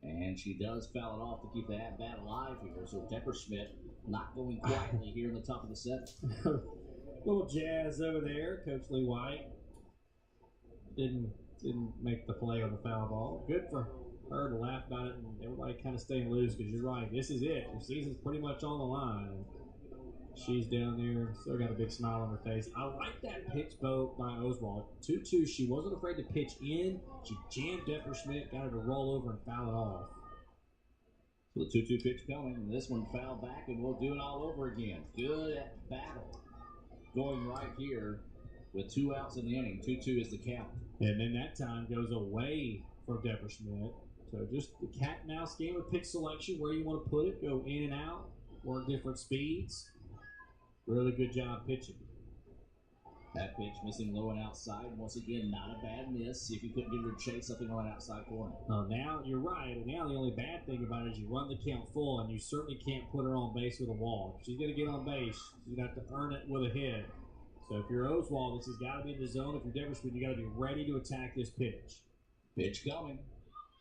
And she does foul it off to keep the at-bat alive here. So Depperschmidt not going quietly here in the top of the seventh. Little jazz over there. Coach Lee White didn't make the play on the foul ball. Good for her to laugh about it and everybody kind of staying loose, because you're right. This is it. Your season's pretty much on the line. She's down there, still got a big smile on her face. I like that pitch by Oswald. 2-2, she wasn't afraid to pitch in. She jammed Depperschmidt, got her to roll over and foul it off. So the 2-2 pitch coming, and this one fouled back, and we'll do it all over again. Good battle going right here with 2 outs in the inning. 2-2 is the count. And then that time goes away from Depperschmidt. So just the cat and mouse game with pitch selection, where you want to put it, go in and out, work different speeds. Really good job pitching. That pitch missing low and outside. Once again, not a bad miss. See if you couldn't get her to chase something on that outside corner. Now, you're right. Now the only bad thing about it is you run the count full, and you certainly can't put her on base with a walk. If she's going to get on base, you have to earn it with a hit. So if you're Oswald, this has got to be in the zone. If you're Depperschmidt, you got to be ready to attack this pitch. Pitch coming.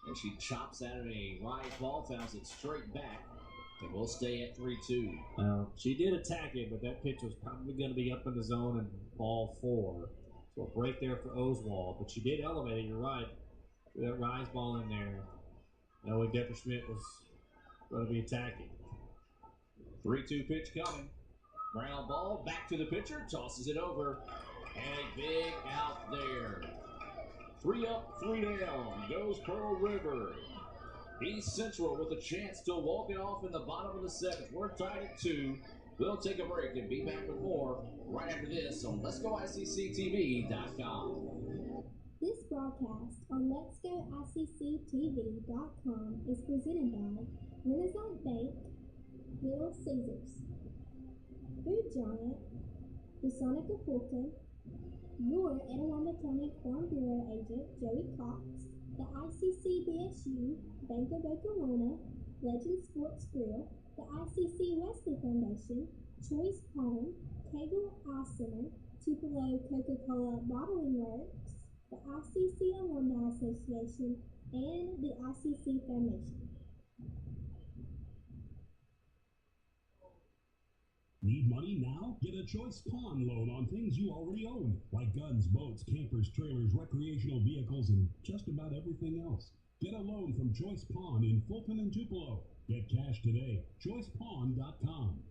And she chops out of a rise ball, fouls it straight back. And we'll stay at 3-2. Well, she did attack it, but that pitch was probably going to be up in the zone and ball 4. So a break there for Oswald. But she did elevate it, you're right. With that rise ball in there. Knowing Depperschmidt was going to be attacking. 3-2 pitch coming. Ground ball, back to the pitcher, tosses it over. And a big out there. 3 up, 3 down, goes Pearl River. East Central with a chance to walk it off in the bottom of the 7th. We're tied at 2. We'll take a break and be back with more right after this on Let'sGoICCTV.com. This broadcast on Let'sGoICCTV.com is presented by Renaissance Bank, Little Caesars, Food Giant, the Sonic of Fulton, your Etowah County Farm Bureau agent, Joey Cox, the ICC BSU, Bank of Oklahoma, Legend Sports Grill, the ICC Wesley Foundation, Choice Palm, Kegel Eye Center, Tupelo Coca-Cola Bottling Works, the ICC Alumni Association, and the ICC Foundation. Need money now? Get a Choice Pawn loan on things you already own, like guns, boats, campers, trailers, recreational vehicles, and just about everything else. Get a loan from Choice Pawn in Fulton and Tupelo. Get cash today. ChoicePawn.com.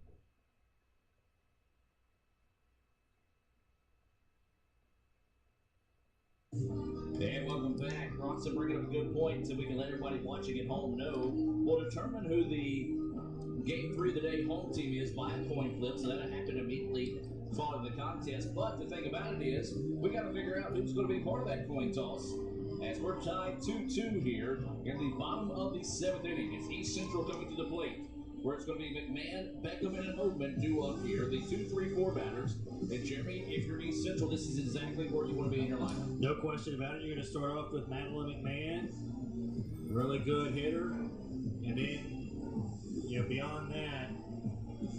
And welcome back. Bronson bringing up a good point so we can let everybody watching at home know. We'll determine who the Game 3 of the day home team is by a coin flip, so that'll happen immediately following the contest. But the thing about it is, we got to figure out who's going to be part of that coin toss. As we're tied 2-2 here in the bottom of the 7th inning. It's East Central coming to the plate, where it's going to be McMahon, Beckham, and Oatman due up here, the 2, 3, 4 batters. And Jeremy, if you're East Central, this is exactly where you want to be in your lineup. No question about it. You're going to start off with Madeline McMahon, really good hitter, and then beyond that,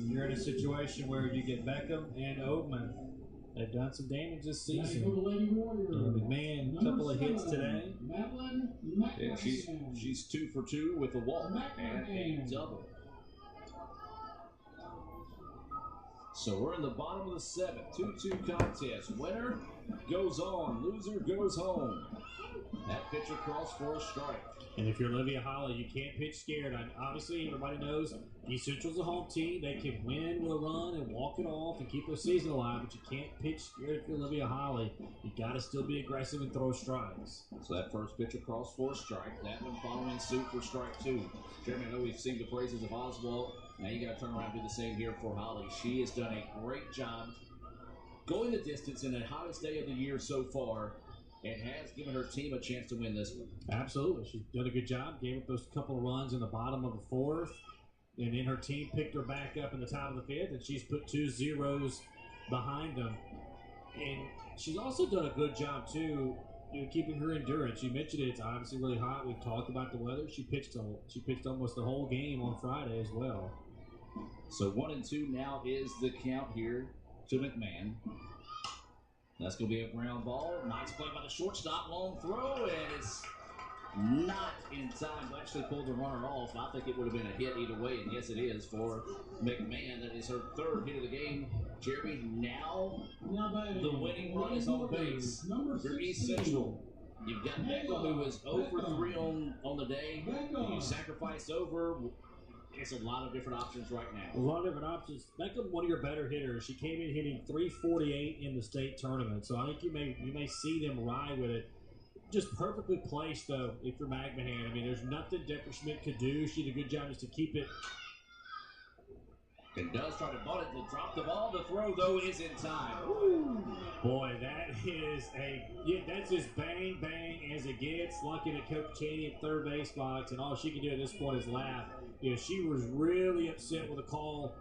you're in a situation where you get Beckham and Oatman. They've done some damage this season. McMahon, a couple of hits today. Yeah, she's 2 for 2 with a walk and a double. So we're in the bottom of the 7th, 2-2 contest. Winner goes on, loser goes home. That pitch across for a strike. And if you're Olivia Holly, you can't pitch scared. Obviously, everybody knows East Central's a home team. They can win with a run and walk it off and keep their season alive, but you can't pitch scared if you're Olivia Holly. You got to still be aggressive and throw strikes. So that first pitch across for a strike. That one following suit for strike 2. Jeremy, I know we've seen the praises of Oswald. Now you got to turn around and do the same here for Holly. She has done a great job going the distance in the hottest day of the year so far, and has given her team a chance to win this one. Absolutely. She's done a good job. Gave up those couple of runs in the bottom of the 4th. And then her team picked her back up in the top of the 5th, and she's put 2 zeros behind them. And she's also done a good job, too, keeping her endurance. You mentioned it. It's obviously really hot. We've talked about the weather. She pitched almost the whole game on Friday as well. So 1-2 now is the count here to McMahon. That's going to be a ground ball. Nice play by the shortstop. Long throw, and it's not in time to actually pull the runner off. I think it would have been a hit either way, and yes, it is for McMahon. That is her third hit of the game. Jeremy, now the winning run is on base for East Central. You've got Beckham, who is 0 for 3 on the day. You sacrifice over. It's a lot of different options right now. A lot of different options. Beckham, one of your better hitters. She came in hitting .348 in the state tournament, so I think you may see them ride with it. Just perfectly placed, though, if you're McMahon. I mean, there's nothing Deborah Schmidt could do. She did a good job just to keep it. It does try to butt it, to drop the ball. The throw, though, is in time. Ooh. Boy, that's as bang, bang as it gets. Lucky to Coach Cheney at third base box, and all she can do at this point is laugh. She was really upset with the call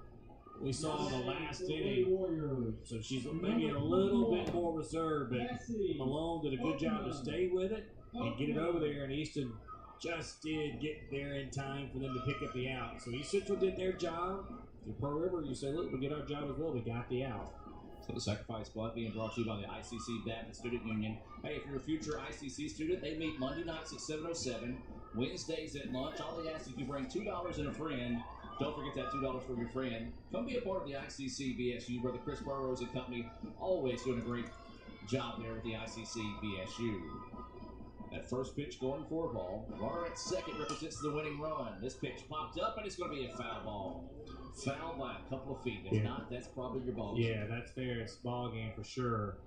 we saw in the last inning. So she's maybe a little bit more reserved, but Malone did a good job to stay with it and get it over there, and Easton just did get there in time for them to pick up the out. So East Central did their job. In Pearl River, you say, look, we get our job as well. We got the out. So the sacrifice bunt being brought to you by the ICC Baptist Student Union. Hey, if you're a future ICC student, they meet Monday nights at 7:07, Wednesdays at lunch. All they ask is you bring $2 and a friend. Don't forget that $2 for your friend. Come be a part of the ICC BSU. Brother Chris Burrows and company always doing a great job there with the ICC BSU. That first pitch going for a ball. Runner at second represents the winning run. This pitch popped up, and it's going to be a foul ball. Foul by a couple of feet. If not, that's probably your ball game. Yeah, that's fair. It's ball game for sure.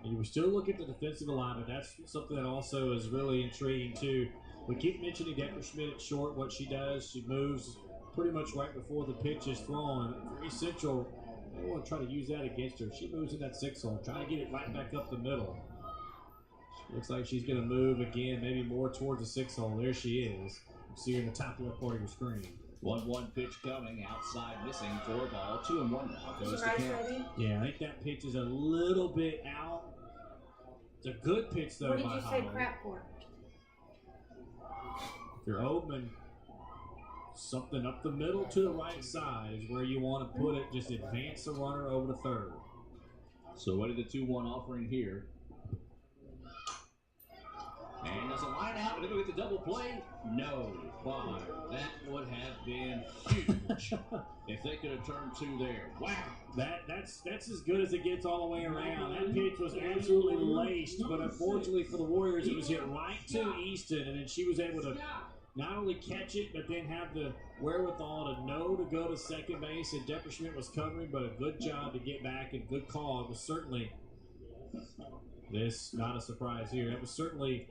And you were still looking at the defensive alignment. That's something that also is really intriguing, too. We keep mentioning Deborah Schmidt at short, what she does. She moves pretty much right before the pitch is thrown. For East Central, they want to try to use that against her. She moves in that 6-hole, trying to get it right back up the middle. Looks like she's going to move again, maybe more towards the 6-hole. There she is. You see her in the top left part of your screen. 1-1 pitch coming, outside missing for a ball. 2-1 now goes to count. Yeah, I think that pitch is a little bit out. It's a good pitch, though, What did by you say Holland. crap for? If you're open, something up the middle to the right side is where you want to put it. Just advance the runner over to third. So what is the 2-1 offering here? And there's a line out. Are they going to get the double play? No. Why? That would have been huge if they could have turned 2 there. Wow. That's as good as it gets all the way around. That pitch was absolutely laced, but unfortunately for the Warriors, it was hit right to Easton, and then she was able to not only catch it, but then have the wherewithal to know to go to second base, and Deborah Schmidt was covering, but a good job to get back and good call. It was certainly not a surprise here. It was certainly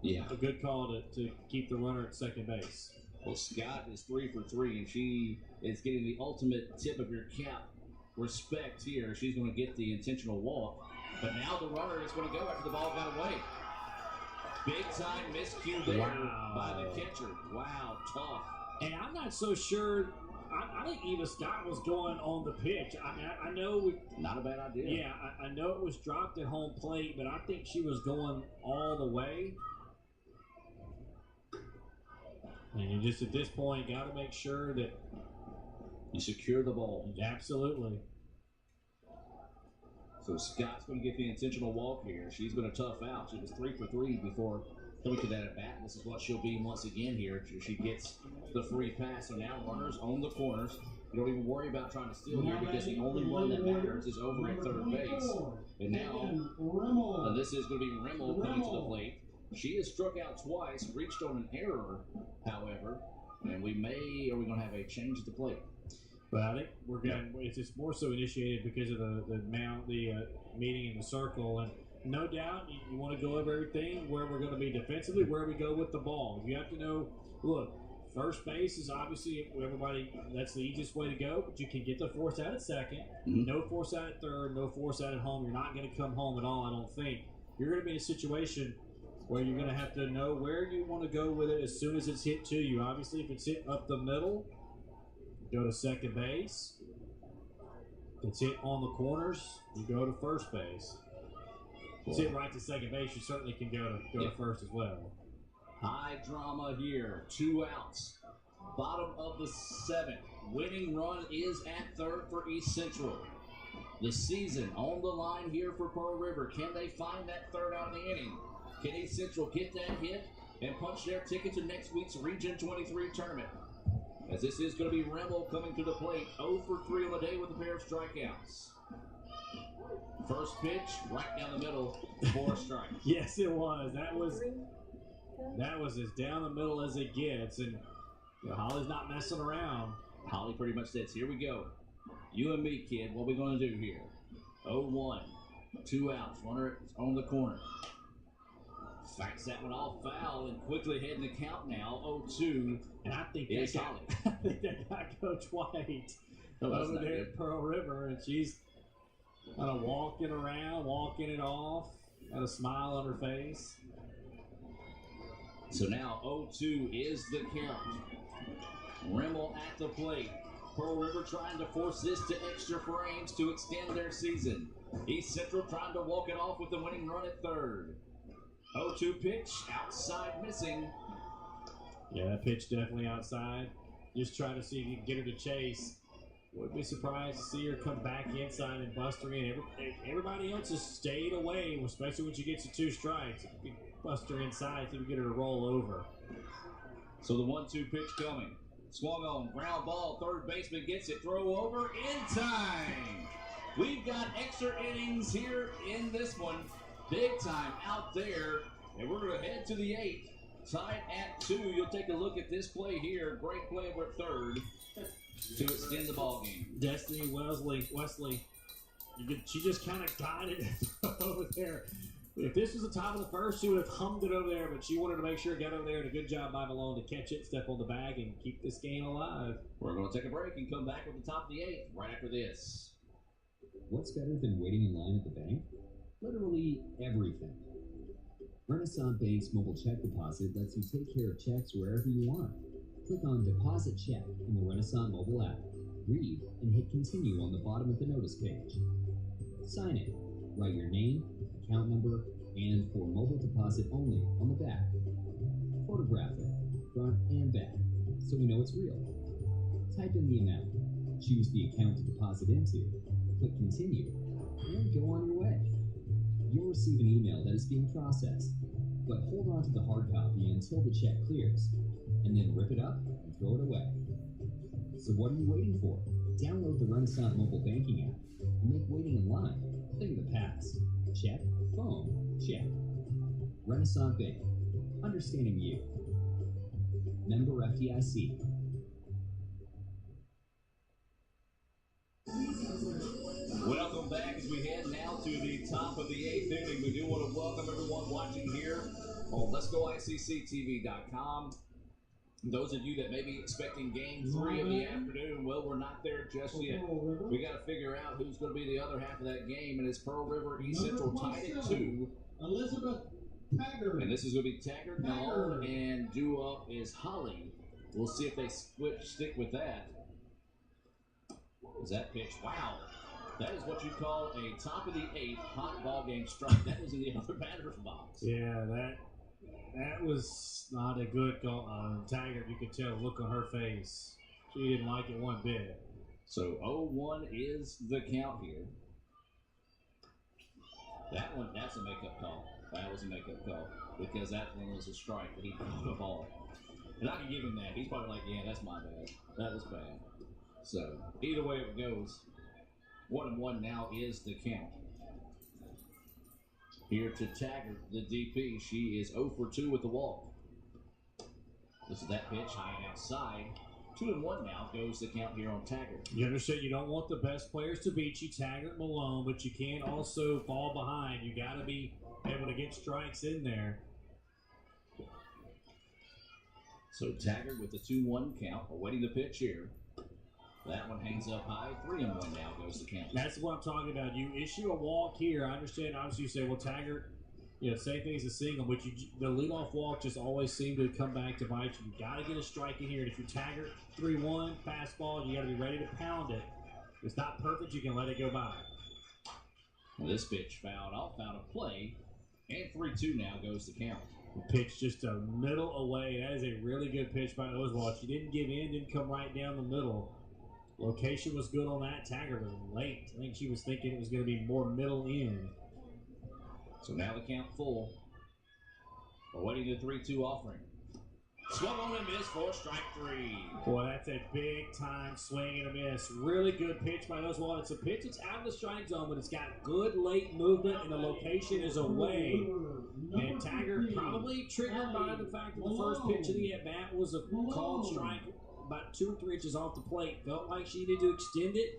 a good call to keep the runner at second base. Well, Scott is 3 for 3, and she is getting the ultimate tip of your cap respect here. She's going to get the intentional walk, but now the runner is going to go after the ball got away. Big time miscue there by the catcher. Wow, tough. And I'm not so sure. I think Eva Scott was going on the pitch. I know. Not a bad idea. Yeah, I know it was dropped at home plate, but I think she was going all the way. And you just, at this point, got to make sure that you secure the ball. Absolutely. So Scott's going to get the intentional walk here. She's been a tough out. She was 3 for 3 before coming to that at bat. This is what she'll be once again here. She gets the free pass. So now runners on the corners. You don't even worry about trying to steal here because the only one that matters is over at third base. And now, this is going to be Rimmel coming to the plate. She has struck out twice, reached on an error, however, and we're going to have a change at the plate. But I think we're going. It's just more so initiated because of the meeting in the circle, and no doubt you want to go over everything where we're going to be defensively, where we go with the ball. You have to know. Look, first base is obviously everybody. That's the easiest way to go, but you can get the force out at second. No force out at third. No force out at home. You're not going to come home at all. I don't think you're going to be in a situation where you're going to have to know where you want to go with it as soon as it's hit to you. Obviously, if it's hit up the middle, go to second base. If it's hit on the corners, you go to first base. sit right to second base, you certainly can go to first as well. High drama here. 2 outs. Bottom of the 7th. Winning run is at third for East Central. The season on the line here for Pearl River. Can they find that third out of the inning? Can East Central get that hit and punch their ticket to next week's Region 23 tournament? As this is going to be Remmel coming to the plate. 0 for 3 on the day with a pair of strikeouts. First pitch, right down the middle for a strike. Yes, it was. That was as down the middle as it gets, and Holly's not messing around. Holly pretty much says, here we go. You and me, kid. What we going to do here? 0-1. 2 outs. Runner on the corner. Fights that one off foul and quickly heading the count now. 0-2. And I think it's Holly. I think that got Coach White over there at Pearl River, and she's kind of walking around, walking it off, got a smile on her face. So now 0-2 is the count. Remmel at the plate. Pearl River trying to force this to extra frames to extend their season. East Central trying to walk it off with the winning run at third. 0-2 pitch, outside missing. Yeah, that pitch definitely outside. Just trying to see if you can get her to chase. Wouldn't be surprised to see her come back inside and bust her in. Everybody else has stayed away, especially when she gets to 2 strikes. If you can bust her inside, see if you get her to roll over. So the 1-2 pitch coming. Swung on, ground ball, third baseman gets it, throw over in time. We've got extra innings here in this one. Big time out there. And we're going to head to the 8th. Tied at 2. You'll take a look at this play here. Great play over at third to extend the ball game. Destiny Wesley, she just kind of got it over there. If this was the top of the first, she would have hummed it over there, but she wanted to make sure it got over there, and a good job by Malone to catch it, step on the bag, and keep this game alive. We're going to take a break and come back with the top of the 8th right after this. What's better than waiting in line at the bank? Literally everything. Renaissance Bank's mobile check deposit lets you take care of checks wherever you want. Click on Deposit Check in the Renaissance mobile app. Read and hit Continue on the bottom of the notice page. Sign it. Write your name, account number, and for mobile deposit only on the back. Photograph it, front and back, so we know it's real. Type in the amount, choose the account to deposit into, click Continue, and go on your way. You'll receive an email that is being processed, but hold on to the hard copy until the check clears, and then rip it up and throw it away. So what are you waiting for? Download the Renaissance mobile banking app and make waiting in line a thing of the past. Check, phone, check. Renaissance Bank, understanding you. Member FDIC. Welcome back as we head now to the top of the 8th inning. We do want to welcome everyone watching here on Let'sGoICCTV.com. Those of you that may be expecting game 3 of the afternoon, well, we're not there just yet. We got to figure out who's going to be the other half of that game, and it's Pearl River East Central tied at 2. Elizabeth Taggart. And this is going to be Taggart, Malone, and due up is Holly. We'll see if they stick with that. Is that pitch? Wow. That is what you call a top of the 8th hot ball game strike. That was in the other batter's box. Yeah, that was not a good goal. Taggart, you could tell, look on her face. She didn't like it one bit. So 0-1 is the count here. That one, that's a makeup call. That was a makeup call because that one was a strike. He punched the ball. And I can give him that. He's probably like, yeah, that's my bad. That was bad. So either way it goes, 1-1 now is the count. Here to Taggart, the DP. She is 0 for 2 with the walk. This is that pitch high and outside. 2-1 now goes the count here on Taggart. You understand you don't want the best players to beat you, Taggart, Malone, but you can't also fall behind. You got to be able to get strikes in there. So Taggart with the 2-1 count, awaiting the pitch here. That one hangs up high. 3-1 now goes the count. That's what I'm talking about. You issue a walk here. I understand. Obviously, you say, well, Taggart, same thing as a single, but the leadoff walk just always seemed to come back to bite you. You got to get a strike in here. And if you're Taggart, 3-1, fastball, you got to be ready to pound it. If it's not perfect, you can let it go by. Well, this pitch fouled off out of play, and 3-2 now goes the count. Pitch just a middle away. That is a really good pitch by Oswald. She didn't give in, didn't come right down the middle. Location was good on that. Taggart was late. I think she was thinking it was going to be more middle in. So now the count full. Awaiting the 3-2 offering. Swung on and missed for strike 3. Boy, that's a big time swing and a miss. Really good pitch by Oswald. It's a pitch that's out of the strike zone, but it's got good late movement, and the location is away. And Taggart probably triggered by the fact that the first pitch of the at-bat was a called strike about 2 or 3 inches off the plate. Felt like she needed to extend it.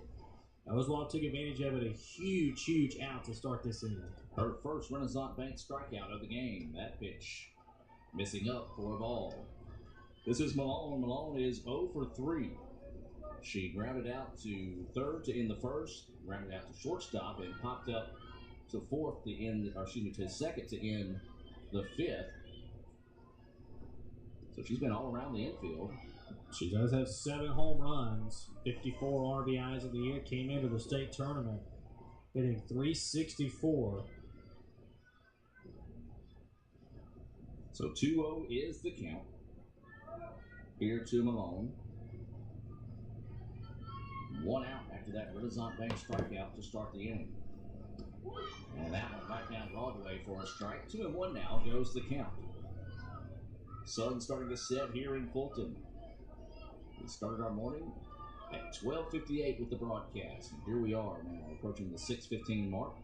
Oswald took advantage of it. A huge, huge out to start this inning. Her first Renaissance Bank strikeout of the game. That pitch missing up for a ball. This is Malone. Malone is 0 for 3. She grounded out to third to end the first, grounded out to shortstop, and popped up to fourth to end, or excuse me, to second to end the fifth. So she's been all around the infield. She does have 7 home runs, 54 RBIs in the year. Came into the state tournament hitting .364. So 2-0 is the count. Here to Malone. 1 out after that Renaissance Bank strikeout to start the inning. And that one right down Broadway for a strike. 2-1 now goes the count. Sun starting to set here in Fulton. We started our morning at 12:58 with the broadcast. And here we are now approaching the 6:15 mark.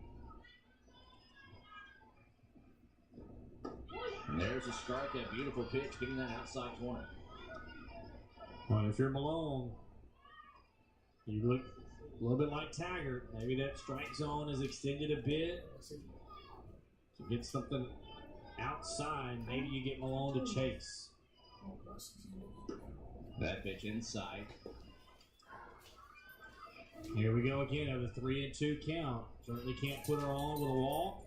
And there's a strike, a beautiful pitch, hitting that outside corner. Well, if you're Malone, you look a little bit like Taggart. Maybe that strike zone is extended a bit to get something outside. Maybe you get Malone to chase. That pitch inside. Here we go again of the 3-2 count. Certainly can't put her on with a walk,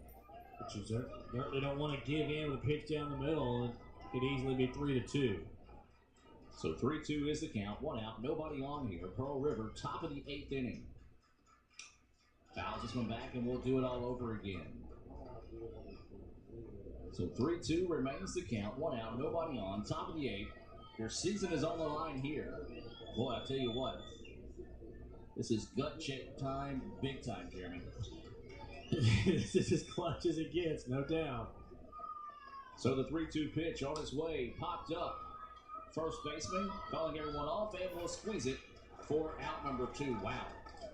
but you certainly don't want to give in with a pitch down the middle. It could easily be 3-2. So 3-2 is the count. 1 out, nobody on here. Pearl River, top of the 8th inning. Fouls this one back, and we'll do it all over again. So 3-2 remains the count. 1 out, nobody on, top of the 8th. Your season is on the line here. Boy, I tell you what, this is gut check time, big time, Jeremy. This is as clutch as it gets, no doubt. So the 3-2 pitch on its way, popped up. First baseman calling everyone off, and will squeeze it for out number 2. Wow.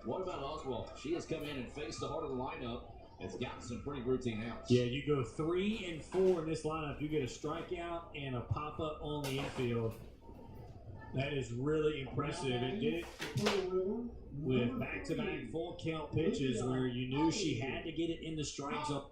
What about Oswald? She has come in and faced the heart of the lineup. Has gotten some pretty routine outs. Yeah, you go 3 and 4 in this lineup. You get a strikeout and a pop-up on the infield. That is really impressive. It did it with back-to-back full count pitches where you knew she had to get it in the strike zone.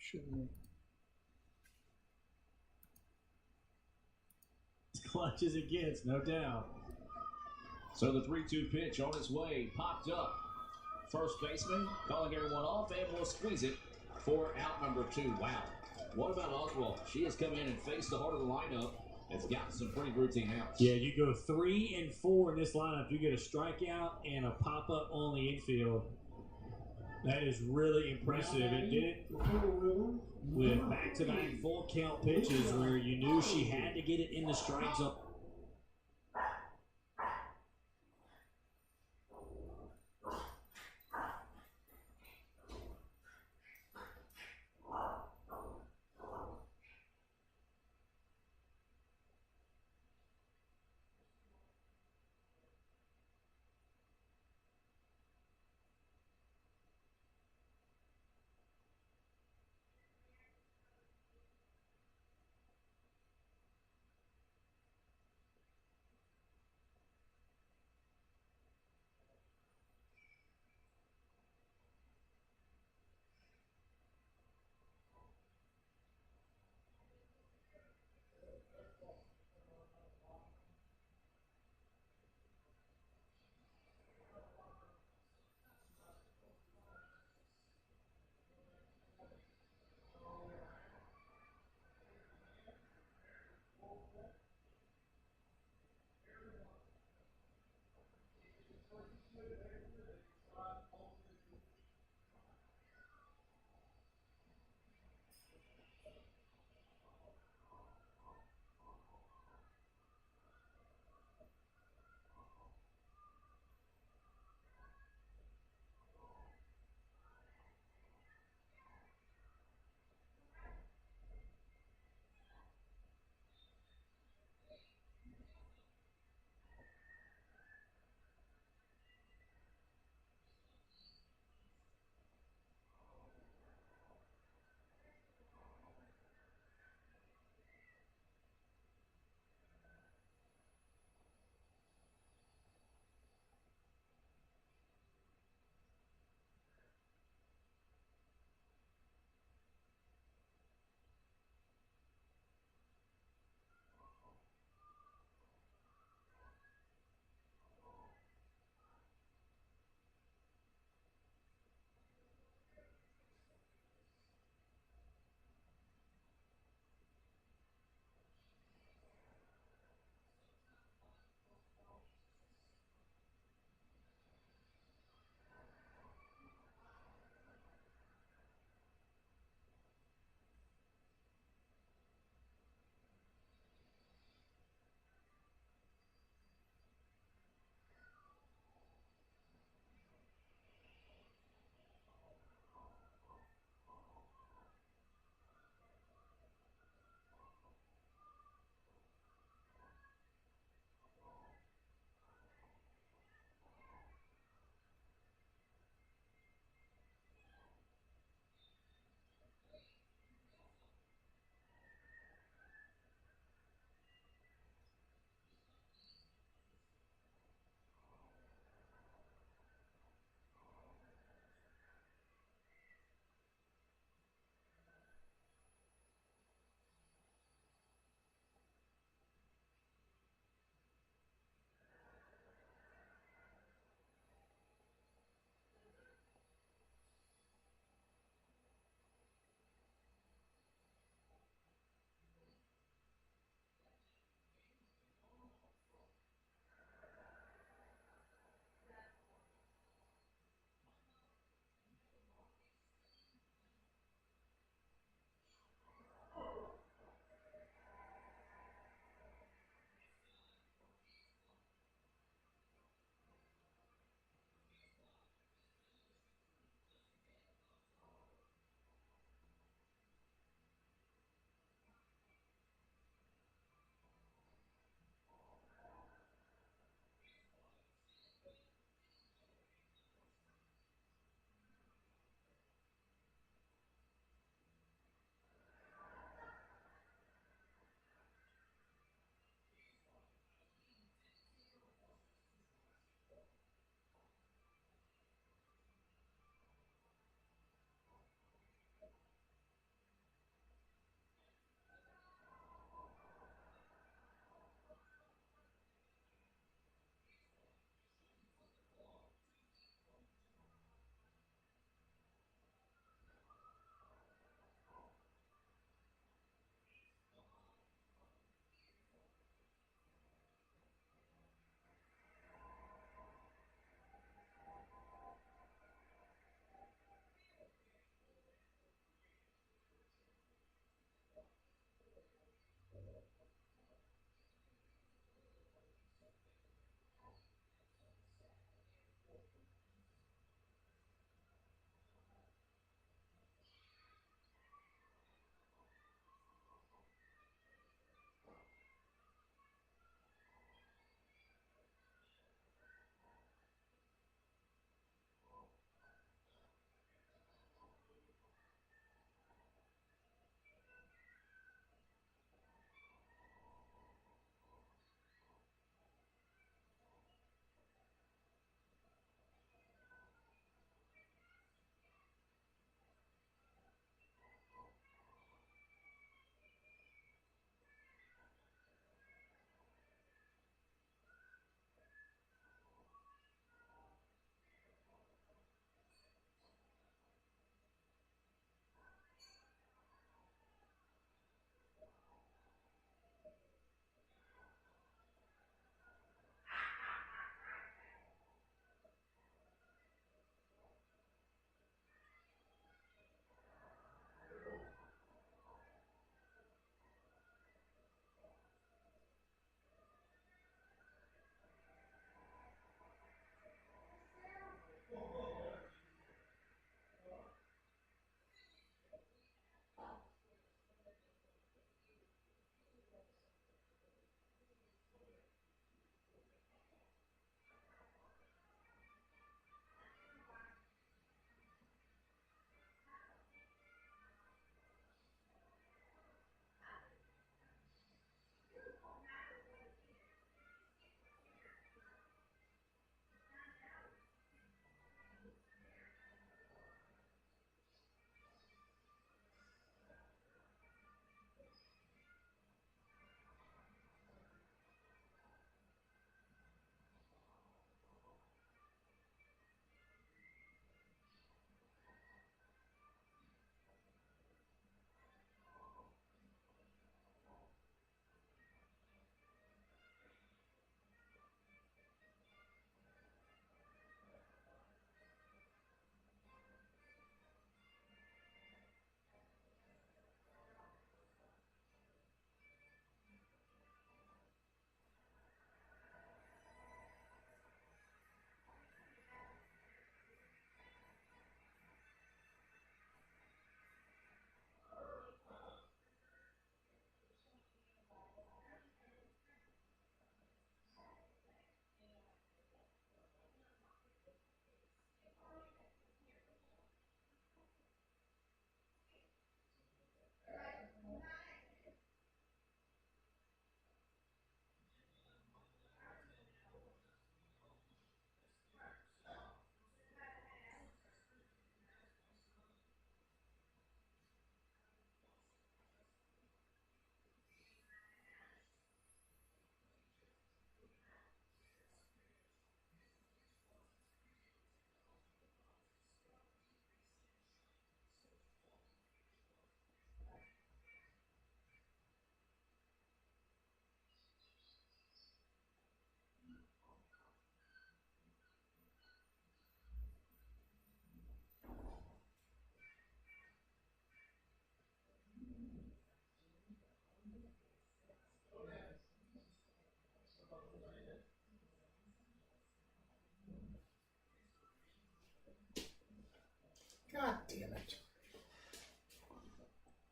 Shouldn't we? As clutch as it gets, no doubt. So the 3-2 pitch on its way, popped up. First baseman calling everyone off, and will squeeze it for out number 2. Wow. What about Oswald? She has come in and faced the heart of the lineup. It's got some pretty routine outs. Yeah, you go 3 and 4 in this lineup. You get a strikeout and a pop-up on the infield. That is really impressive. It did it with back-to-back full count pitches where you knew she had to get it in the strike zone.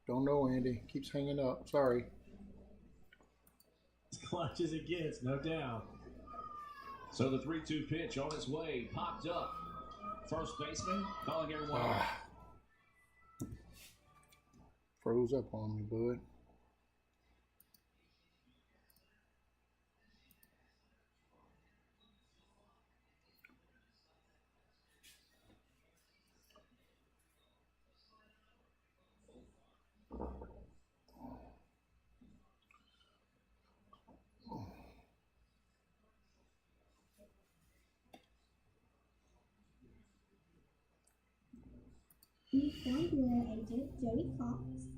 Don't know, Andy. Keeps hanging up. Sorry. As clutch as it gets, no doubt. So the 3-2 pitch on its way, popped up. First baseman calling everyone out. Froze up on me, bud. Meet Farm Bureau agent Jody Cox